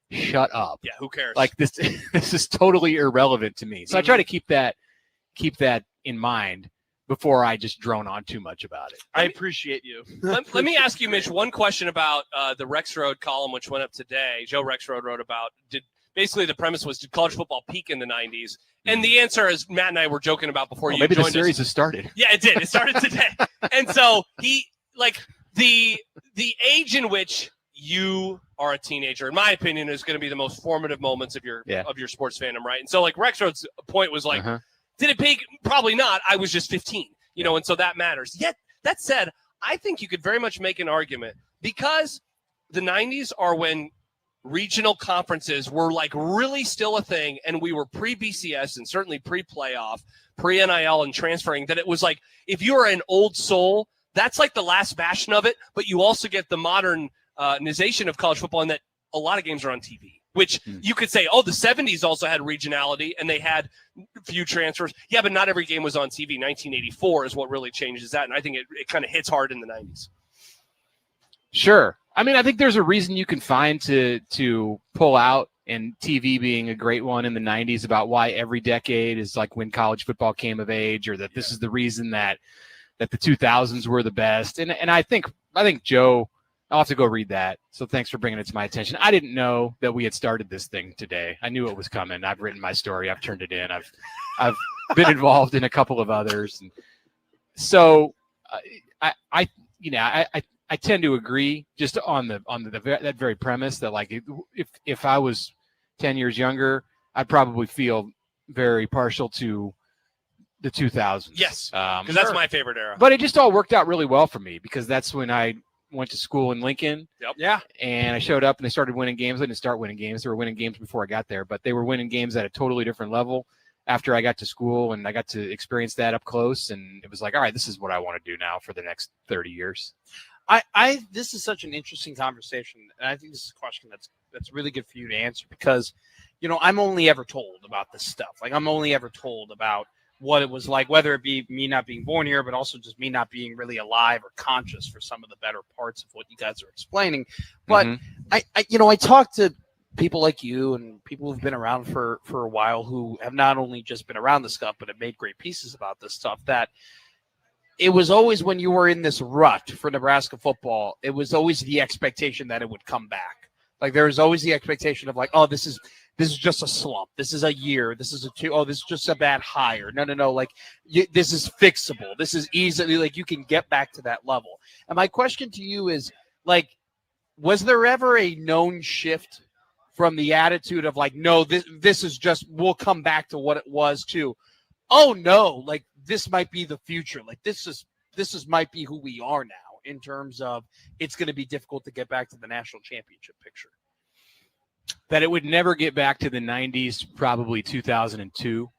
shut up. Yeah, who cares? This is totally irrelevant to me. So I try to keep that in mind before I just drone on too much about it. I appreciate you. Let me ask you, Mitch, one question about the Rex Road column, which went up today. Joe Rexroad wrote about, basically the premise was, did college football peak in the 90s? And the answer, as Matt and I were joking about before you joined us. Maybe the series has started. Yeah, it did. It started today. And so he, the age in which you are a teenager, in my opinion, is going to be the most formative moments of your sports fandom, right? And so, like Rexroad's point was like, did it peak? Probably not. I was just 15, and so that matters. Yet that said, I think you could very much make an argument because the 90s are when regional conferences were like really still a thing, and we were pre-BCS and certainly pre-playoff, pre-NIL and transferring, that it was like if you were an old soul, that's like the last bastion of it, but you also get the modernization of college football in that a lot of games are on TV, which you could say, the 70s also had regionality and they had few transfers. Yeah, but not every game was on TV. 1984 is what really changes that, and I think it kind of hits hard in the 90s. Sure. I mean, I think there's a reason you can find to pull out, and TV being a great one in the 90s, about why every decade is like when college football came of age, or that this is the reason that the 2000s were the best. And I think Joe, I'll have to go read that. So thanks for bringing it to my attention. I didn't know that we had started this thing today. I knew it was coming. I've written my story. I've turned it in. I've been involved in a couple of others. And so I tend to agree just on that very premise that, like, if I was 10 years younger, I'd probably feel very partial to the 2000s. Yes, because that's my favorite era. But it just all worked out really well for me because that's when I went to school in Lincoln. Yep. Yeah. And I showed up and they started winning games. I didn't start winning games. They were winning games before I got there, but they were winning games at a totally different level after I got to school, and I got to experience that up close. And it was like, all right, this is what I want to do now for the next 30 years. This is such an interesting conversation, and I think this is a question that's really good for you to answer because, I'm only ever told about this stuff. Like, I'm only ever told about what it was like, whether it be me not being born here, but also just me not being really alive or conscious for some of the better parts of what you guys are explaining. But I talk to people like you and people who've been around for a while who have not only just been around this stuff, but have made great pieces about this stuff, that it was always, when you were in this rut for Nebraska football, it was always the expectation that it would come back. Like, there was always the expectation of like, this is just a slump. This is a year. This is this is just a bad hire. No. Like, this is fixable. This is easily, like, you can get back to that level. And my question to you is, like, was there ever a known shift from the attitude of like, no, this is just, we'll come back to what it was, to, oh no, like, this might be the future. Like, this might be who we are now, in terms of it's going to be difficult to get back to the national championship picture? That it would never get back to the 90s, probably 2002.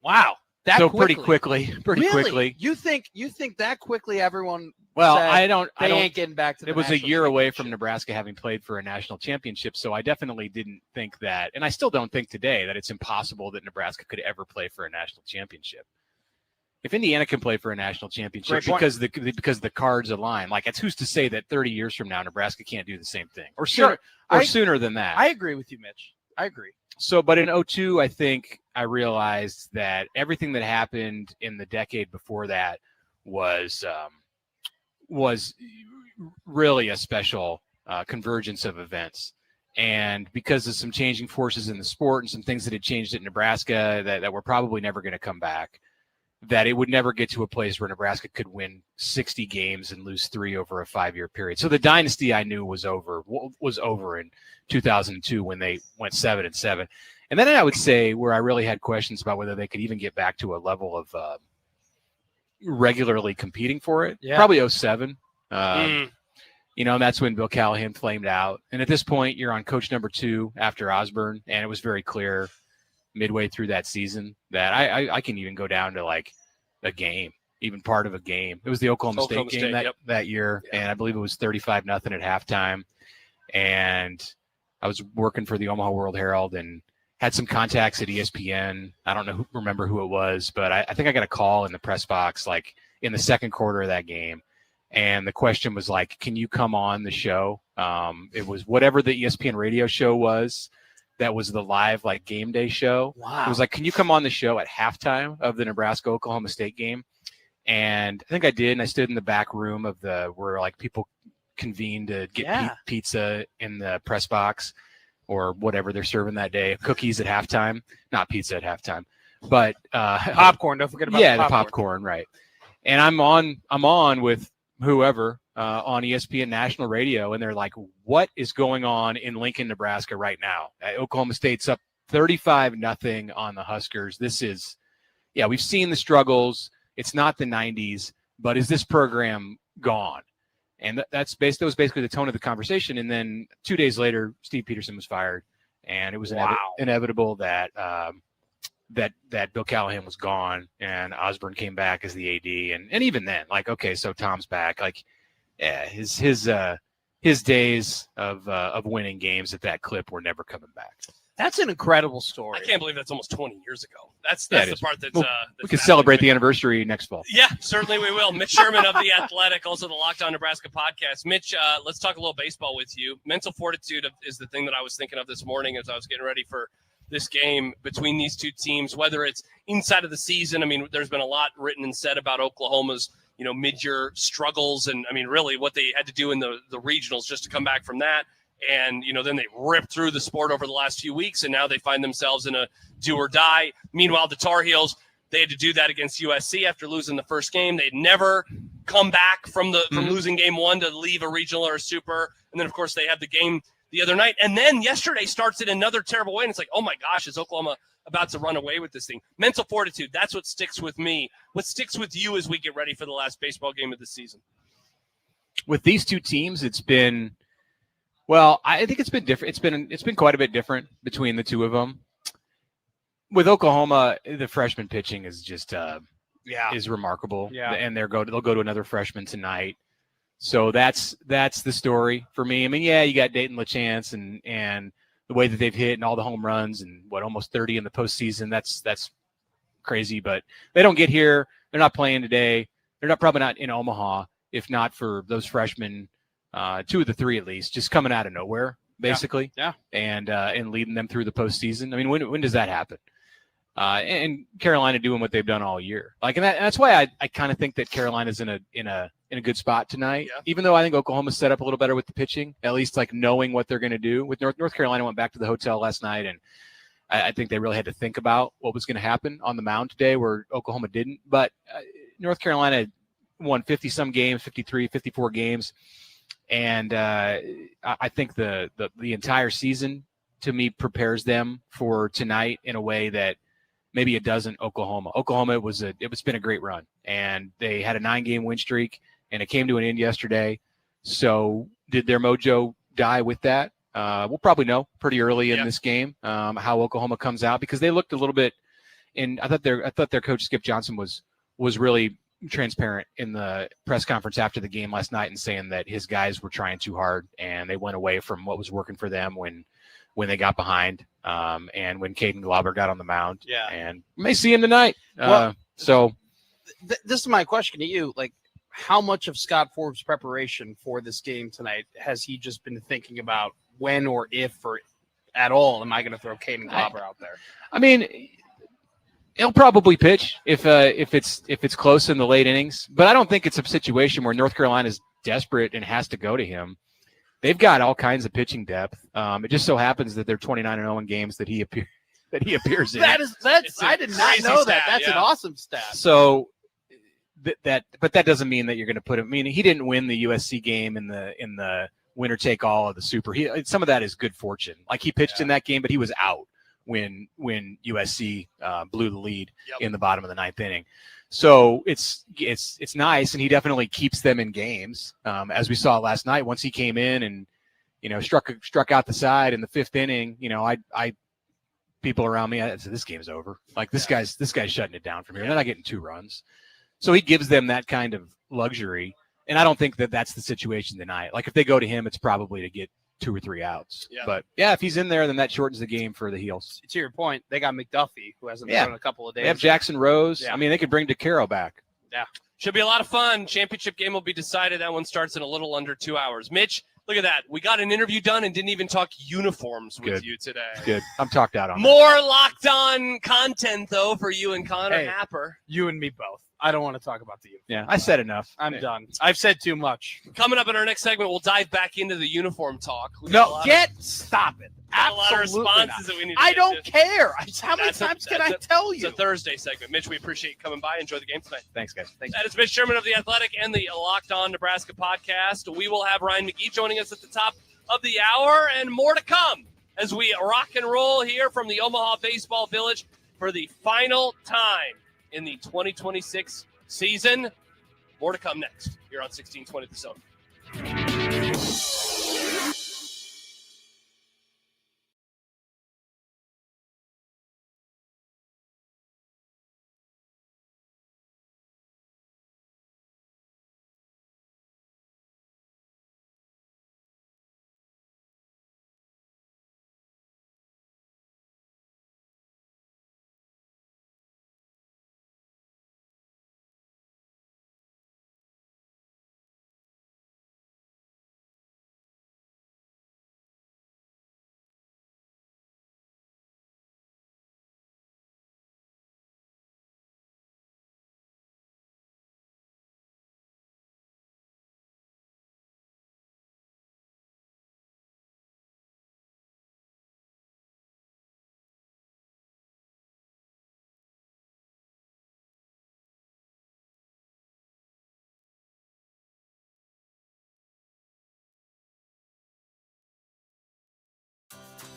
Wow. Pretty quickly. You think that quickly everyone Well, said, I don't ain't getting back to the It was a national year away from Nebraska having played for a national championship, so I definitely didn't think that, and I still don't think today, that it's impossible that Nebraska could ever play for a national championship. If Indiana can play for a national championship because the cards align, like, it's who's to say that 30 years from now Nebraska can't do the same thing, or sooner than that. I agree with you, Mitch. I agree. So, but in 2002, I think I realized that everything that happened in the decade before that was really a special convergence of events. And because of some changing forces in the sport and some things that had changed at Nebraska that were probably never going to come back, that it would never get to a place where Nebraska could win 60 games and lose 3 over a 5-year period. So the dynasty I knew was over in 2002 when they went 7-7. And then I would say where I really had questions about whether they could even get back to a level of regularly competing for it, probably 2007. And that's when Bill Callahan flamed out. And at this point, you're on coach number 2 after Osborne, and it was very clear midway through that season that I can even go down to like a game, even part of a game. It was the Oklahoma State game that year, and I believe it was 35-0 at halftime. And I was working for the Omaha World Herald and had some contacts at ESPN. I don't remember who it was, but I think I got a call in the press box like in the second quarter of that game. And the question was like, can you come on the show? It was whatever the ESPN radio show was. That was the live like game day show. Wow. It was like, can you come on the show at halftime of the Nebraska-Oklahoma State game? And I think I did. And I stood in the back room of where like people convened to get pizza in the press box or whatever they're serving that day. Cookies at halftime, not pizza at halftime, but popcorn. Don't forget about the popcorn. Right. And I'm on with whoever, on ESPN national radio, and they're like, what is going on in Lincoln, Nebraska right now? Oklahoma State's up 35-0 on the Huskers. This is, we've seen the struggles. It's not the 90s, but is this program gone? And that was basically the tone of the conversation. And then 2 days later, Steve Peterson was fired, and it was inevitable that that Bill Callahan was gone and Osborne came back as the AD. And even then, like, okay, so Tom's back. Like, his days of winning games at that clip were never coming back. That's an incredible story. I can't believe that's almost 20 years ago. That's the part that's we can celebrate the anniversary next fall. Yeah, certainly we will. Mitch Sherman of The Athletic, also the Locked On Nebraska podcast. Mitch, let's talk a little baseball with you. Mental fortitude is the thing that I was thinking of this morning as I was getting ready for this game between these two teams, whether it's inside of the season. I mean, there's been a lot written and said about Oklahoma's, mid-year struggles and, really what they had to do in the regionals just to come back from that. And, then they ripped through the sport over the last few weeks, and now they find themselves in a do or die. Meanwhile, the Tar Heels, they had to do that against USC after losing the first game. They'd never come back from losing game one to leave a regional or a super. And then, of course, they had the game the other night. And then yesterday starts in another terrible way. And it's like, oh, my gosh, is Oklahoma about to run away with this thing? Mental fortitude, that's what sticks with me. What sticks with you as we get ready for the last baseball game of the season? With these two teams, it's been – well, I think it's been different. It's been quite a bit different between the two of them. With Oklahoma, the freshman pitching is just is remarkable. Yeah, and they'll go to another freshman tonight. So that's the story for me. I mean, you got Dayton LaChance and the way that they've hit and all the home runs and almost 30 in the postseason. That's crazy. But they don't get here. They're not playing today. They're probably not in Omaha if not for those freshmen. Two of the three, at least, just coming out of nowhere, basically. Yeah. And leading them through the postseason. I mean, when does that happen? And Carolina doing what they've done all year. Like, and that's why I kind of think that Carolina's in a good spot tonight. Yeah. Even though I think Oklahoma's set up a little better with the pitching, at least like knowing what they're going to do. With North Carolina went back to the hotel last night, and I think they really had to think about what was going to happen on the mound today, where Oklahoma didn't. But North Carolina won 50-some games, 53, 54 games. And I think the entire season, to me, prepares them for tonight in a way that maybe it doesn't Oklahoma. Oklahoma, it's been a great run, and they had a 9-game win streak, and it came to an end yesterday. So did their mojo die with that? We'll probably know pretty early in this game how Oklahoma comes out, because they looked a little bit. And I thought their coach Skip Johnson was really transparent in the press conference after the game last night and saying that his guys were trying too hard and they went away from what was working for them when they got behind and when Caden Glauber got on the mound. Yeah. And we may see him tonight. This is my question to you. Like, how much of Scott Forbes' preparation for this game tonight has he just been thinking about when or if or at all am I going to throw Caden Glauber out there? I mean, he'll probably pitch if it's close in the late innings, but I don't think it's a situation where North Carolina is desperate and has to go to him. They've got all kinds of pitching depth. It just so happens that they're 29-0 in games that he appears in. I did not know that. That's an awesome stat. So but that doesn't mean that you're going to put him. I mean, he didn't win the USC game in the winner take all of the Super. Some of that is good fortune. Like, he pitched in that game, but he was out when USC blew the lead in the bottom of the 9th inning. So it's nice, and he definitely keeps them in games. As we saw last night, once he came in and struck out the side in the 5th inning, I people around me, I said, this game's over. Like, this guy's shutting it down from here. They're not getting 2 runs. So he gives them that kind of luxury, and I don't think that that's the situation tonight. Like, if they go to him, it's probably to get 2 or 3 outs. Yeah. But if he's in there, then that shortens the game for the Heels. To your point, they got McDuffie, who hasn't been in a couple of days. They have Jackson Rose. Yeah. I mean, they could bring DeCaro back. Yeah. Should be a lot of fun. Championship game will be decided. That one starts in a little under 2 hours. Mitch, look at that. We got an interview done and didn't even talk uniforms with you today. Good. I'm talked out on More Locked On content, though, for you and Connor Happer. You and me both. I don't want to talk about the uniform. Yeah, I said enough. I'm done. I've said too much. Coming up in our next segment, we'll dive back into the uniform talk. Stop it. A lot of Absolutely responses not. that we need to I get don't to. care. How many times can I tell It's you? a Thursday segment. Mitch, we appreciate you coming by. Enjoy the game tonight. Thanks, guys. Thanks. That is Mitch Sherman of The Athletic and the Locked On Nebraska podcast. We will have Ryan McGee joining us at the top of the hour and more to come as we rock and roll here from the Omaha Baseball Village for the final time in the 2026 season. More to come next here on 1620 The Zone.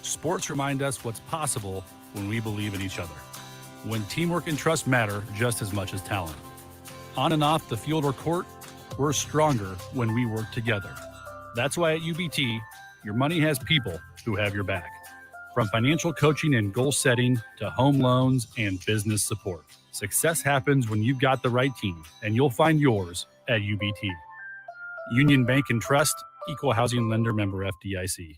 Sports remind us what's possible when we believe in each other. When teamwork and trust matter just as much as talent. On and off the field or court, we're stronger when we work together. That's why at UBT, your money has people who have your back. From financial coaching and goal setting to home loans and business support. Success happens when you've got the right team, and you'll find yours at UBT. Union Bank and Trust, Equal Housing Lender, member FDIC.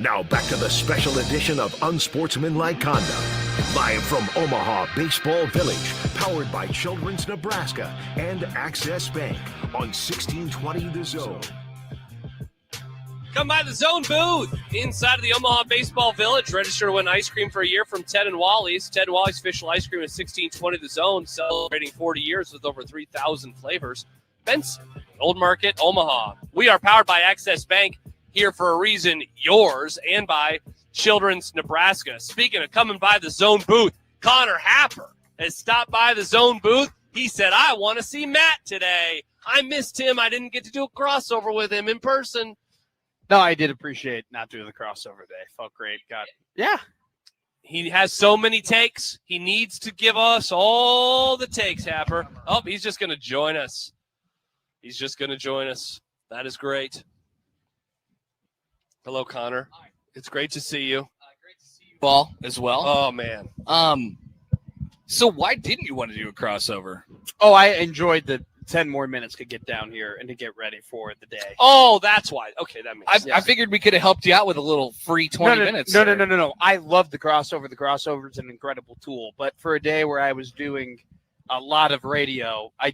Now back to the special edition of Unsportsmanlike Conduct. Live from Omaha Baseball Village, powered by Children's Nebraska and Access Bank on 1620 The Zone. Come by the Zone booth inside of the Omaha Baseball Village. Register to win ice cream for a year from Ted and Wally's. Ted and Wally's official ice cream is 1620 The Zone, celebrating 40 years with over 3,000 flavors. Benson, Old Market, Omaha. We are powered by Access Bank, here for a reason, yours, and by Children's Nebraska. Speaking of coming by the Zone booth, Connor Happer has stopped by the Zone booth. He said, I want to see Matt today. I missed him. I didn't get to do a crossover with him in person. No, I did appreciate not doing the crossover day. Felt great. Yeah. He has so many takes. He needs to give us all the takes, Happer. Oh, he's just going to join us. That is great. Hello, Connor. It's great to see you. Great to see you, Ball, as well. Oh, man. So why didn't you want to do a crossover? Oh, I enjoyed the 10 more minutes to get down here and to get ready for the day. Oh, that's why. Okay, that makes sense. I figured we could have helped you out with a little free 20 minutes. No. I love the crossover. The crossover is an incredible tool. But for a day where I was doing a lot of radio, I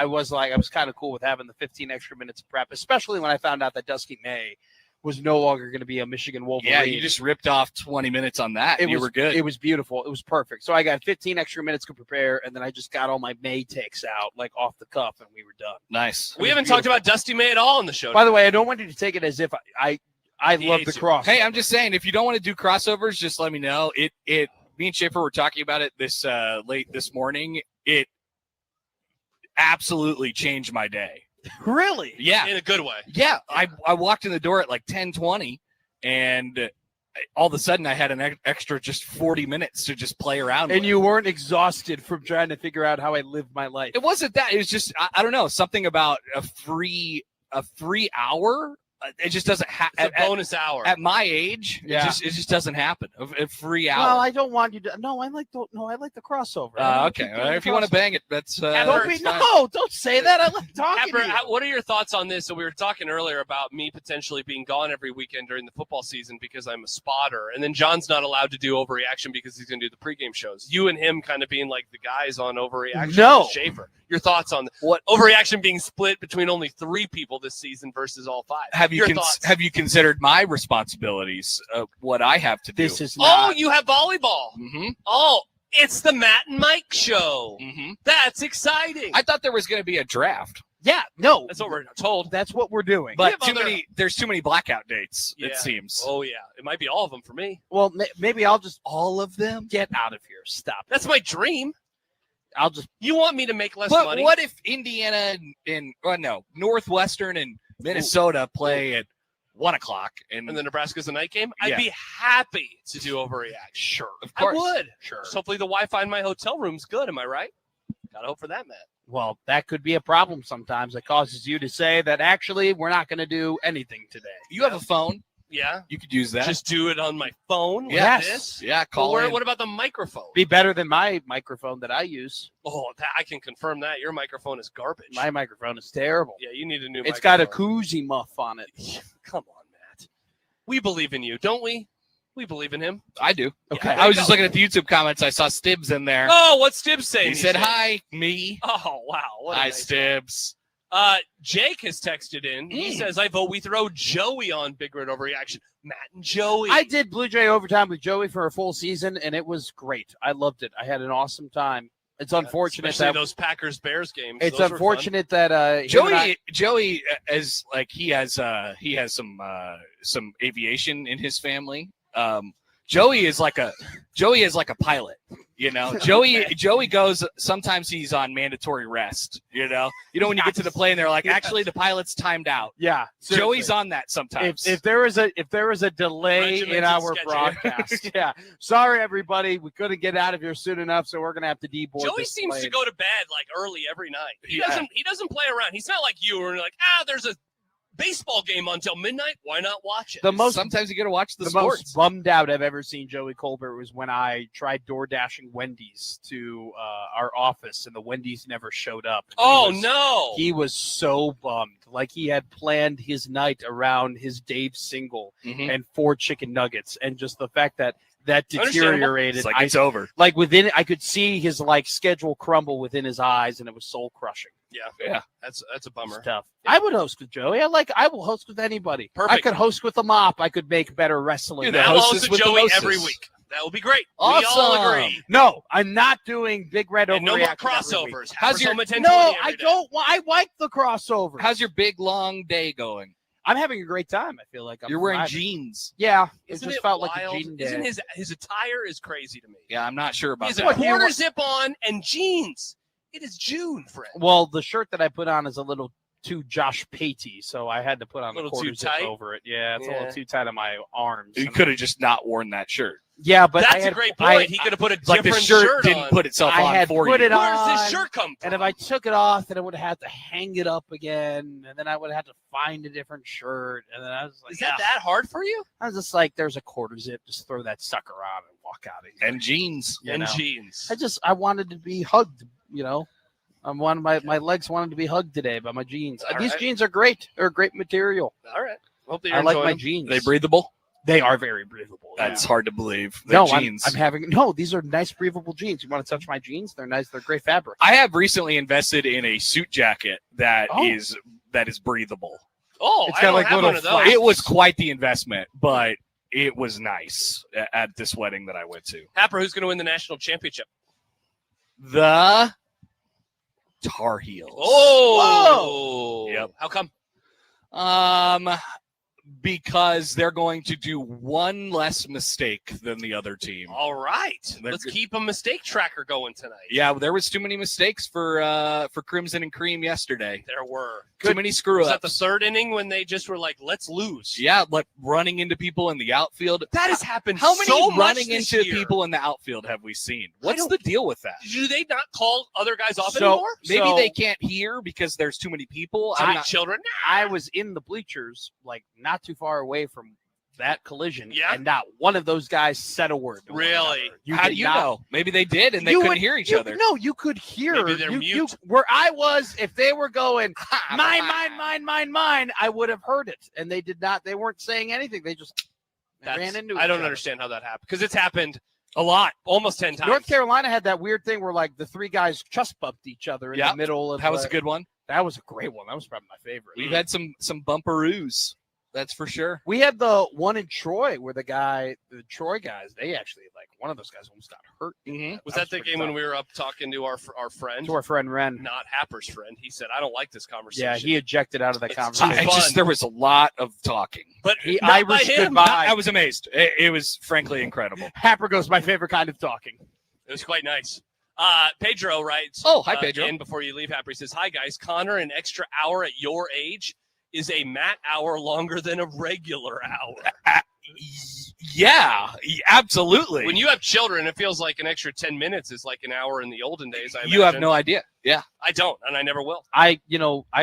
was kind of cool with having the 15 extra minutes of prep, especially when I found out that Dusty May was no longer going to be a Michigan Wolverine. Yeah, you just ripped off 20 minutes on that. You were good. It was beautiful. It was perfect. So I got 15 extra minutes to prepare, and then I just got all my May takes out, like off the cuff, and we were done. Nice. We haven't talked about Dusty May at all on the show. By the way, I don't want you to take it as if I love the cross. Hey, I'm just saying, if you don't want to do crossovers, just let me know. Me and Schiffer were talking about it this late this morning. It absolutely changed my day. Really? Yeah. In a good way. Yeah. I walked in the door at like 10:20, and all of a sudden I had an extra just 40 minutes to just play around And with. you weren't exhausted from trying to figure out how I lived my life. It wasn't that. It was just, I don't know, something about a free hour. It just doesn't happen. It's a bonus hour. At my age, Yeah. it just doesn't happen. A free hour. Well, I don't want you to. No, I like the crossover. Okay. If you want to bang it, that's Don't say that. I like talking to you. What are your thoughts on this? So we were talking earlier about me potentially being gone every weekend during the football season because I'm a spotter, and then John's not allowed to do overreaction because he's going to do the pregame shows. You and him kind of being like the guys on overreaction. No. Schaefer. Your thoughts on what overreaction being split between only 3 people this season versus all 5? Have you considered my responsibilities? What I have to do? This is not. Oh, you have volleyball. Mm-hmm. Oh, it's the Matt and Mike show. Mm-hmm. That's exciting. I thought there was going to be a draft. Yeah, no. That's what we're told. That's what we're doing. But there's too many blackout dates, Yeah. it seems. Oh, yeah. It might be all of them for me. Well, maybe I'll just All of them? get out of here. Stop. That's my dream. I'll just. You want me to make less But money? what if Indiana and Northwestern and Minnesota play at 1 o'clock and then Nebraska's a night game? Yeah. I'd be happy to do overreaction. Sure, of I course. would. Sure. So hopefully the Wi-Fi in my hotel room's good. Am I right? Gotta hope for that, Matt. Well, that could be a problem sometimes. That causes you to say that actually we're not going to do anything today. You have a phone. Yeah. You could use that. Just do it on my phone like Yes. this? Yeah, Well, call in. what about the microphone? Be better than my microphone that I use. Oh, I can confirm that. Your microphone is garbage. My microphone is terrible. Yeah, you need a new It's got a microphone. koozie muff on it. Come on, Matt. We believe in you, don't we? We believe in him. I do. Okay. I was just looking at the YouTube comments. I saw Stibbs in there. Oh, what's Stibbs saying? He said, hi, me. Oh, wow. What a Hi, nice Stibbs. Jake has texted in. He says, I vote we throw Joey on Big Red Overreaction. Matt and Joey. I did Blue Jay Overtime with Joey for a full season, and it was great. I loved it. I had an awesome time. It's unfortunate Especially that those Packers-Bears games. it's Those were unfortunate that Joey as like he has some aviation in his family. Joey is like a pilot, you know. Joey goes, sometimes he's on mandatory rest, you know. When you get to the plane, they're like, actually the pilot's timed out. Yeah, Joey's on that sometimes. If there is a delay in our schedule. broadcast, yeah. Sorry everybody, we couldn't get out of here soon enough, so we're gonna have to deboard. Joey this seems to plane. go to bed like early every night. He Yeah. doesn't play around. He's not like you, where you're like, there's a baseball game until midnight. Why not watch it? Sometimes you got to watch the sports. most bummed out I've ever seen Joey Colbert was when I tried door dashing Wendy's to our office, and the Wendy's never showed up. No! He was so bummed, like he had planned his night around his Dave single and 4 chicken nuggets, and just the fact that deteriorated. It's like it's over. Like I could see his schedule crumble within his eyes, and it was soul crushing. Yeah. That's a bummer. It's tough. Yeah. I would host with Joey. I will host with anybody. Perfect. I could host with the mop. I could make better wrestling. I will host with Joey every week. That will be great. Awesome. We all agree. No, I'm not doing Big Red And overreaction. no more crossovers. How's your? Home at 10:20 No, every I day. don't. I like the crossover. How's your big long day going? I'm having a great time. I feel like You're wearing thriving. jeans. Yeah, Isn't just it felt wild? like a jean day. Isn't his attire is crazy to me. Yeah, I'm not sure about He's that. a quarter zip on and jeans. It is June, friend. Well, the shirt that I put on is a little too Josh Patey, so I had to put on a Little quarter too zip tight? over it. Yeah, it's a Yeah. little too tight on my arms. You could have just not worn that shirt. Yeah, but That's a great point. He could have put a Like different the shirt didn't on. put itself I on had for put you. it Where does on, this shirt come from? and if I took it off, then I would have had to hang it up again, and then I would have to find a different shirt, and then I was like, Is that hard for you? I was just like, there's a quarter zip, just throw that sucker on and walk out of here. And jeans. You And know? jeans. I wanted to be hugged, my legs wanted to be hugged today by my jeans. All These right. jeans are great. They're great material. All right. Hope that you're I like enjoying my them. jeans. Are they breathable? They are very breathable. That's yeah. hard to believe. They're No, jeans. these are nice breathable jeans. You want to touch my jeans? They're nice. They're great fabric. I have recently invested in a suit jacket that Oh. is breathable. Oh, It's I got don't like have little one of those. flaps. It was quite the investment, but it was nice at this wedding that I went to. Happer, who's going to win the national championship? The Tar Heels. Oh. Yep. How come? Because they're going to do one less mistake than the other team. All right. They're Let's good. keep a mistake tracker going tonight. Yeah, there was too many mistakes for Crimson and Cream yesterday. There were. Too many screw Was ups. that the third inning when they just were like, let's lose? Yeah, like running into people in the outfield. That has happened How many so much running this into year. people in the outfield have we seen? What's don't- the deal with that? Do they not call other guys off So- anymore? Maybe they can't hear because there's too many people. Too I'm many not- children? I was in the bleachers, like not too far away from that collision, Yeah? and not one of those guys said a word. to one Really? another. How did do you not- know? Maybe they did and they You couldn't would- hear each you- other. No, you could hear. Maybe they're you, mute. where I was, if they were going mine, I would have heard it, and they did not. They weren't saying anything. They just ran into. I each don't other. understand how that happened because it's happened A lot. almost 10 times. North Carolina had that weird thing where like the three guys chest bumped each other in Yeah, the middle of. That was a good one. That was a great one. That was probably my favorite. We've had some bumperoos. That's for sure. We had the one in Troy where the Troy guys, they actually like one of those guys almost got hurt. Mm-hmm. Was that the pretty game when tough. we were up talking to our friend? To our friend Ren. Not Happer's friend. He said, I don't like this conversation. Yeah, he ejected out of that It's conversation. fun. There was a lot of talking. But He not by Irish him. goodbye. I was amazed. It was frankly incredible. Happer goes my favorite kind of talking. It was quite nice. Pedro writes. Oh, hi, Pedro. And before you leave, Happer, he says, hi, guys. Connor, an extra hour at your age is a Matt hour longer than a regular hour. Yeah, absolutely. When you have children, it feels like an extra 10 minutes is like an hour in the olden days. You have no idea. Yeah. I don't, and I never will. I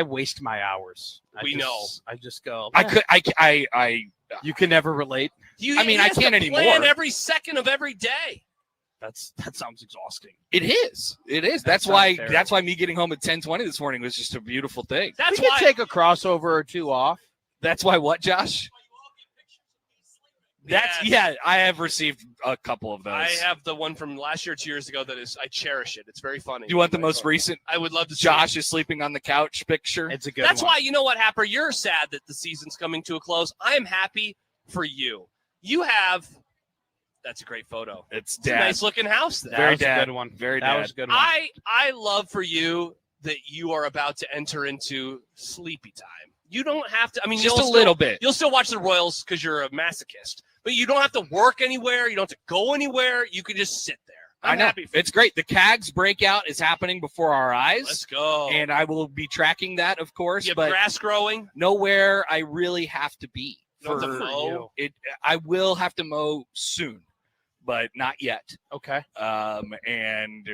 waste my hours. I just go. You can never relate. You, I mean, he I has to can't plan anymore. every second of every day. That sounds exhausting. It is. It is. That's sounds why. terrible. That's why me getting home at 10:20 this morning was just a beautiful thing. That's we why. could take a crossover or two off. That's why. What, Josh? Yeah. I have received a couple of those. I have the one from last year, 2 years ago. That is, I cherish it. It's very funny. Do you want the most recent? I would love to. See Josh it. is sleeping on the couch picture. It's a good. That's one. why, you know what, Happer? You're sad that the season's coming to a close. I am happy for you. You have. That's a great photo. It's It's a dad. nice looking house there. That Very was dad. a good one. Very that dad. was a good one. I love for you that you are about to enter into sleepy time. You don't have to. I mean, Just you'll a still- little bit. You'll still watch the Royals because you're a masochist, but you don't have to work anywhere. You don't have to go anywhere. You can just sit there. I'm know. happy for It's great. The CAGS breakout is happening before our eyes. Let's go. And I will be tracking that, of course. you have But grass growing. nowhere I really have to be. You don't have to for mow. it. I will have to mow soon, but not yet. Okay. And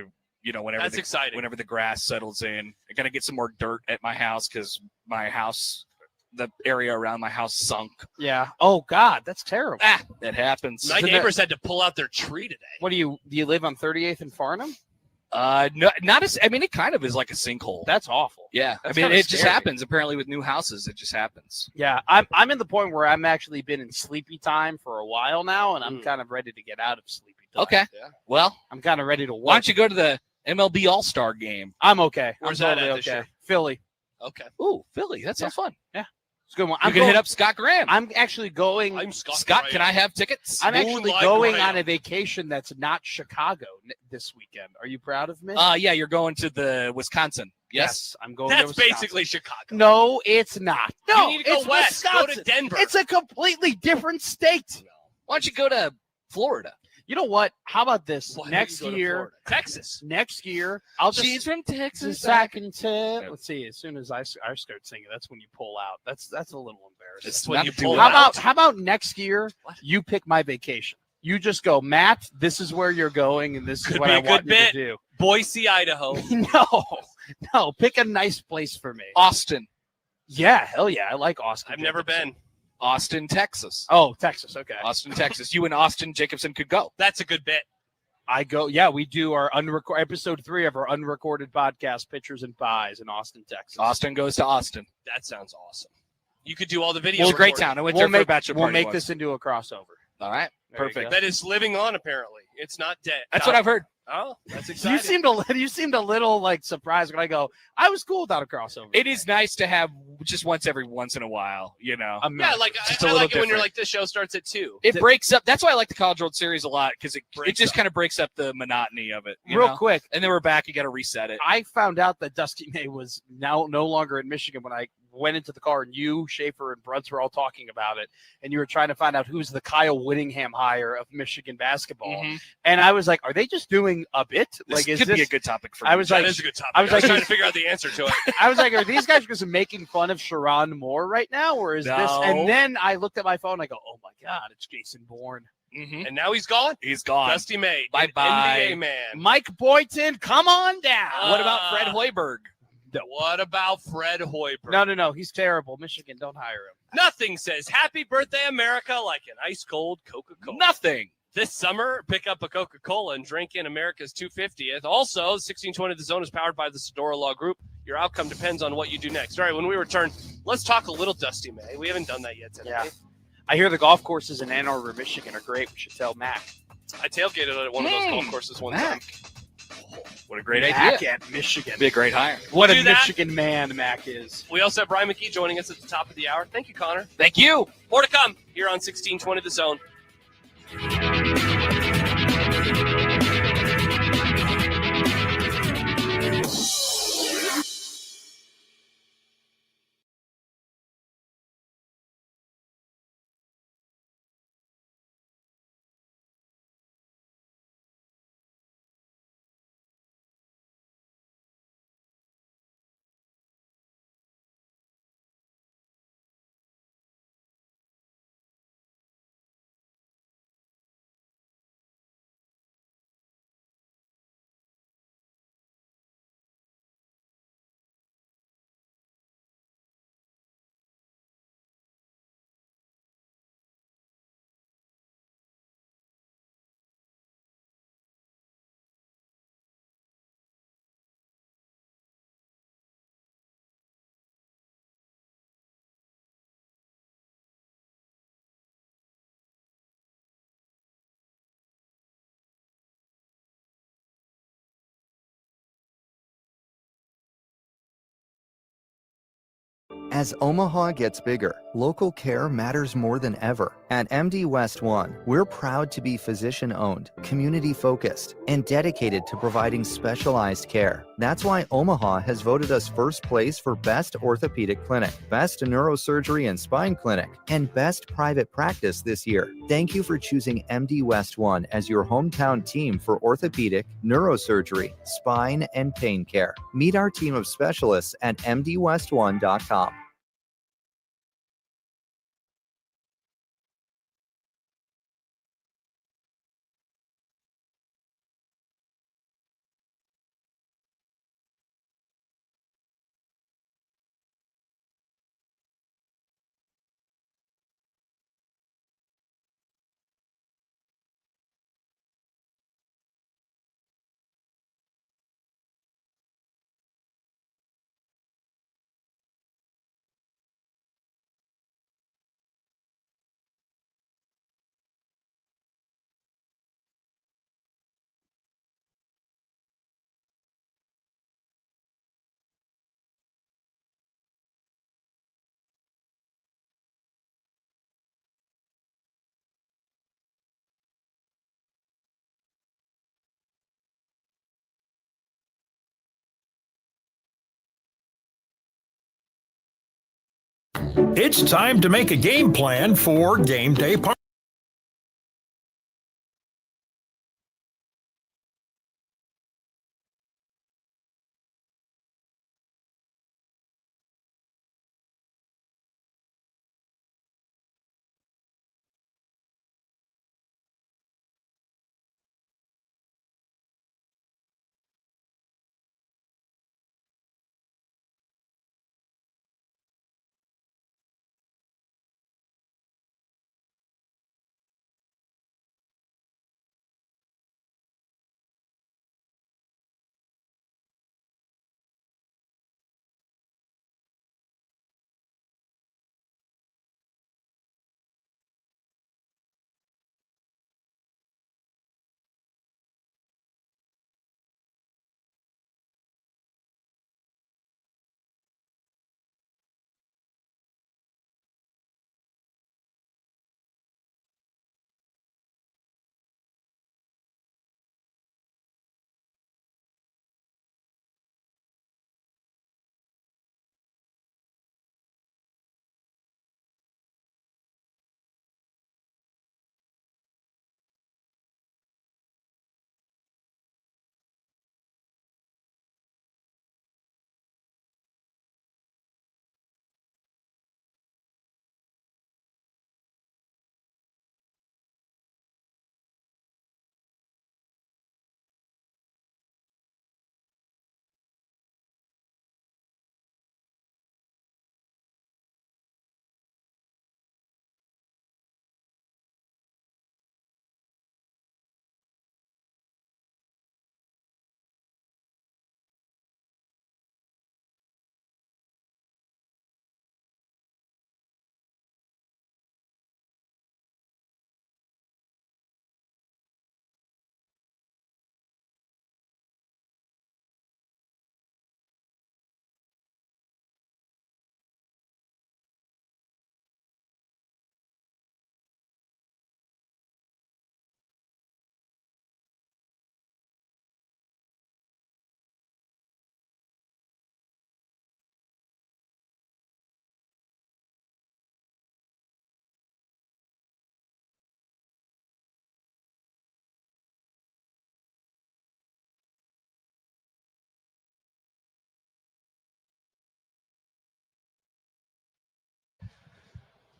whenever That's exciting. whenever the grass settles in, I gotta get some more dirt at my house because my house the area around my house sunk. Yeah. Oh God, that's terrible. That happens. My neighbors had to pull out their tree today. What do you live on 38th and Farnham? No, not as. I mean, it kind of is like a sinkhole. That's awful. Yeah, That's I mean, kinda it just scary. happens. Apparently, with new houses, it just happens. Yeah, I'm in the point where I'm actually been in sleepy time for a while now, and I'm kind of ready to get out of sleepy time. Okay. Yeah. Well, I'm kind of ready to. Why don't you go to the MLB All-Star game? I'm okay. Where's I'm that totally at this okay. year? Philly. Okay. Ooh, Philly. That sounds fun. Yeah. It's a good one. You can hit up Scott Graham. I'm actually going. I'm Scott. Scott, Graham. can I have tickets? I'm actually Moonlight going Graham. on a vacation that's not Chicago this weekend. Are you proud of me? Yeah, you're going to the Wisconsin. Yes. I'm going. to That's Wisconsin. basically Chicago. No, it's not. No, You need to go it's west. Go to Wisconsin. Denver. It's a completely different state. Why don't you go to Florida? You know what? How about this? Why don't Next you go to year, Florida? Texas. next year, I'll just. She's from Texas. Second tip. Let's see. As soon as I start singing, that's when you pull out. That's a little embarrassing. It's when not you to pull do out. How about next year? What? You pick my vacation. You just go, Matt. This is where you're going, and this is Could what be I a want good you bit. to Boise, Idaho. do. No. Pick a nice place for me. Austin. Yeah, hell yeah. I like Austin. I've never Jacobson. been. Austin, Texas. Oh, Texas. Okay. Austin, Texas. You and Austin Jacobson could go. That's a good bit. I go. Yeah, we do our episode 3 of our unrecorded podcast, Pictures and Pies in Austin, Texas. Austin goes to Austin. That sounds awesome. You could do all the videos. It's a great recording. town. I went there for a bachelor We'll party make once. this into a crossover. All right. There you Perfect. go. That is living on, apparently. It's not dead. That's what I've heard. Oh, that's You exciting. seemed a little like surprised when I go. I was cool without a crossover. It is nice to have just once in a while, you know. Yeah, like Just a I little like it when you're different. like, this show starts at 2. It breaks up. That's why I like the College World Series a lot because it Breaks just up. kind of breaks up the monotony of it. you Real know? quick, And then we're back. You got to reset it. I found out that Dusty May was now no longer in Michigan when I went into the car and you, Schaefer, and Bruns were all talking about it, and you were trying to find out who's the Kyle Whittingham hire of Michigan basketball. Mhm. And I was like, are they just doing a bit? This Like, is could this? be a good topic for I me. was That like, is a good topic. I was like, trying to figure out the answer to it. I was like, are these guys just making fun of Sharon Moore right now, or is this? No. And then I looked at my phone. And I go, oh my God, it's Jason Bourne. Mhm. And now he's gone. He's gone. Dusty May. Bye-bye. NBA man. Mike Boynton, come on down. What about Fred Hoiberg? What about Fred Hoiberg? No, he's terrible. Michigan, don't hire him. Nothing says happy birthday America like an ice cold Coca-Cola. Nothing. This summer, pick up a Coca-Cola and drink in America's 250th. Also, 1620 The Zone is powered by the Sedora Law Group. Your outcome depends on what you do next. All right, when we return, let's talk a little Dusty May. We haven't done that yet today. Yeah. I hear the golf courses in Ann Arbor, Michigan are great. We should tell Mac. I tailgated at one of those golf courses one time. Mac. What a great Mac idea. at Michigan. Be a great hire. What a do that. Michigan man Mac is. We also have Brian McKee joining us at the top of the hour. Thank you, Connor. Thank you. More to come here on 1620 The Zone. As Omaha gets bigger, local care matters more than ever. At MD West One, we're proud to be physician-owned, community-focused, and dedicated to providing specialized care. That's why Omaha has voted us first place for Best Orthopedic Clinic, Best Neurosurgery and Spine Clinic, and Best Private Practice this year. Thank you for choosing MD West One as your hometown team for orthopedic, neurosurgery, spine, and pain care. Meet our team of specialists at mdwest1.com. It's time to make a game plan for game day party.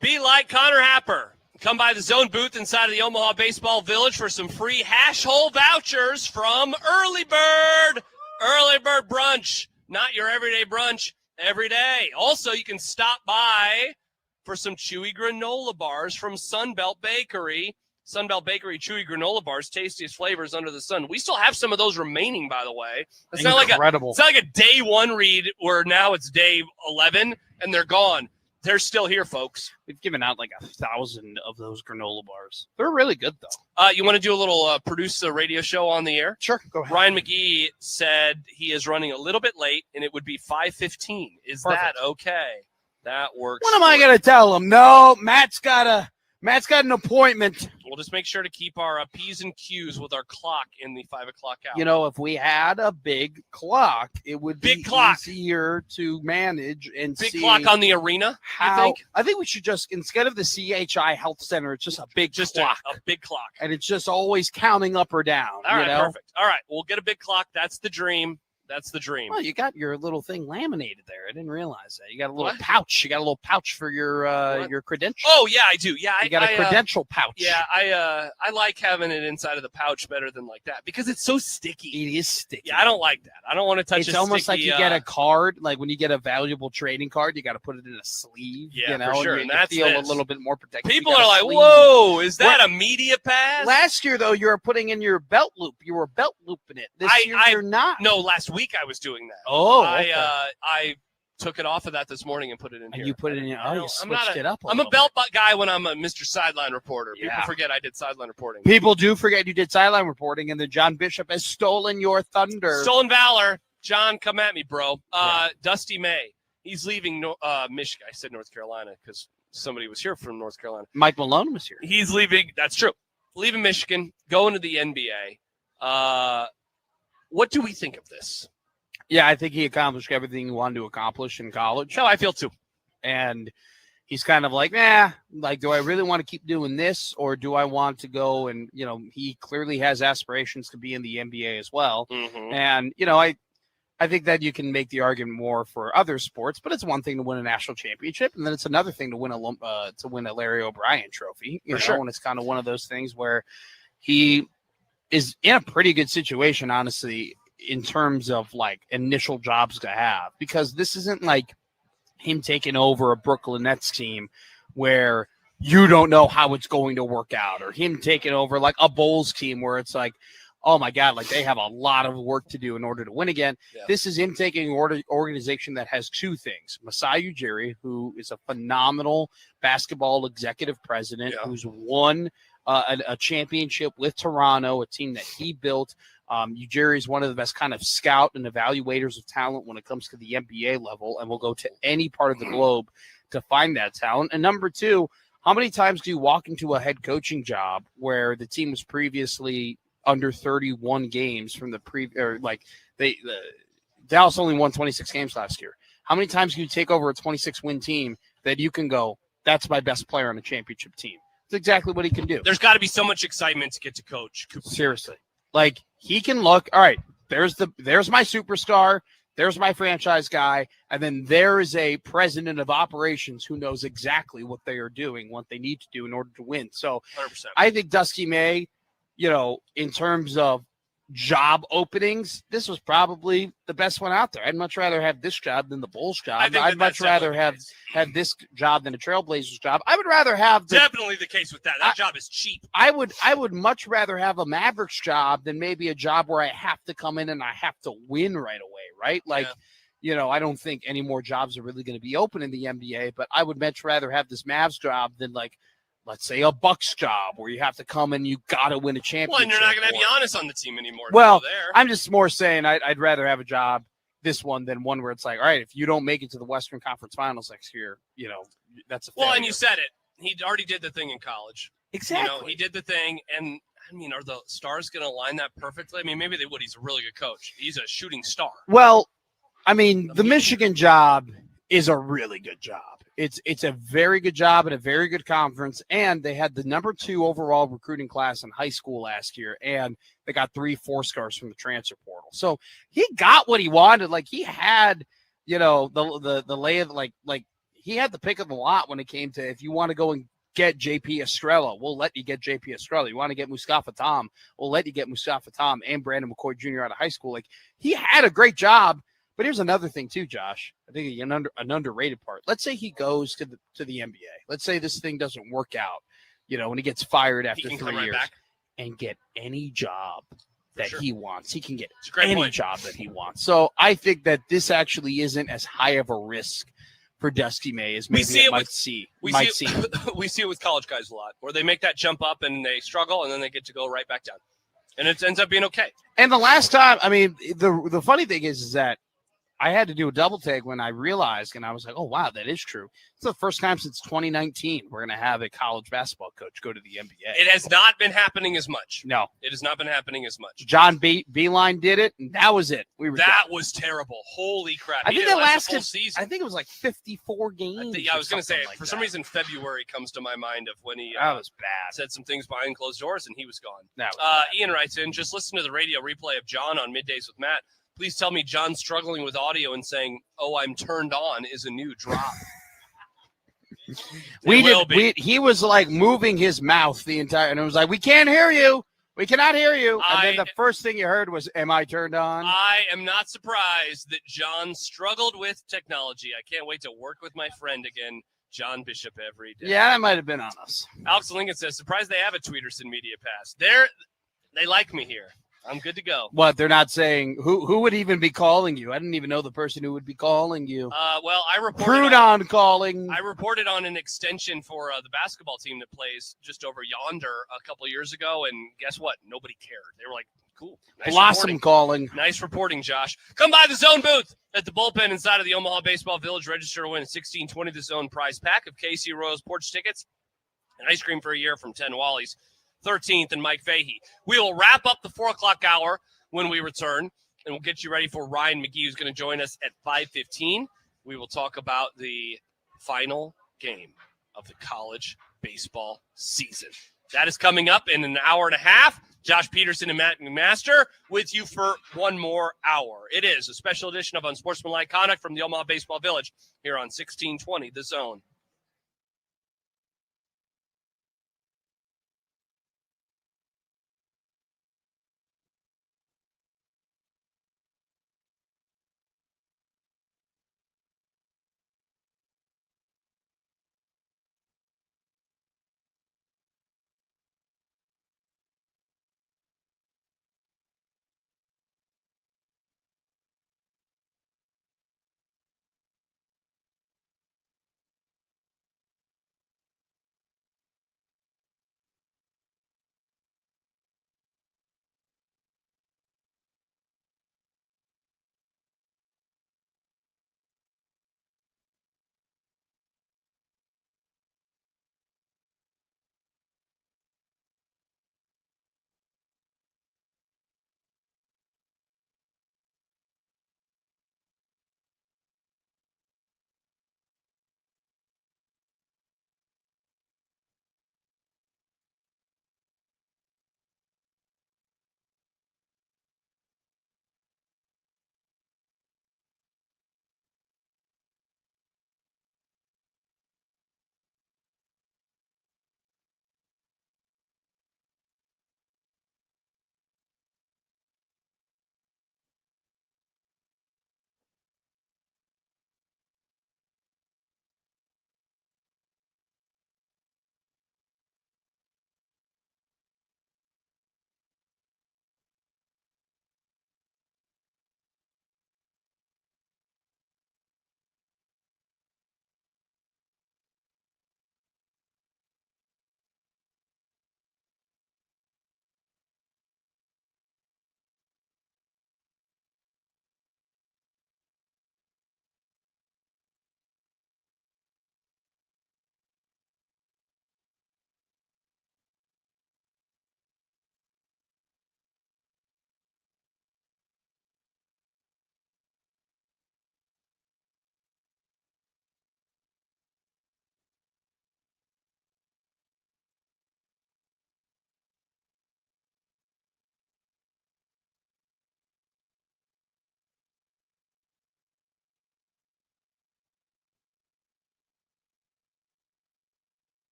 Be like Connor Happer. Come by the Zone booth inside of the Omaha Baseball Village for some free hash hole vouchers from Early Bird. Early Bird brunch. Not your everyday brunch every day. Also, you can stop by for some chewy granola bars from Sunbelt Bakery. Sunbelt Bakery chewy granola bars, tastiest flavors under the sun. We still have some of those remaining, by the way. It's Incredible. not like a day one read where now it's day 11 and they're gone. They're still here, folks. We've given out like 1,000 of those granola bars. They're really good, though. You want to do a little produce a radio show on the air? Sure, go ahead. Ryan McGee said he is running a little bit late, and it would be 5:15. Is Perfect. that okay? That works. What am I going to tell him? No, Matt's got an appointment. We'll just make sure to keep our P's and Q's with our clock in the 5 o'clock hour. You know, if we had a big clock, it would be easier to manage and big see clock on the arena. How, you think? I think we should just, instead of the CHI Health Center, it's just a big clock. A big clock. And it's just always counting up or down. All right, you know? perfect. All right, we'll get a big clock. That's the dream. That's the dream. Well, you got your little thing laminated there. I didn't realize that. You got a little pouch. You got a little pouch for your credential. Oh yeah, I do. Yeah, you got a credential pouch. Yeah, I like having it inside of the pouch better than like that because it's so sticky. It is sticky. Yeah, I don't like that. I don't want to touch. It's almost like you get a card, like when you get a valuable trading card, you got to put it in a sleeve. Yeah, you know, for sure. And that's feel this. a little bit more protected. People are like, "Whoa, is that a media pass?" Last year, though, you were putting in your belt loop. You were belt looping it. This year, you're not. No, last week I was doing that. Oh, okay. I took it off of that this morning and put it in here. You put it in. You switched it up. I'm a belt guy when I'm a Mr. Sideline reporter. Yeah. People forget I did sideline reporting. People do forget you did sideline reporting, and that John Bishop has stolen your thunder. Stolen valor. John, come at me, bro. Dusty May. He's leaving Michigan. I said North Carolina because somebody was here from North Carolina. Mike Malone was here. He's leaving. That's true. Leaving Michigan, going to the NBA. What do we think of this? Yeah, I think he accomplished everything he wanted to accomplish in college. How I feel too. And he's kind of like, like, do I really want to keep doing this, or do I want to go and, he clearly has aspirations to be in the NBA as well. Mm-hmm. And, I think that you can make the argument more for other sports, but it's one thing to win a national championship, and then it's another thing to win a Larry O'Brien trophy. And it's kind of one of those things where he is in a pretty good situation, honestly, in terms of like initial jobs to have, because this isn't like him taking over a Brooklyn Nets team where you don't know how it's going to work out, or him taking over like a Bulls team where it's like, oh my God, like they have a lot of work to do in order to win again. Yeah. This is him taking an organization that has two things. Masai Ujiri, who is a phenomenal basketball executive president, who's won a championship with Toronto, a team that he built. Ujiri is one of the best kind of scout and evaluators of talent when it comes to the NBA level, and will go to any part of the globe to find that talent. And number two, how many times do you walk into a head coaching job where the team was previously under 31 games from Dallas only won 26 games last year. How many times can you take over a 26-win team that you can go, that's my best player on a championship team? That's exactly what he can do. There's got to be so much excitement to get to coach Cooper. Seriously. Like, he can look, all right, there's my superstar, there's my franchise guy, and then there is a president of operations who knows exactly what they are doing, what they need to do in order to win. So 100%. I think Dusty May, in terms of job openings, this was probably the best one out there. I'd much rather have this job than the Bulls job. I'd much rather have this job than a Trailblazers job. I would rather have definitely the case with that. That job is cheap. I would much rather have a Mavericks job than maybe a job where I have to come in and I have to win right away, right? Like, I don't think any more jobs are really going to be open in the NBA, but I would much rather have this Mavs job than, like, let's say a Bucks job where you have to come and you got to win a championship. Well, and you're not going to have Giannis on the team anymore. Well, I'm just more saying I'd rather have a job, this one, than one where it's like, all right, if you don't make it to the Western Conference Finals next year, that's a failure. Well, and you said it. He already did the thing in college. Exactly. He did the thing, and I mean, are the stars going to line that perfectly? I mean, maybe they would. He's a really good coach. He's a shooting star. Well, I mean, the Michigan job is a really good job. It's a very good job and a very good conference, and they had the number 2 overall recruiting class in high school last year, and they got 3 4-stars from the transfer portal. So he got what he wanted. Like, he had, the lay of like he had the pick of the lot when it came to, if you want to go and get JP Estrella, we'll let you get JP Estrella. You want to get Mustafa Tom, we'll let you get Mustafa Tom and Brandon McCoy Jr. out of high school. Like, he had a great job. But here's another thing too, Josh. I think an underrated part. Let's say he goes to the NBA. Let's say this thing doesn't work out, when he gets fired after 3 years, and get any job that he wants. He can get any job that he wants. So I think that this actually isn't as high of a risk for Dusty May as maybe we might seem. We see it with college guys a lot, where they make that jump up and they struggle, and then they get to go right back down, and it ends up being okay. And the last time, I mean, the funny thing is that I had to do a double take when I realized, and I was like, oh, wow, that is true. It's the first time since 2019 we're going to have a college basketball coach go to the NBA. It has not been happening as much. No. It has not been happening as much. John Beeline did it, and that was it. That was terrible. Holy crap. I think that lasted season. I think it was like 54 games. I was going to say, for some reason, February comes to my mind of when he that was bad. Said some things behind closed doors, and he was gone. That was Ian writes in, just listen to the radio replay of John on Middays with Matt. Please tell me John's struggling with audio and saying, "Oh, I'm turned on" is a new drop. He was like moving his mouth the entire, and it was like, "We can't hear you. We cannot hear you." And then the first thing you heard was, "Am I turned on?" I am not surprised that John struggled with technology. I can't wait to work with my friend again, John Bishop, every day. Yeah, that might have been on us. Alex Lincoln says, "Surprised they have a Tweederson Media Pass. They like me here. I'm good to go." What, they're not saying who would even be calling you? I didn't even know the person who would be calling you. Well, I reported Prudon calling. I reported on an extension for the basketball team that plays just over yonder a couple of years ago, and guess what? Nobody cared. They were like, "Cool, nice Blossom reporting. calling. Nice reporting, Josh. Come by the Zone booth at the bullpen inside of the Omaha Baseball Village. Register to win a 1620 The Zone prize pack of KC Royals porch tickets and ice cream for a year from 10 Wally's. 13th and Mike Fahey. We will wrap up the 4 o'clock hour when we return, and we'll get you ready for Ryan McGee, who's going to join us at 5:15. We will talk about the final game of the college baseball season. That is coming up in an hour and a half. Josh Peterson and Matt McMaster with you for one more hour. It is a special edition of Unsportsmanlike Conduct from the Omaha Baseball Village here on 1620 The Zone.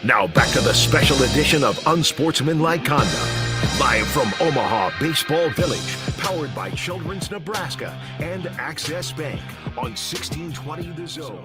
Now back to the special edition of Unsportsmanlike Conduct. Live from Omaha Baseball Village, powered by Children's Nebraska and Access Bank on 1620 The Zone.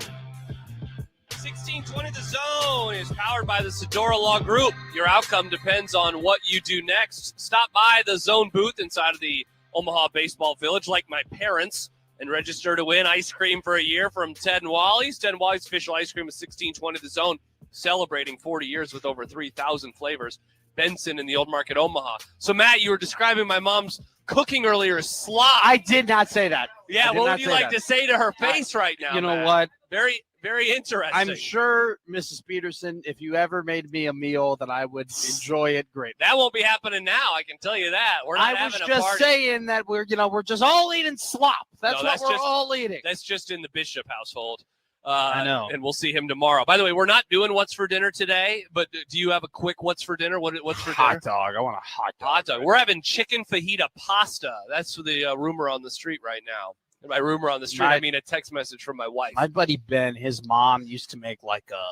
1620 The Zone is powered by the Sedora Law Group. Your outcome depends on what you do next. Stop by the Zone booth inside of the Omaha Baseball Village, like my parents, and register to win ice cream for a year from Ted and Wally's. Ted and Wally's official ice cream is 1620 The Zone, celebrating 40 years with over 3,000 flavors. Benson in the Old Market, Omaha. So, Matt, you were describing my mom's cooking earlier as slop. I did not say that. Yeah, what would you like to say to her face right now, You know Matt? what? Very, very interesting. I'm sure, Mrs. Peterson, if you ever made me a meal, that I would enjoy it great. That won't be happening now. I can tell you that. We're not I was having a just party. saying that we're just all eating slop. That's what we're all eating. That's just in the Bishop household. I know. And we'll see him tomorrow. By the way, we're not doing what's for dinner today, but do you have a quick what's for dinner? What's for dinner? Hot dog. I want a hot dog. Hot dog. We're having chicken fajita pasta. That's the rumor on the street right now. And by rumor on the street, I mean a text message from my wife. My buddy Ben, his mom used to make like a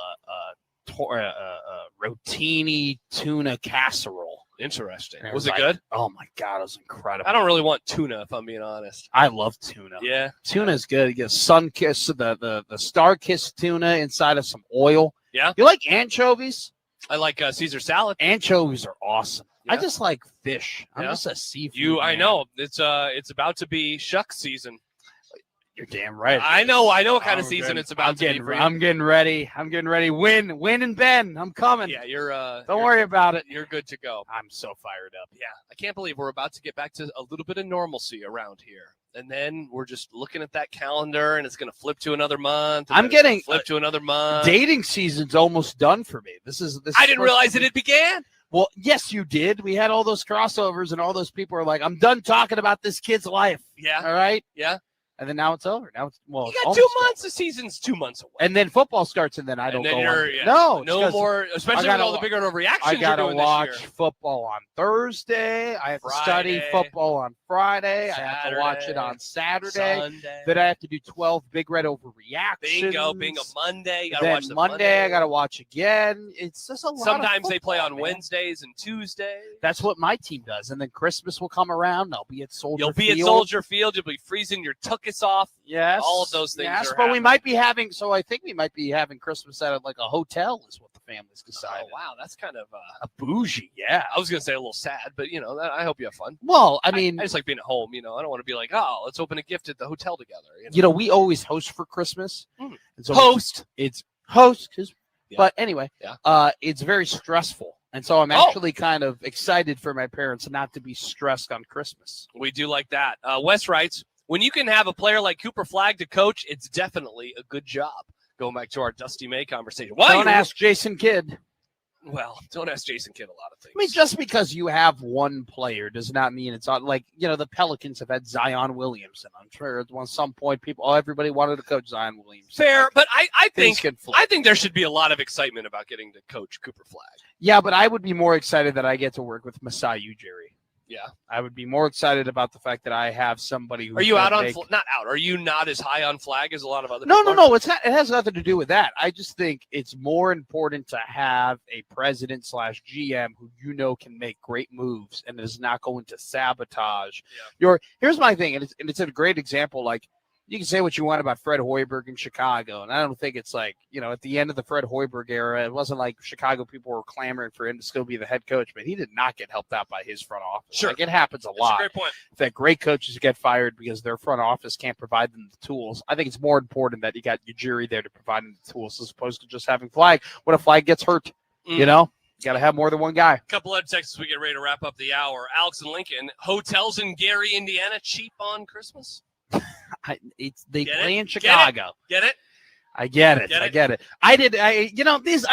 rotini tuna casserole. Interesting. And Was it like, good? Oh my God, it was incredible. I don't really want tuna, if I'm being honest. I love tuna. Yeah. Tuna's good. You get sun-kissed, the star-kissed tuna inside of some oil. Yeah. You like anchovies? I like Caesar salad. Anchovies are awesome. Yeah. I just like fish. I'm Yeah. just a seafood I man. know. It's about to be shuck season. You're damn right. I know what kind of I'm season getting- it's about I'm to getting, be for you. I'm getting ready. Win and Ben. I'm coming. Yeah, you're Don't worry about it. You're good to go. I'm so fired up. Yeah, I can't believe we're about to get back to a little bit of normalcy around here. And then we're just looking at that calendar, and it's going to flip to another month. and I'm then it's gonna getting flip to another month. Dating season's almost done for me. This is I didn't realize that it began. Well, yes, you did. We had all those crossovers, and all those people are like, "I'm done talking about this kid's life." Yeah. All right. Yeah. And then now it's over. Now it's You it's got almost 2 over. months. The season's 2 months away. And then football starts, and then I don't And then go you're- on. yeah, No, it's no 'cause more. Especially with all the bigger reactions I you're gotta doing watch this year. football on Thursday. I have to study Friday. football on Friday. I have to watch it on Saturday. Sunday. Then I have to do 12 big red overreactions. Bingo. Monday. You gotta Then watch the Monday, I got to watch again. It's just a lot. Sometimes of they play football, on man. Wednesdays and Tuesdays. That's what my team does. And then Christmas will come around. And I'll be at Soldier You'll be Field. at Soldier Field. You'll be freezing your tuchus off. Yes. All of those things. Yes, are but we happening. might be having. So I think we might be having Christmas at like a hotel. Is what the family's decided. Oh wow, that's kind of A bougie, yeah. I was gonna say a little sad, but I hope you have fun. Well, I mean, I just like being at home. I don't want to be like, oh, let's open a gift at the hotel together. we always host for Christmas. Mm. And so Host. It's host. Yeah. But anyway, Yeah. it's very stressful. And so I'm actually kind of excited for my parents not to be stressed on Christmas. We do like that. Wes writes, when you can have a player like Cooper Flagg to coach, it's definitely a good job. Going back to our Dusty May conversation. Don't ask Jason Kidd. Well, don't ask Jason Kidd a lot of things. I mean, just because you have one player does not mean it's on. Like, the Pelicans have had Zion Williamson. I'm sure at some point everybody wanted to coach Zion Williamson. Fair, but I Things think can flip. there should be a lot of excitement about getting to coach Cooper Flagg. Yeah, but I would be more excited that I get to work with Masai Ujiri. Yeah. I would be more excited about the fact that I have somebody who. Are you out on not out? Are you not as high on Flagg as a lot of other people? No. It's not. It has nothing to do with that. I just think it's more important to have a president / GM who can make great moves and is not going to sabotage Here's my thing, and it's a great example. Like, you can say what you want about Fred Hoiberg in Chicago, and I don't think it's like, at the end of the Fred Hoiberg era, it wasn't like Chicago people were clamoring for him to still be the head coach, but he did not get helped out by his front office. Sure. Like, it happens a lot. That's a great point. That great coaches get fired because their front office can't provide them the tools. I think it's more important that you got your jury there to provide them the tools as opposed to just having Flagg. What if Flagg gets hurt? You got to have more than one guy. A couple of texts we get ready to wrap up the hour. Alex and Lincoln, hotels in Gary, Indiana, cheap on Christmas? They Get play it? in Chicago. Get it? I get it. Get I it? get it. I'm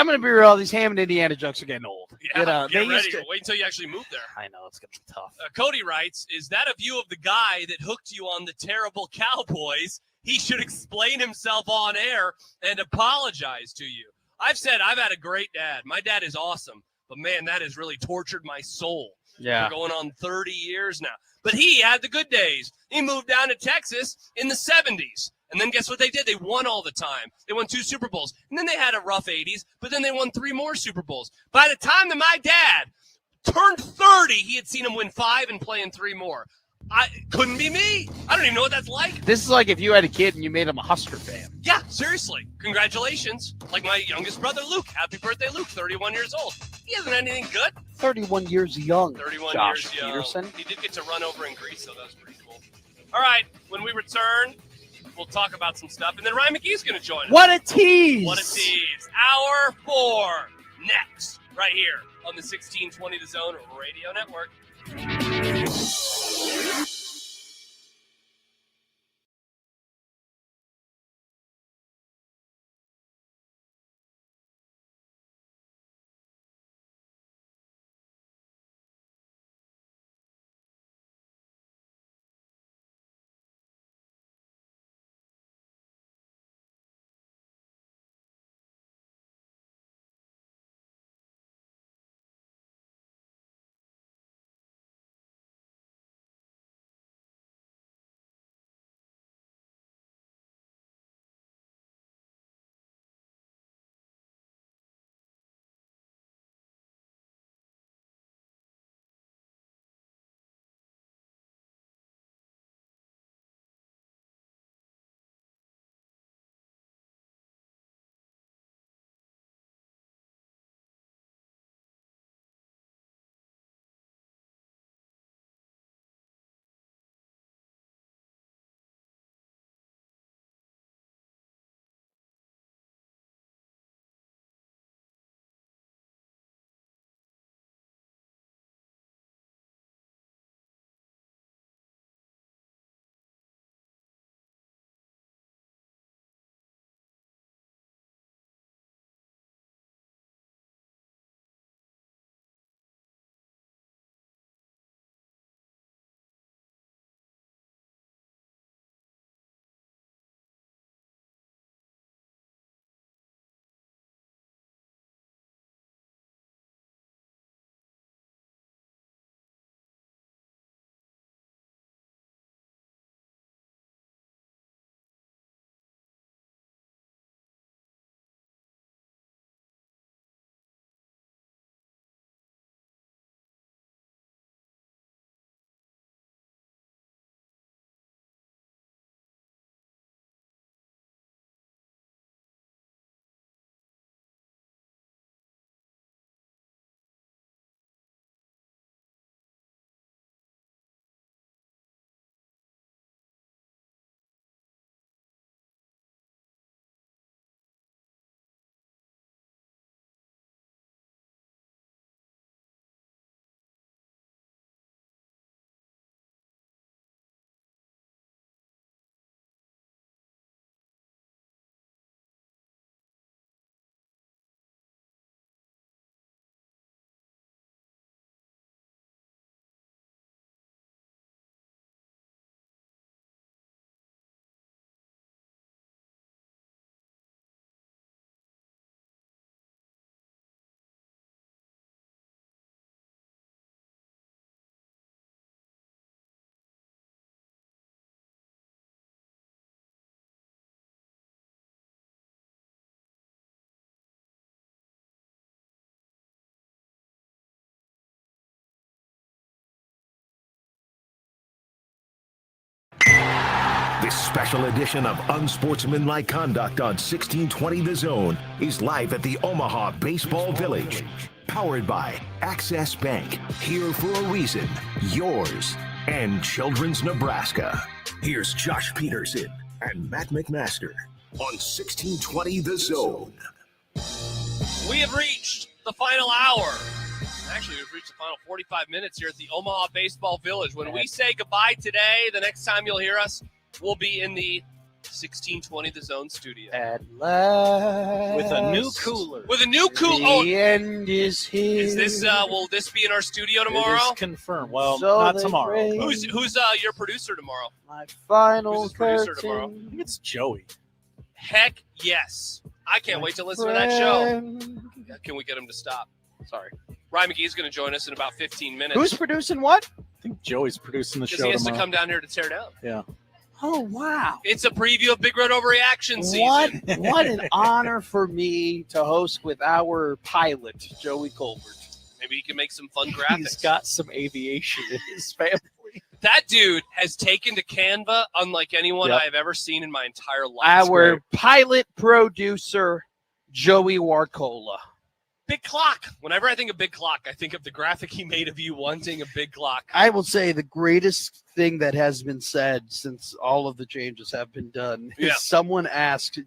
going to be real. These Hammond, Indiana jokes are getting old. Yeah, they get ready. used to. Wait until you actually move there. I know it's going to be tough. Cody writes, is that a view of the guy that hooked you on the terrible Cowboys? He should explain himself on air and apologize to you. I've said I've had a great dad. My dad is awesome, but man, that has really tortured my soul. Yeah. We're going on 30 years now. But he had the good days. He moved down to Texas in the 70s. And then guess what they did? They won all the time. They won 2 Super Bowls. And then they had a rough 80s, but then they won 3 more Super Bowls. By the time that my dad turned 30, he had seen him win 5 and play in 3 more. Couldn't be me. I don't even know what that's like. This is like if you had a kid and you made him a Husker fan. Yeah, seriously. Congratulations. Like my youngest brother, Luke. Happy birthday, Luke. 31 years old. He hasn't had anything good. 31 years young. 31 Josh years young. Peterson. He did get to run over in Greece, so that was pretty cool. All right, when we return, we'll talk about some stuff. And then Ryan McGee's going to join us. What a tease. What a tease. Hour 4 next, right here on the 1620 The Zone Radio Network. This special edition of Unsportsmanlike Conduct on 1620 The Zone is live at the Omaha Baseball Village. Powered by Access Bank. Here for a reason. Yours and Children's Nebraska. Here's Josh Peterson and Matt McMaster on 1620 The Zone. We have reached the final hour. Actually, we've reached the final 45 minutes here at the Omaha Baseball Village. When we say goodbye today, the next time you'll hear us, we'll be in the 1620 The Zone studio. At last. With a new cooler. With a new cooler. The end is here. Is this? Will this be in our studio tomorrow? It is confirmed. Well, So not they tomorrow. pray. Who's your producer tomorrow? My final Who's his producer curtain. tomorrow? I think it's Joey. Heck yes. I can't wait to listen to that show. Can we get him to stop? Sorry. Ryan McGee's going to join us in about 15 minutes. Who's producing what? I think Joey's producing the Because show he has tomorrow. to come down here to tear down. Yeah. Oh, wow. It's a preview of Big Red Overreaction season. What an honor for me to host with our pilot, Joey Colbert. Maybe he can make some fun graphics. He's got some aviation in his family. That dude has taken to Canva unlike anyone I have ever seen in my entire life. Our pilot producer, Joey Warcola. Big clock. Whenever I think of Big Clock, I think of the graphic he made of you wanting a big clock. I will say the greatest thing that has been said since all of the changes have been done is someone asked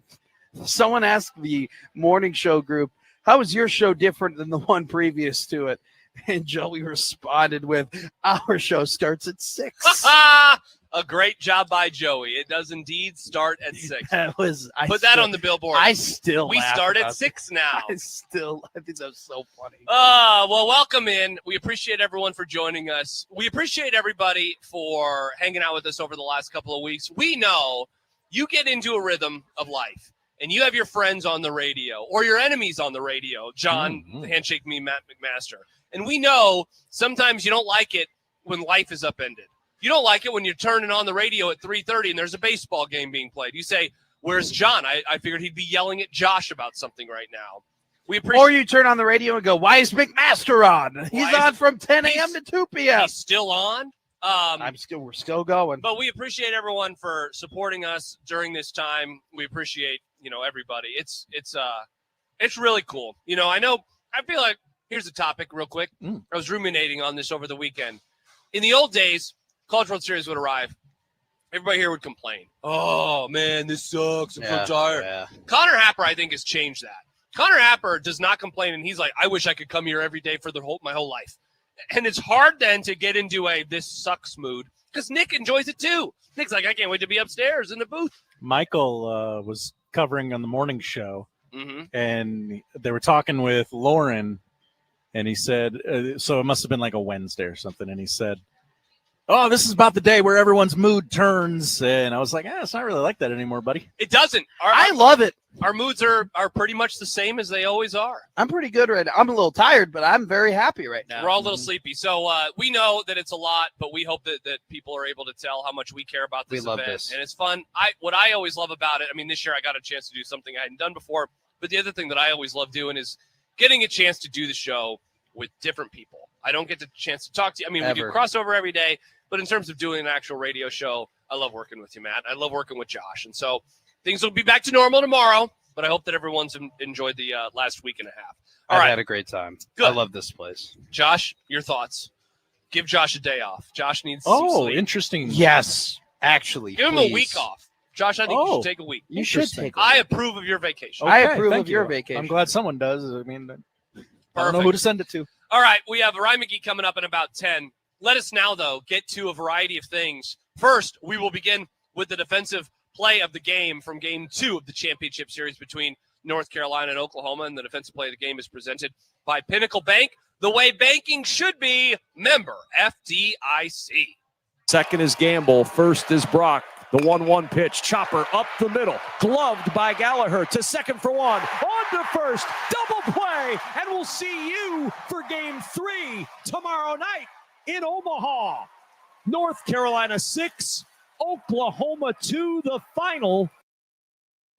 the morning show group, how is your show different than the one previous to it? And Joey responded with, our show starts at 6. A great job by Joey. It does indeed start at 6. Put that on the billboard. We start at 6 now. I think that's so funny. Well, welcome in. We appreciate everyone for joining us. We appreciate everybody for hanging out with us over the last couple of weeks. We know you get into a rhythm of life, and you have your friends on the radio or your enemies on the radio. John, Handshake Me, Matt McMaster. And we know sometimes you don't like it when life is upended. You don't like it when you're turning on the radio at 3:30 and there's a baseball game being played. You say, where's John? I figured he'd be yelling at Josh about something right now. Or you turn on the radio and go, why is McMaster on? He's on from 10 a.m. to 2 p.m. He's still on. We're still going. But we appreciate everyone for supporting us during this time. We appreciate, everybody. It's really cool. I feel like here's a topic real quick. I was ruminating on this over the weekend. In the old days, College World Series would arrive. Everybody here would complain. Oh, man, this sucks. I'm so tired. Yeah. Connor Happer, I think, has changed that. Connor Happer does not complain, and he's like, I wish I could come here every day for my whole life. And it's hard then to get into a this sucks mood because Nick enjoys it too. Nick's like, I can't wait to be upstairs in the booth. Michael was covering on the morning show, and they were talking with Lauren, and he said, so it must have been like a Wednesday or something, and he said, oh, this is about the day where everyone's mood turns. And I was like, it's not really like that anymore, buddy. It doesn't. I love it. Our moods are pretty much the same as they always are. I'm pretty good right now. I'm a little tired, but I'm very happy right now. We're all a little sleepy. So we know that it's a lot, but we hope that people are able to tell how much we care about this event. We love this. And it's fun. What I always love about it, this year I got a chance to do something I hadn't done before, but the other thing that I always love doing is getting a chance to do the show with different people. I don't get the chance to talk to you. We do crossover every day. But in terms of doing an actual radio show, I love working with you, Matt. I love working with Josh. And so things will be back to normal tomorrow, but I hope that everyone's enjoyed the last week and a half. I had a great time. Good. I love this place. Josh, your thoughts. Give Josh a day off. Josh needs some sleep. Interesting. Yes, actually. Give him a week off. Josh, I think you should take a week. You should take a week. I approve of your vacation. I approve of your vacation. I'm glad someone does. I don't know who to send it to. All right, we have Ryan McGee coming up in about 10. Let us now, though, get to a variety of things. First, we will begin with the defensive play of the game from Game 2 of the championship series between North Carolina and Oklahoma, and the defensive play of the game is presented by Pinnacle Bank, the way banking should be. Member FDIC. Second is Gamble. First is Brock. The 1-1 pitch. Chopper up the middle. Gloved by Gallagher to second for one. On to first. Double play. And we'll see you for Game 3 tomorrow night in Omaha. North Carolina 6, Oklahoma 2, the final.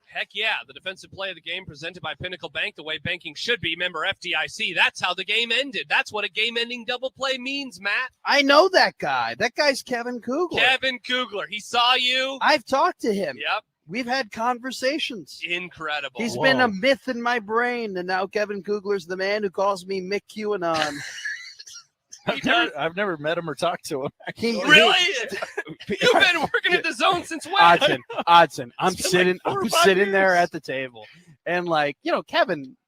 Heck yeah, the defensive play of the game presented by Pinnacle Bank, the way banking should be. Member FDIC. That's how the game ended. That's what a game-ending double play means, Matt. I know that guy. That guy's Kevin Kugler. Kevin Kugler. He saw you. I've talked to him. Yep. We've had conversations. Incredible. He's been a myth in my brain, and now Kevin Kugler's the man who calls me Mick QAnon. I've never met him or talked to him. Really? You've been working at the Zone since when? Odson. I'm sitting there at the table, and Kevin,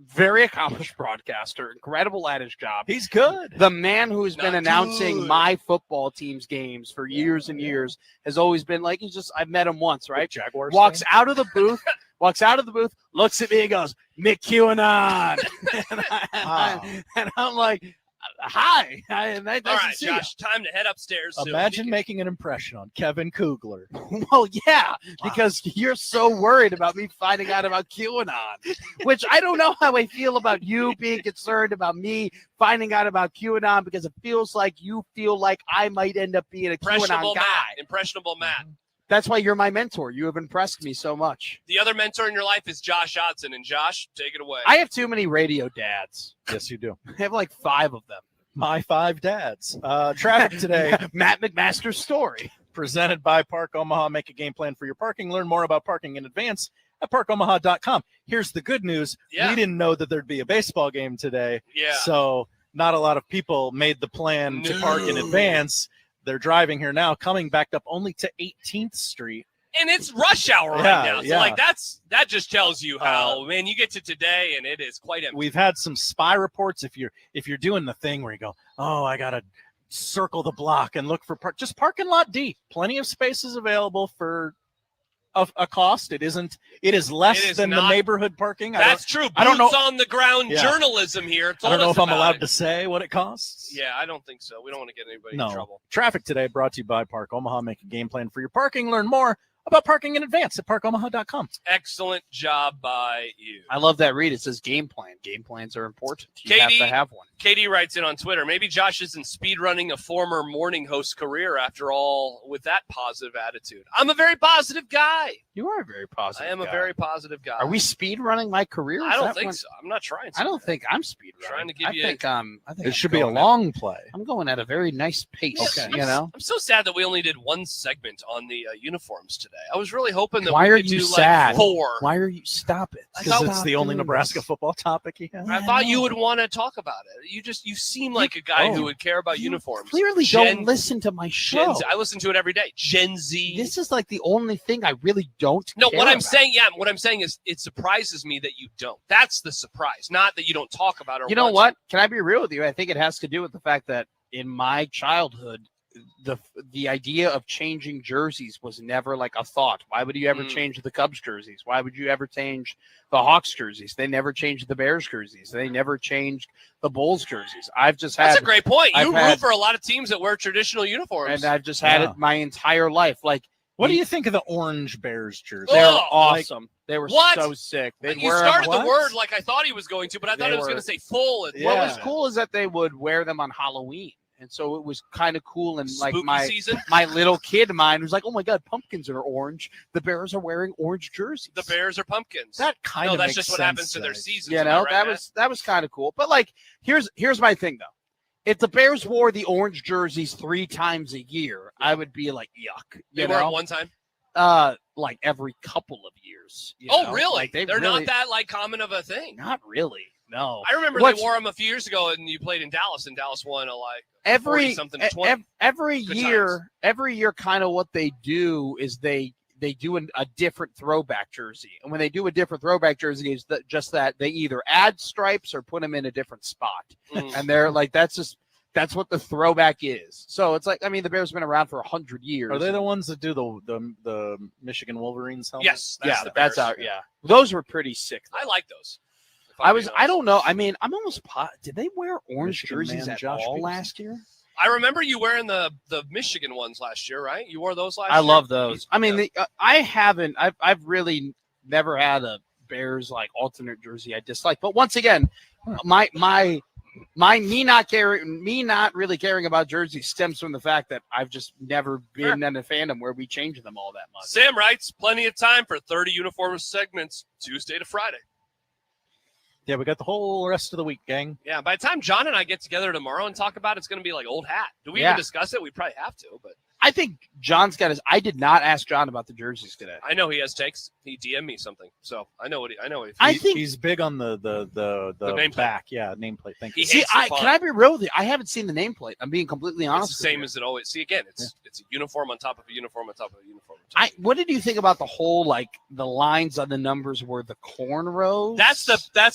very accomplished broadcaster, incredible at his job. He's good. The man who's been announcing my football team's games for years and years has always been like, I've met him once, right? Jaguars. Walks out of the booth, looks at me and goes, Mick QAnon. and I'm like, hi. All right, Josh, time to head upstairs. Imagine making an impression on Kevin Kugler. Well, yeah, because you're so worried about me finding out about QAnon, which I don't know how I feel about you being concerned about me finding out about QAnon, because it feels like you feel like I might end up being a QAnon guy. Impressionable Matt. That's why you're my mentor. You have impressed me so much. The other mentor in your life is Josh Odson. And Josh, take it away. I have too many radio dads. Yes, you do. I have like 5 of them. My 5 dads. Traffic today. Matt McMaster's story. Presented by Park Omaha. Make a game plan for your parking. Learn more about parking in advance at parkomaha.com. Here's the good news. Yeah. We didn't know that there'd be a baseball game today. Yeah. So not a lot of people made the plan to park in advance. They're driving here now, coming backed up only to 18th Street. And it's rush hour right now. So like that just tells you how, man, you get to today and it is quite empty. We've had some spy reports. If you're doing the thing where you go, oh, I gotta circle the block and look for just parking lot D. Plenty of spaces available for a cost. It is less than the neighborhood parking. That's true. I don't know. Boots on the ground journalism here. I don't know if I'm allowed to say what it costs. Yeah, I don't think so. We don't want to get anybody in trouble. Traffic today brought to you by Park Omaha. Make a game plan for your parking. Learn more about parking in advance at parkomaha.com. Excellent job by you. I love that read. It says game plan. Game plans are important. You have to have one. Katie writes in on Twitter, maybe Josh isn't speedrunning a former morning host career after all with that positive attitude. I'm a very positive guy. You are a very positive I am guy. a very positive guy. Are we speedrunning my career? I don't think so. I'm not trying to. I don't think I'm speedrunning. Trying to give you I think it should be a long play. I'm going at a very nice pace. Okay. I'm so sad that we only did one segment on the uniforms today. I was really hoping that Why we are could you do sad? like 4. Why are you? Stop it. Because it's the only Nebraska football topic he has. I thought you would want to talk about it. You seem like a guy who would care about uniforms. Clearly don't listen to my show. I listen to it every day. Gen Z. This is like the only thing I really don't No, care what I'm about. saying, what I'm saying is it surprises me that you don't. That's the surprise, not that you don't talk about it. You know what? Can I be real with you? I think it has to do with the fact that in my childhood, the idea of changing jerseys was never like a thought. Why would you ever change the Cubs jerseys? Why would you ever change the Hawks jerseys? They never changed the Bears jerseys. They never changed the Bulls jerseys. I've just had. That's a great point. You root had, for a lot of teams that wear traditional uniforms, and I've just had it my entire life. Like, what do you think of the orange Bears jerseys? They're awesome. They were so sick. You started the word like I thought he was going to, but I thought he was going to say full. What was cool is that they would wear them on Halloween. And so it was kind of cool. And like my little kid mind was like, oh my God, pumpkins are orange. The Bears are wearing orange jerseys. The Bears are pumpkins. That kind of that's makes just what sense, happens to their seasons. You know, right, that was kind of cool. But like, here's my thing though. If the Bears wore the orange jerseys 3 times a year, I would be like, yuck. They wore it one time? Like every couple of years. Really? Like They're really, not that like common of a thing. Not really. No. I remember they wore them a few years ago, and you played in Dallas, and Dallas won every 40-something. Every year, kind of what they do is they do a different throwback jersey, and when they do a different throwback jersey, is just that they either add stripes or put them in a different spot, and they're like that's what the throwback is. So it's like, I mean, the Bears have been around for 100 years. Are they the ones that do the Michigan Wolverines helmets? Yes, that's out. Yeah, those were pretty sick. I like those. I don't know. I mean, I'm almost did they wear orange Michigan jerseys at all last year? I remember you wearing the Michigan ones last year, right? You wore those last year? I love those. I mean, I haven't. I've really never had a Bears like alternate jersey I dislike. But once again, me not really caring about jerseys stems from the fact that I've just never been in a fandom where we change them all that much. Sam writes, plenty of time for 30 uniform segments Tuesday to Friday. Yeah, we got the whole rest of the week, gang. Yeah, by the time John and I get together tomorrow and talk about it, it's going to be like old hat. Do we even discuss it? We probably have to, but I think John's got his. I did not ask John about the jerseys today. I know he has takes. He DM'd me something, so I know what I think he's big on the nameplate. back. Yeah, nameplate. Thank you. See, can I be real with you? I haven't seen the nameplate. I'm being completely honest. It's the same as it always. See, again, it's a uniform on top of a uniform on top of a uniform. What did you think about the whole like the lines on the numbers were the cornrows? That's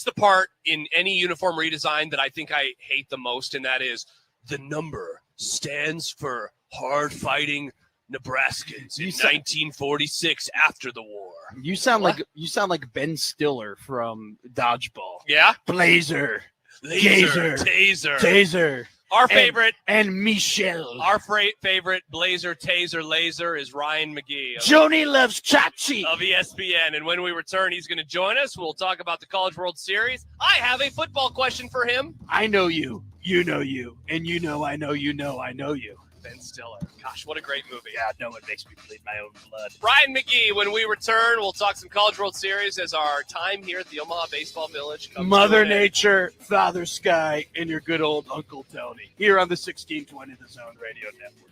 the part in any uniform redesign that I think I hate the most, and that is the number stands for hard-fighting Nebraskans in 1946 after the war. You sound like Ben Stiller from Dodgeball. Yeah, Blazer, Laser, Taser. Our favorite and Michelle. Our favorite Blazer, Taser, Laser is Ryan McGee. Joni loves Chachi of ESPN. And when we return, he's going to join us. We'll talk about the College World Series. I have a football question for him. I know you. You know you. And you know I know you know I know you. Ben Stiller. Gosh, what a great movie. Yeah, no one makes me bleed my own blood. Ryan McGee, when we return, we'll talk some College World Series as our time here at the Omaha Baseball Village comes Mother to an end. Nature, Father Sky, and your good old Uncle Tony here on the 1620 The Zone Radio Network.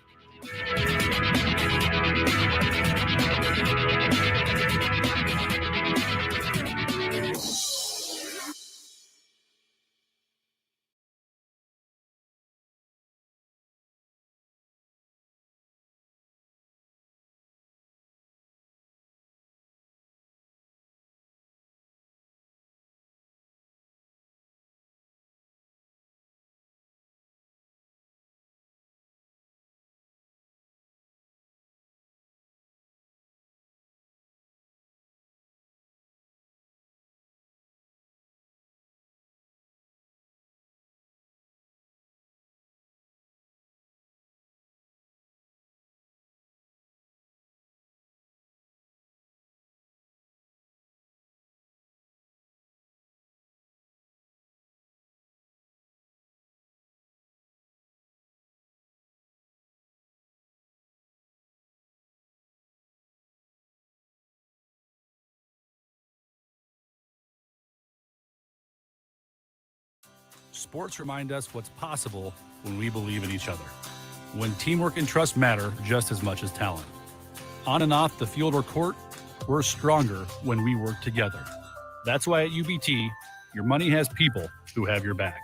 Sports remind us what's possible when we believe in each other. When teamwork and trust matter just as much as talent. On and off the field or court, we're stronger when we work together. That's why at UBT, your money has people who have your back.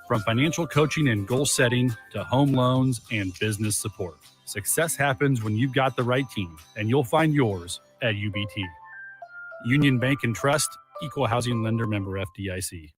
From financial coaching and goal setting to home loans and business support. Success happens when you've got the right team, and you'll find yours at UBT. Union Bank and Trust, Equal Housing Lender, member FDIC.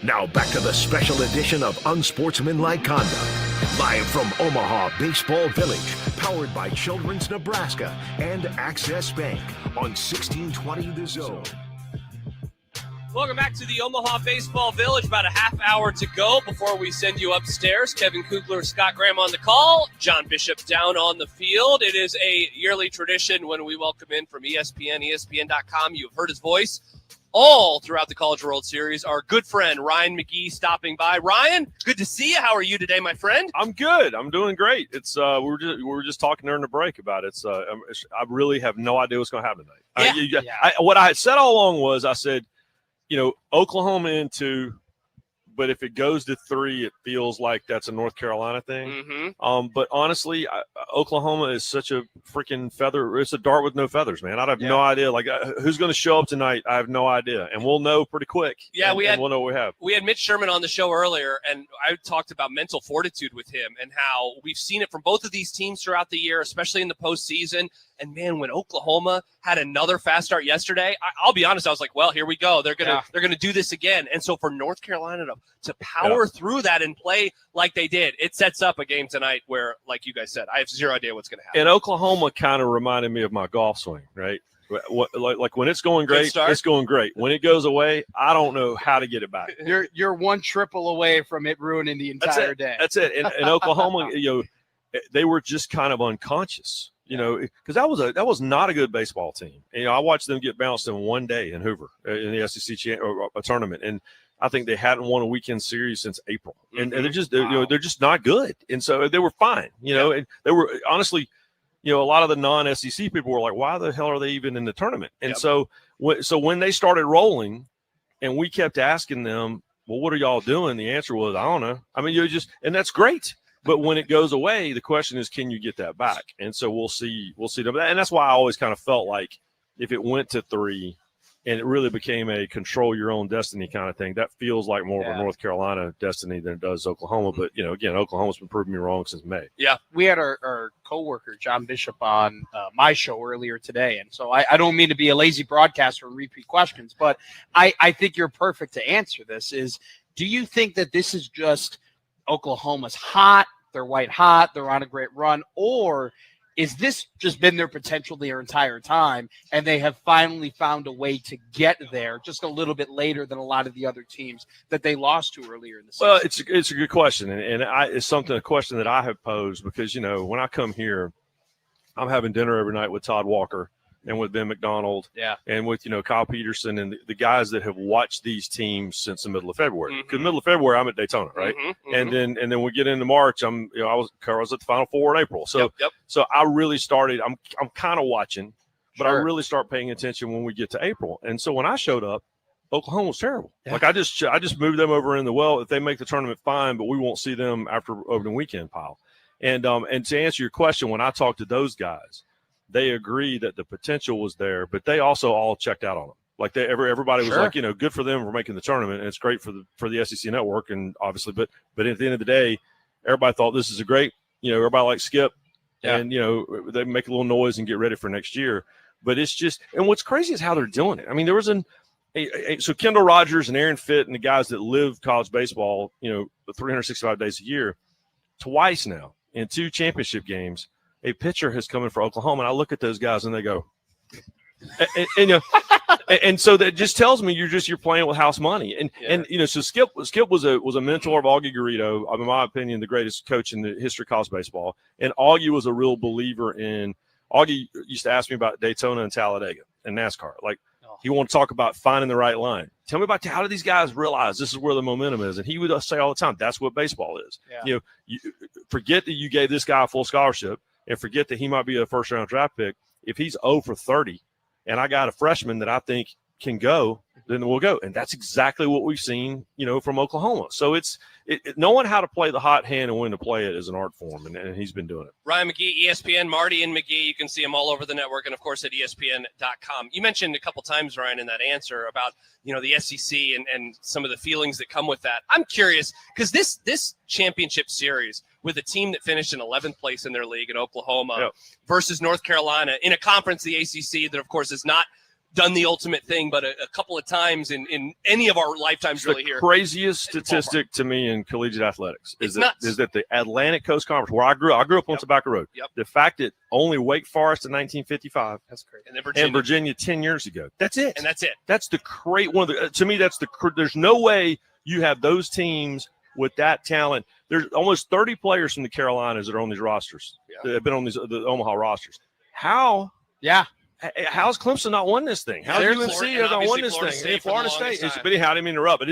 Now back to the special edition of Unsportsmanlike Conduct. Live from Omaha Baseball Village, powered by Children's Nebraska and Access Bank on 1620 The Zone. Welcome back to the Omaha Baseball Village. About a half hour to go before we send you upstairs. Kevin Kugler, Scott Graham on the call. John Bishop down on the field. It is a yearly tradition when we welcome in from ESPN, ESPN.com. You've heard his voice all throughout the College World Series. Our good friend Ryan McGee stopping by. Ryan, good to see you. How are you today, my friend? I'm good. I'm doing great. It's we were just talking during the break about it. I really have no idea what's going to happen tonight. What I had said all along was I said, Oklahoma in 2, but if it goes to 3, it feels like that's a North Carolina thing. But honestly, Oklahoma is such a freaking feather. It's a dart with no feathers, man. I have no idea. Who's going to show up tonight? I have no idea, and we'll know pretty quick. Yeah, we'll know what we have. We had Mitch Sherman on the show earlier, and I talked about mental fortitude with him and how we've seen it from both of these teams throughout the year, especially in the postseason. And man, when Oklahoma had another fast start yesterday, I'll be honest, I was like, well, here we go. They're gonna do this again. And so for North Carolina to power through that and play like they did, it sets up a game tonight where, like you guys said, I have zero idea what's gonna happen. And Oklahoma kind of reminded me of my golf swing, right? Like when it's going great, it's going great. When it goes away, I don't know how to get it back. You're one triple away from it ruining the entire day. That's it. And Oklahoma, they were just kind of unconscious. Because that was not a good baseball team. I watched them get bounced in one day in Hoover in the SEC tournament, and I think they hadn't won a weekend series since April. And they're just they're just not good. And so they were fine. And they were honestly, a lot of the non-SEC people were like, why the hell are they even in the tournament? And so when they started rolling, and we kept asking them, well, what are y'all doing? The answer was, I don't know. I mean, and that's great. But when it goes away, the question is, can you get that back? And so we'll see them. And that's why I always kind of felt like if it went to 3 and it really became a control your own destiny kind of thing, that feels like more of a North Carolina destiny than it does Oklahoma. But, again, Oklahoma's been proving me wrong since May. Yeah. We had our coworker, John Bishop, on my show earlier today. And so I don't mean to be a lazy broadcaster and repeat questions, but I think you're perfect to answer this is, do you think that this is just Oklahoma's hot, they're white hot, they're on a great run, or is this just been their potential their entire time and they have finally found a way to get there just a little bit later than a lot of the other teams that they lost to earlier in the season? Well, it's a good question, and it's a question that I have posed because, when I come here, I'm having dinner every night with Todd Walker and with Ben McDonald, and with Kyle Peterson and the guys that have watched these teams since the middle of February. Because middle of February, I'm at Daytona, right? And then we get into March. I was at the Final Four in April. So so I really started. I'm kind of watching, but I really start paying attention when we get to April. And so when I showed up, Oklahoma was terrible. Like I just moved them over in the if they make the tournament, fine, but we won't see them after opening weekend pile. And to answer your question, when I talk to those guys, they agree that the potential was there, but they also all checked out on them. Like everybody was like, good for them for making the tournament, and it's great for the SEC network, and obviously, but at the end of the day, everybody thought this is a great, everybody likes Skip, and they make a little noise and get ready for next year. But it's just, and what's crazy is how they're doing it. I mean, there was so Kendall Rogers and Aaron Fitt and the guys that live college baseball, 365 days a year, twice now in 2 championship games. A pitcher has come in for Oklahoma, and I look at those guys and they go, and so that just tells me you're playing with house money, and so Skip was a mentor of Augie Garrido, in my opinion, the greatest coach in the history of college baseball, and Augie was a real believer in. Augie used to ask me about Daytona and Talladega and NASCAR, like he wanted to talk about finding the right line. Tell me about how do these guys realize this is where the momentum is, and he would say all the time, that's what baseball is. You forget that you gave this guy a full scholarship. And forget that he might be a first-round draft pick. If he's 0 for 30 and I got a freshman that I think can go, then we'll go. And that's exactly what we've seen, from Oklahoma. So it's knowing how to play the hot hand and when to play it is an art form, and he's been doing it. Ryan McGee, ESPN, Marty and McGee. You can see him all over the network and, of course, at ESPN.com. You mentioned a couple times, Ryan, in that answer about, the SEC and some of the feelings that come with that. I'm curious because this championship series with a team that finished in 11th place in their league in Oklahoma versus North Carolina in a conference, the ACC, that, of course, is not done the ultimate thing, but a couple of times in any of our lifetimes really here. The craziest statistic to me in collegiate athletics is that the Atlantic Coast Conference, where I grew up on Tobacco Road, the fact that only Wake Forest in 1955 that's crazy. And Virginia 10 years ago. That's it. And that's it. That's the to me, that's there's no way you have those teams with that talent. There's almost 30 players from the Carolinas that are on these rosters. That have been on the Omaha rosters. How? Yeah. How's Clemson not won this thing? How's UNC not won this thing? And Florida State. But anyhow, I didn't mean to interrupt.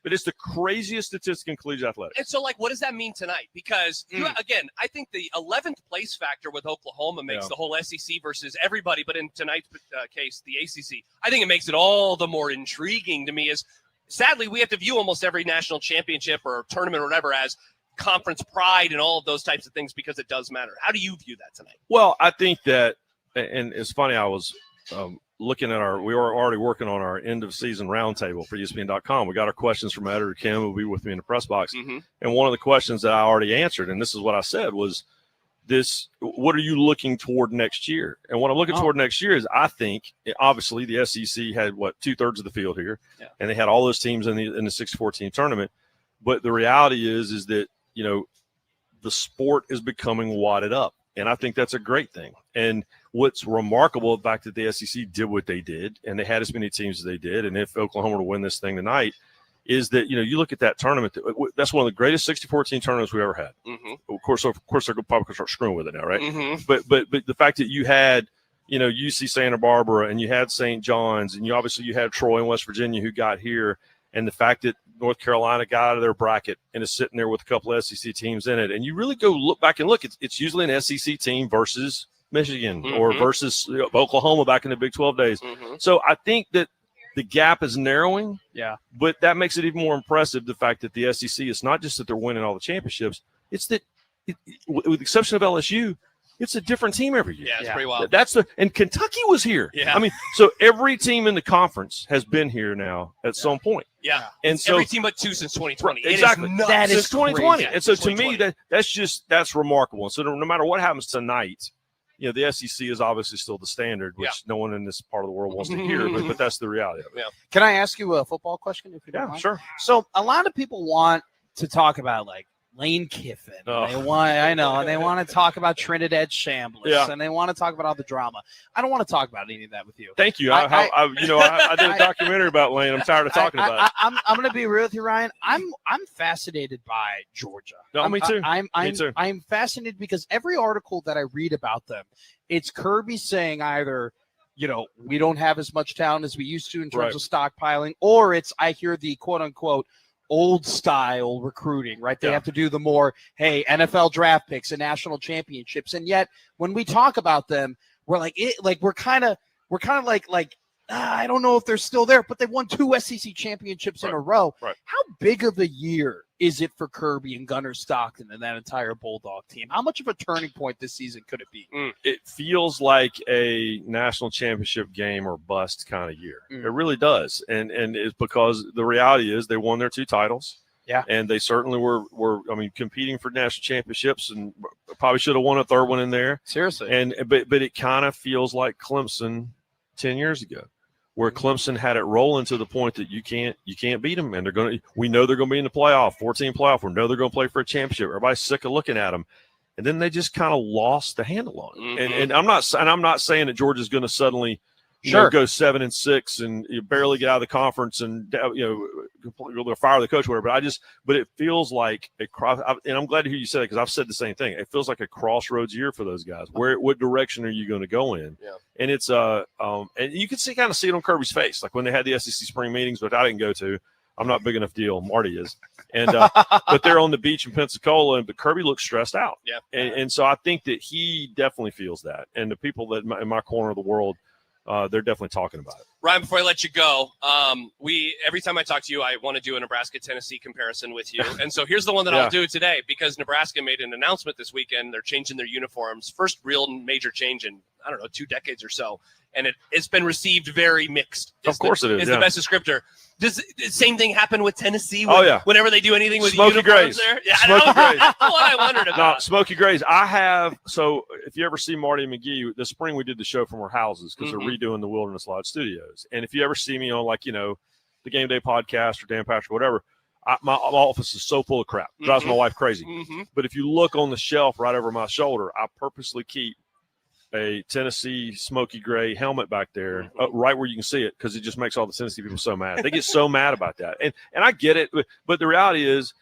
But it's the craziest statistic in collegiate athletics. And so, what does that mean tonight? Because again, I think the 11th place factor with Oklahoma makes the whole SEC versus everybody. But in tonight's case, the ACC, I think it makes it all the more intriguing to me. Is sadly we have to view almost every national championship or tournament or whatever as conference pride and all of those types of things because it does matter. How do you view that tonight? Well, I think that. And it's funny, I was looking at we were already working on our end of season roundtable for ESPN.com. We got our questions from editor Kim, who will be with me in the press box. Mm-hmm. And one of the questions that I already answered, and this is what I said, was what are you looking toward next year? And what I'm looking toward next year is, I think, obviously the SEC had 2/3 of the field here, and they had all those teams in the 64 team tournament. But the reality is that, the sport is becoming wadded up. And I think that's a great thing. And what's remarkable about the fact that the SEC did what they did, and they had as many teams as they did, and if Oklahoma were to win this thing tonight, is that you look at that tournament. That's one of the greatest 64-team tournaments we ever had. Mm-hmm. Of course, they're probably going to start screwing with it now, right? Mm-hmm. But the fact that you had UC Santa Barbara and you had St. John's, and you had Troy and West Virginia who got here, and the fact that North Carolina got out of their bracket and is sitting there with a couple of SEC teams in it. And you really go look back and look, it's usually an SEC team versus Michigan or versus Oklahoma back in the Big 12 days. Mm-hmm. So I think that the gap is narrowing. Yeah. But that makes it even more impressive, the fact that the SEC, it's not just that they're winning all the championships, it's that, with the exception of LSU, it's a different team every year. Yeah, it's pretty wild. And Kentucky was here. Yeah. I mean, so every team in the conference has been here now at some point. Yeah. And so every team but two since 2020. Exactly. That is 2020. Crazy. And so to me, that's remarkable. And so no matter what happens tonight, the SEC is obviously still the standard, which no one in this part of the world wants to hear, but that's the reality of it. Yeah. Can I ask you a football question? If you don't mind? Sure. So a lot of people want to talk about Lane Kiffin. Oh. They want to talk about Trinidad Chambliss, and they want to talk about all the drama. I don't want to talk about any of that with you. Thank you. I did a documentary about Lane. I'm tired of talking about it. I'm going to be real with you, Ryan. I'm fascinated by Georgia. No, me too. Me too. I'm fascinated because every article that I read about them, it's Kirby saying either, we don't have as much talent as we used to in terms of stockpiling, or it's I hear the quote unquote old style recruiting, right? They have to do the more, NFL draft picks and national championships. And yet when we talk about them, we're we're kind of I don't know if they're still there, but they won 2 SEC championships in a row. Right. How big of a year is it for Kirby and Gunnar Stockton and that entire Bulldog team? How much of a turning point this season could it be? It feels like a national championship game or bust kind of year. It really does. And it's because the reality is they won their 2 titles. Yeah. And they certainly were competing for national championships, and probably should have won a 3rd one in there. Seriously. But it kind of feels like Clemson 10 years ago, where Clemson had it rolling to the point that you can't beat them, and we know they're going to be in the playoff, 14 playoff. We know they're going to play for a championship. Everybody's sick of looking at them, and then they just kind of lost the handle on it. Mm-hmm. And I'm not saying that Georgia's going to suddenly go 7-6 and you barely get out of the conference and fire the coach or whatever. But it feels like and I'm glad to hear you say it, because I've said the same thing. It feels like a crossroads year for those guys. What direction are you going to go in? Yeah. And it's and you can kind of see it on Kirby's face, like when they had the SEC spring meetings, which I didn't go to. I'm not big enough deal. Marty is, and but they're on the beach in Pensacola, but Kirby looks stressed out. Yeah. And so I think that he definitely feels that, and the people that in my corner of the world, they're definitely talking about it. Ryan, before I let you go, every time I talk to you, I want to do a Nebraska-Tennessee comparison with you. And so here's the one that I'll do today, because Nebraska made an announcement this weekend. They're changing their uniforms. First real major change in, 2 decades or so. and it's been received very mixed. Of course it is. Is the best descriptor. Does the same thing happen with Tennessee? Whenever they do anything with Smoky uniforms Grays. there? Yeah, Smoky Grays. That's what I wondered about. No, Smoky Grays. So if you ever see Marty and McGee, this spring we did the show from our houses because they're redoing the Wilderness Lodge studios. And if you ever see me on the Game Day podcast or Dan Patrick or whatever, my office is so full of crap. It drives my wife crazy. But if you look on the shelf right over my shoulder, I purposely keep a Tennessee Smoky Gray helmet back there, right where you can see it, because it just makes all the Tennessee people so mad. They get so mad about that, and I get it. But the reality is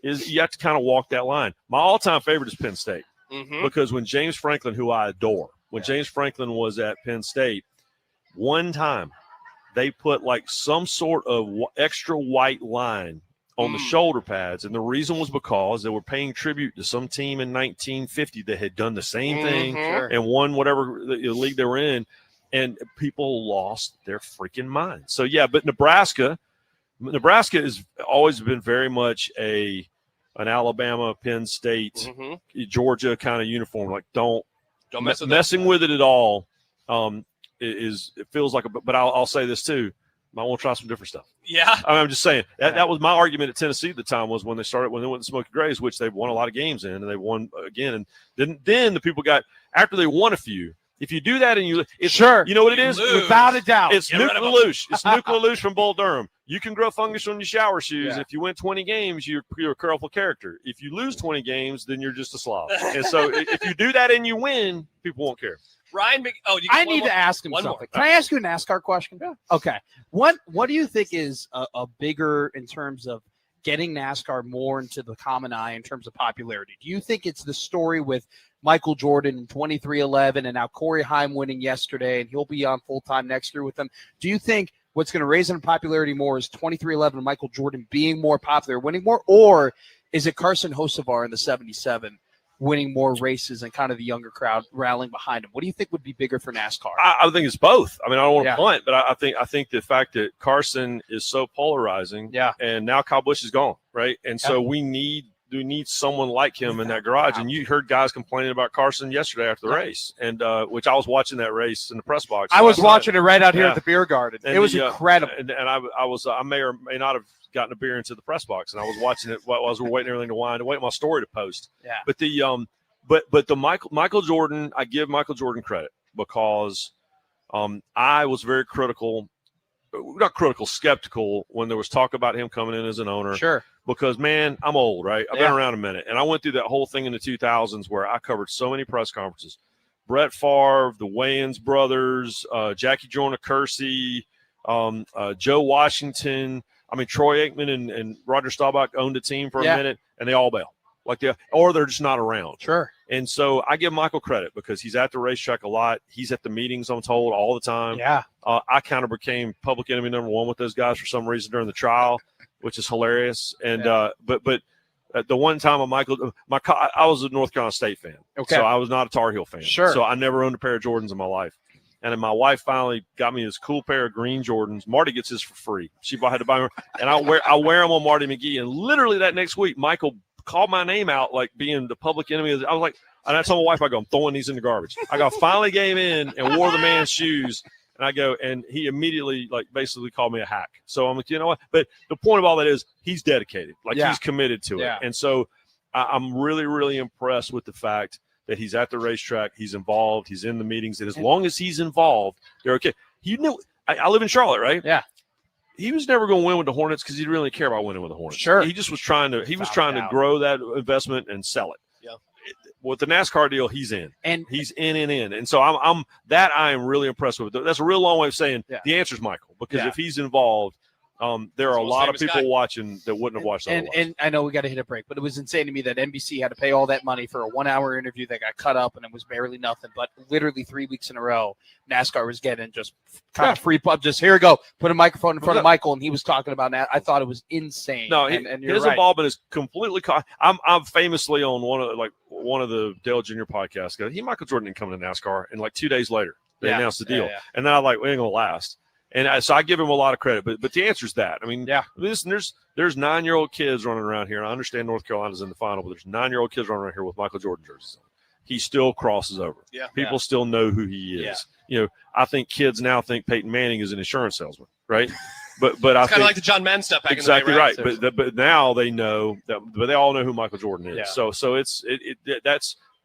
you have to kind of walk that line. My all-time favorite is Penn State, because when James Franklin, who I adore, James Franklin was at Penn State, one time they put some sort of extra white line on the shoulder pads, and the reason was because they were paying tribute to some team in 1950 that had done the same thing and won whatever the league they were in, and people lost their freaking mind. So yeah, but Nebraska has always been very much an Alabama, Penn State, Georgia kind of uniform. Like don't mess with messing with it at all. It feels like but I'll say this too. I want to try some different stuff. Yeah. I'm just saying that was my argument at Tennessee at the time, was when they went to Smoky Grays, which they've won a lot of games in, and they won again. And then the people after they won a few, if you do that and you know what it is? Without a doubt. It's Nuke LaLoosh. It's Nuke LaLoosh from Bull Durham. You can grow fungus on your shower shoes. Yeah. If you win 20 games, you're a colorful character. If you lose 20 games, then you're just a slob. And so if you do that and you win, people won't care. Ryan, I need to ask him something. Can I ask you a NASCAR question? Yeah. Okay. What do you think is a bigger in terms of getting NASCAR more into the common eye in terms of popularity? Do you think it's the story with Michael Jordan in 2311 and now Corey Haim winning yesterday, and he'll be on full-time next year with them? Do you think what's going to raise in popularity more is 2311 and Michael Jordan being more popular, winning more, or is it Carson Hocevar in the 77 winning more races and kind of the younger crowd rallying behind him? What do you think would be bigger for NASCAR? I think it's both. I mean, I don't want to punt, but I think the fact that Carson is so polarizing, and now Kyle Busch is gone, right? And so we need someone like him in that garage. And you heard guys complaining about Carson yesterday after the race, and which I was watching that race in the press box. I was watching it right out here at the beer garden. And it was incredible. And I may or may not have gotten a beer into the press box, and I was watching it while I was waiting everything to wind, waiting my story to post. Yeah. But the Michael Jordan, I give Michael Jordan credit because I was very skeptical when there was talk about him coming in as an owner. Sure. Because, man, I'm old, right? I've been around a minute. And I went through that whole thing in the 2000s where I covered so many press conferences. Brett Favre, the Wayans brothers, Jackie Jordan Kersey, Joe Washington. I mean, Troy Aikman and Roger Staubach owned a team for a minute, and they all bail. Or they're just not around. Sure. And so I give Michael credit because he's at the racetrack a lot. He's at the meetings, I'm told, all the time. Yeah. I kind of became public enemy number one with those guys for some reason during the trial, which is hilarious. And but the one time I was a North Carolina State fan. Okay. So I was not a Tar Heel fan. Sure. So I never owned a pair of Jordans in my life. And then my wife finally got me this cool pair of green Jordans. Marty gets his for free. She had to buy them, and I wear them on Marty McGee. And literally that next week, Michael called my name out like being the public enemy. I was like, and I told my wife, I go, I'm throwing these in the garbage. I finally came in and wore the man's shoes. And I go, and he immediately basically called me a hack. So I'm like, you know what? But the point of all that is he's dedicated. He's committed to it. And so I'm really, really impressed with the fact that he's at the racetrack, he's involved, he's in the meetings, and as long as he's involved, they're okay. I live in Charlotte, right? Yeah. He was never going to win with the Hornets because he didn't really care about winning with the Hornets. Sure. He just was trying to grow that investment and sell it. Yeah. With the NASCAR deal, he's in. And he's in. And so I am really impressed with. That's a real long way of saying the answer is Michael, because if he's involved, there are a lot of people watching that wouldn't have watched otherwise. And I know we got to hit a break, but it was insane to me that NBC had to pay all that money for a 1-hour interview that got cut up, and it was barely nothing. But literally 3 weeks in a row, NASCAR was getting just kind of free pub. Just here you go, put a microphone in front of Michael, and he was talking about that. I thought it was insane. No, and his involvement is completely. I'm famously on one of the Dale Jr. podcasts. Michael Jordan didn't come to NASCAR, and 2 days later they announced the deal, and then we ain't gonna last. And so I give him a lot of credit, but the answer is that. I mean, listen, there's 9-year-old kids running around here. And I understand North Carolina's in the final, but there's 9-year-old kids running around here with Michael Jordan jerseys on. He still crosses over. Yeah. People still know who he is. I think kids now think Peyton Manning is an insurance salesman, right? But I It's kind think of like the John Madden stuff back exactly in the day, right. But now they know that, but they all know who Michael Jordan is. Yeah. So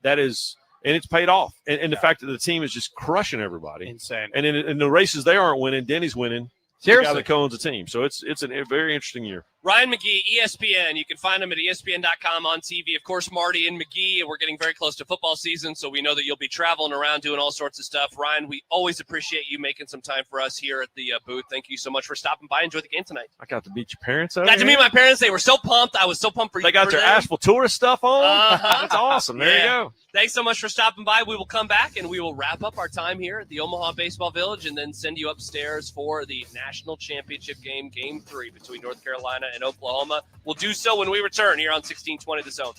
that is, and it's paid off. And the fact that the team is just crushing everybody, insane. And in the races they aren't winning, Denny's winning. Seriously, the guy that owns the team. So it's a very interesting year. Ryan McGee, ESPN. You can find him at ESPN.com on TV. Of course, Marty and McGee, we're getting very close to football season, so we know that you'll be traveling around doing all sorts of stuff. Ryan, we always appreciate you making some time for us here at the booth. Thank you so much for stopping by. Enjoy the game tonight. I got to meet your parents over Got to meet my parents. They were so pumped. I was so pumped for you. They got their Asheville tourist stuff on. That's awesome. There you go. Thanks so much for stopping by. We will come back and we will wrap up our time here at the Omaha Baseball Village and then send you upstairs for the national championship game, Game 3 between North Carolina and Oklahoma. We'll do so when we return here on 1620 The Zone.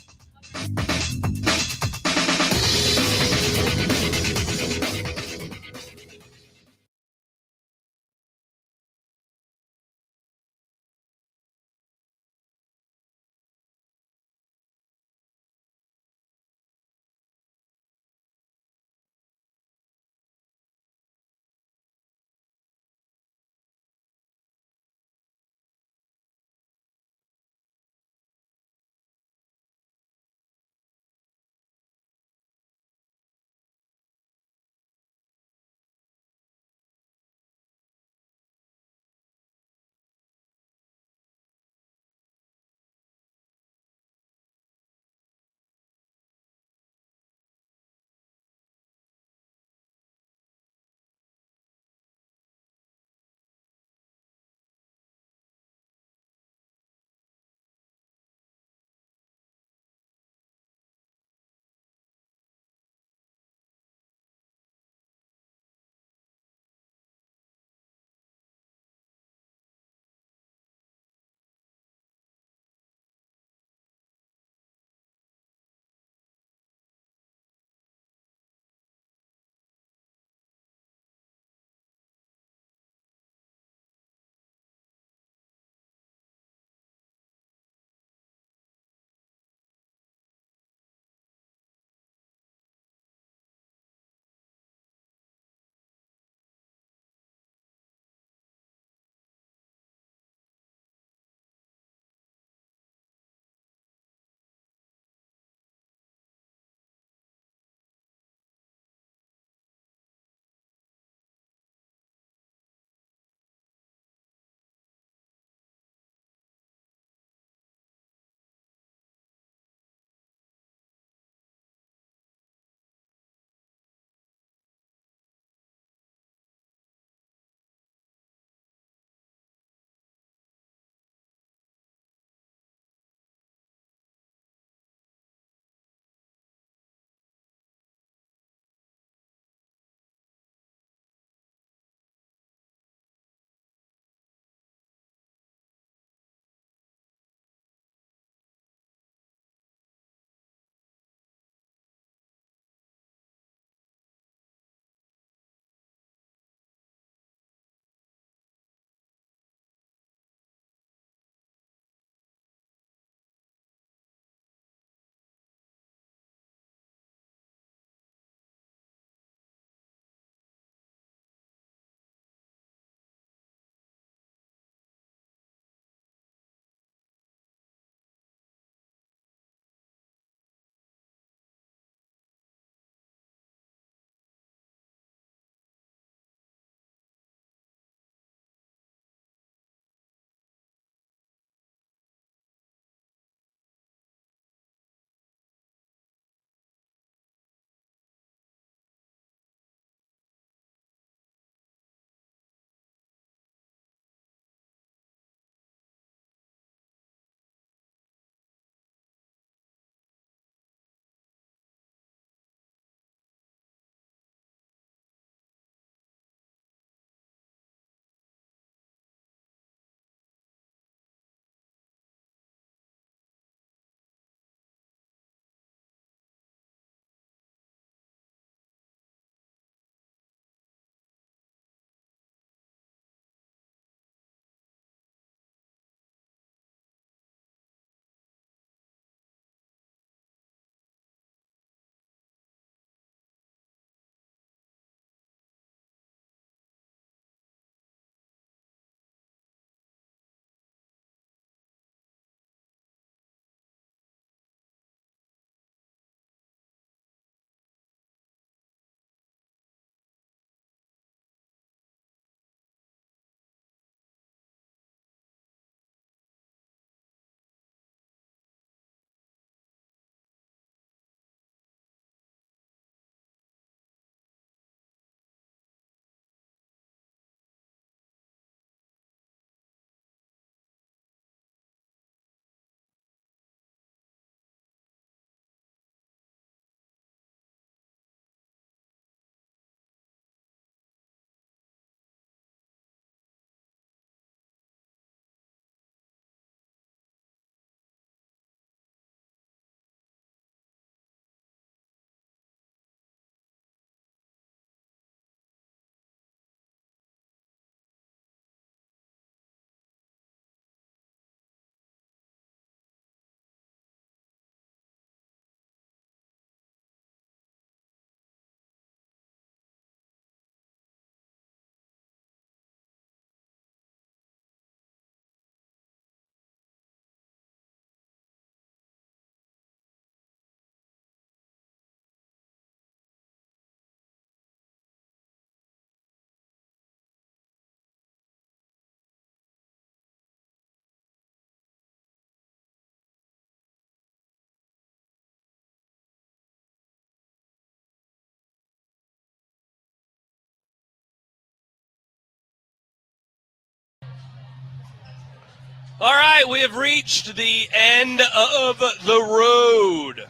All right, we have reached the end of the road.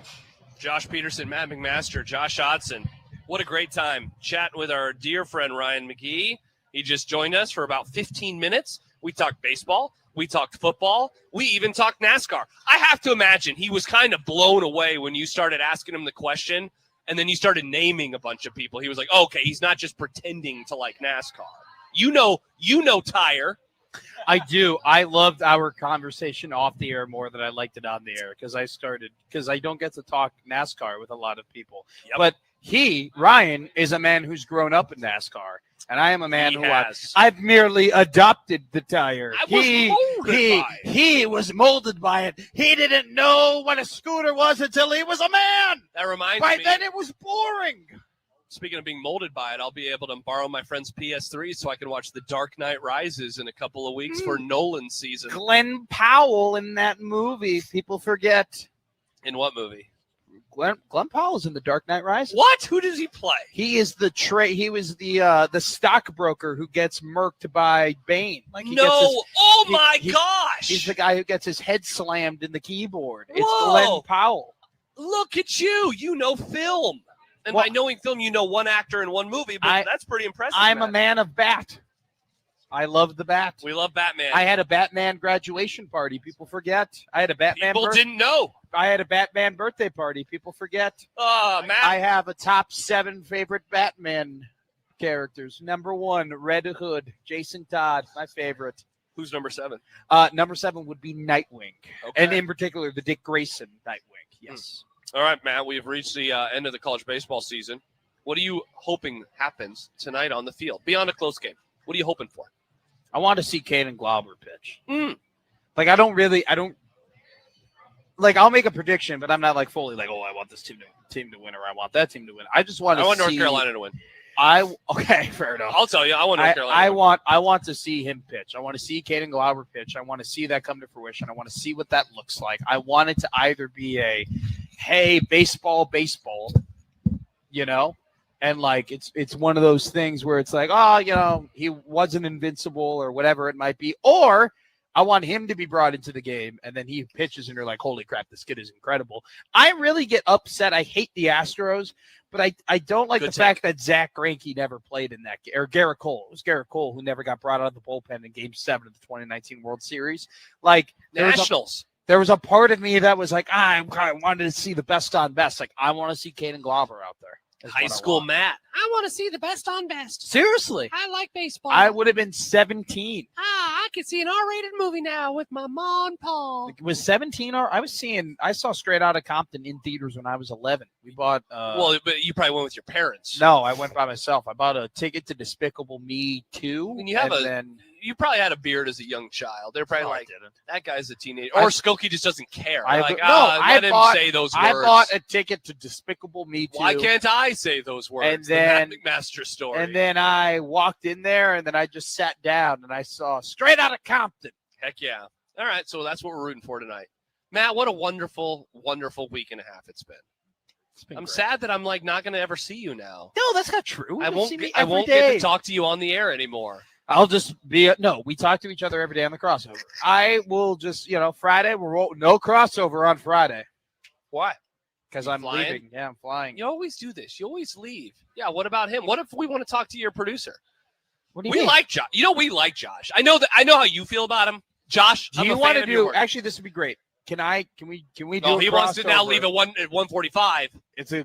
Josh Peterson, Matt McMaster, Josh Hodson. What a great time chatting with our dear friend Ryan McGee. He just joined us for about 15 minutes. We talked baseball. We talked football. We even talked NASCAR. I have to imagine he was kind of blown away when you started asking him the question, and then you started naming a bunch of people. He was like, oh, okay, he's not just pretending to like NASCAR. You know, Tyre. I do. I loved our conversation off the air more than I liked it on the air because I don't get to talk NASCAR with a lot of people. Yep. But Ryan, is a man who's grown up in NASCAR. And I am a man I've merely adopted the tire. He was molded by it. He didn't know what a scooter was until he was a man. That reminds me. By then it was boring. Speaking of being molded by it, I'll be able to borrow my friend's PS3 so I can watch The Dark Knight Rises in a couple of weeks for Nolan's season. Glenn Powell in that movie. People forget. In what movie? Glenn Powell's in The Dark Knight Rises. What? Who does he play? He is he was the stockbroker who gets murked by Bane. Gosh! He's the guy who gets his head slammed in the keyboard. Whoa. It's Glenn Powell. Look at you! You know film, and by knowing film, you know one actor in one movie. But that's pretty impressive. I'm a man of bat. I love the bat. We love Batman. I had a Batman graduation party. People forget. I had a Batman. People didn't know. I had a Batman birthday party. People forget. Matt. I have a top 7 favorite Batman characters. Number 1, Red Hood, Jason Todd, my favorite. Who's number 7? Number 7 would be Nightwing, and in particular the Dick Grayson Nightwing. Yes. All right, Matt. We have reached the end of the college baseball season. What are you hoping happens tonight on the field beyond a close game? What are you hoping for? I want to see Caden Glauber pitch. I'll make a prediction, but I'm not fully I want this team to win, or I want that team to win. I just want to see North Carolina to win. Okay, fair enough. I'll tell you, I want North Carolina. I want to see him pitch. I want to see Caden Glauber pitch. I want to see that come to fruition. I want to see what that looks like. I want it to either be hey, baseball, and it's one of those things where it's he wasn't invincible or whatever it might be, or I want him to be brought into the game, and then he pitches, and you're like, holy crap, this kid is incredible. I really get upset. I hate the Astros, but I don't like the fact that Zach Greinke never played in that game, or Garrett Cole. It was Garrett Cole who never got brought out of the bullpen in Game 7 of the 2019 World Series. Nationals. There was a part of me that was I wanted to see the best on best. I want to see Caden Glauber out there. High school Matt. I want to see the best on best. Seriously. I like baseball. I would have been 17. I could see an R-rated movie now with my mom and Paul. It was 17 or I saw Straight Outta Compton in theaters when I was 11. We bought but you probably went with your parents. No, I went by myself. I bought a ticket to Despicable Me 2. And you probably had a beard as a young child. They're probably that guy's a teenager. Or Skokie just doesn't care. Let him say those words. I bought a ticket to Despicable Me 2. Why can't I say those words? And then, the Matt McMaster story. And then I walked in there, and then I just sat down, and I saw Straight Outta Compton. Heck yeah. All right, so that's what we're rooting for tonight. Matt, what a wonderful, wonderful week and a half it's been. I'm sad that I'm not going to ever see you now. No, that's not true. I won't get to talk to you on the air anymore. I'll just be we talk to each other every day on the crossover. I will just Friday no crossover on Friday. Why? Because I'm leaving. Yeah, I'm flying. You always do this. You always leave. Yeah. What about him? What if we want to talk to your producer? What do you mean? We like Josh. We like Josh. I know how you feel about him, Josh. Do you want to do? Actually, this would be great. Can we do? No, he wants to now leave at 1:45. It's a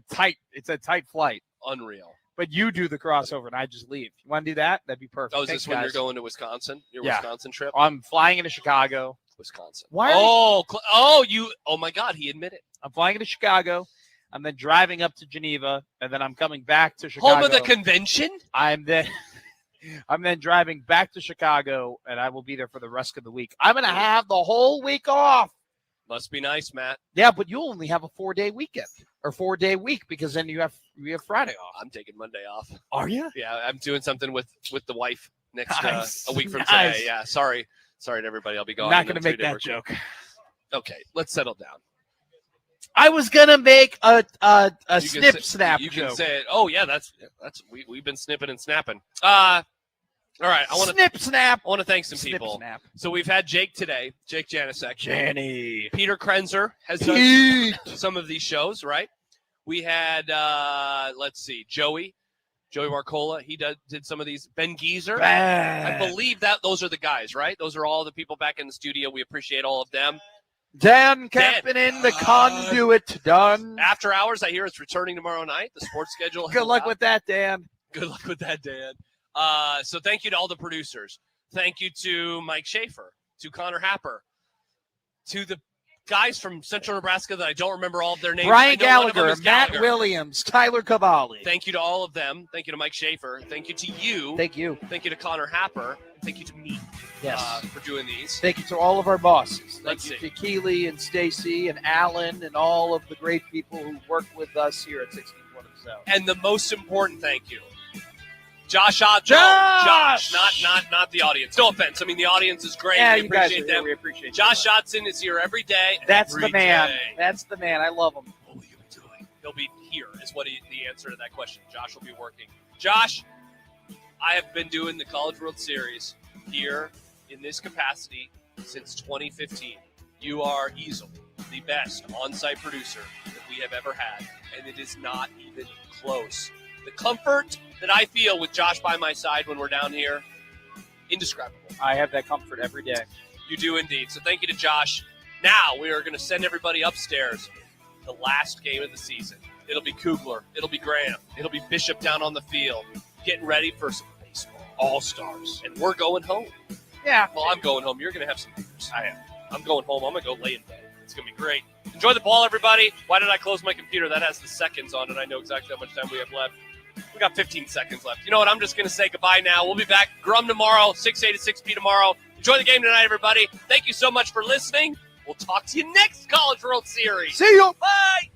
tight flight. Unreal. But you do the crossover and I just leave. You want to do that? That'd be perfect. Oh, is this when you're going to Wisconsin? Your Wisconsin trip? I'm flying into Chicago. Wisconsin. Why? Oh my God, he admitted. I'm flying into Chicago. I'm then driving up to Geneva, and then I'm coming back to Chicago. Home of the convention? I'm then driving back to Chicago, and I will be there for the rest of the week. I'm going to have the whole week off. Must be nice, Matt. Yeah, but you'll only have a 4-day weekend or 4-day week because then you have Friday off. I'm taking Monday off. Are you? Yeah, I'm doing something with the wife next a week from today. Yeah, sorry to everybody. I'll be gone. I'm not going to make that joke. Okay, let's settle down. I was gonna make a snap you joke. Can say it. Oh yeah, that's we've been snipping and snapping. All right, I want snip snap. I want to thank some Snip, people. snap. So we've had Jake today, Jake Janicek. Janny. Peter Krenzer has done some of these shows, right? We had, let's see, Joey Marcola. He did some of these. Ben Geezer. I believe that those are the guys, right? Those are all the people back in the studio. We appreciate all of them. Dan camping in the conduit. Done. After hours, I hear it's returning tomorrow night. The sports schedule. Good luck with that, Dan. Good luck with that, Dan. So thank you to all the producers. Thank you to Mike Schaefer, to Connor Happer, to the guys from Central Nebraska that I don't remember all of their names. Brian Gallagher, Matt Williams, Tyler Cavalli. Thank you to all of them. Thank you to Mike Schaefer. Thank you to you. Thank you. Thank you to Connor Happer. Thank you to me for doing these. Thank you to all of our bosses. Let's Thank see. you to Keely and Stacy and Alan and all of the great people who work with us here at 1620 South. And the most important thank you, Josh. Not the audience. No offense. I mean, the audience is great. Yeah, we you guys appreciate are here. them. We appreciate Josh Shotson is here every day. That's every the man. day. That's the man. I love him. What will you be doing? He'll be here is what the answer to that question. Josh will be working. Josh, I have been doing the College World Series here in this capacity since 2015. You are easily the best on-site producer that we have ever had, and it is not even close. The comfort that I feel with Josh by my side when we're down here, indescribable. I have that comfort every day. You do indeed. So thank you to Josh. Now we are going to send everybody upstairs. The last game of the season. It'll be Kugler. It'll be Graham. It'll be Bishop down on the field, getting ready for some baseball all-stars. And we're going home. Yeah. Well, I'm going home. You're going to have some beers. I am. I'm going home. I'm going to go lay in bed. It's going to be great. Enjoy the ball, everybody. Why did I close my computer? That has the seconds on it. I know exactly how much time we have left. We got 15 seconds left. You know what? I'm just going to say goodbye now. We'll be back. Grum tomorrow, 6A to 6P tomorrow. Enjoy the game tonight, everybody. Thank you so much for listening. We'll talk to you next College World Series. See you. Bye.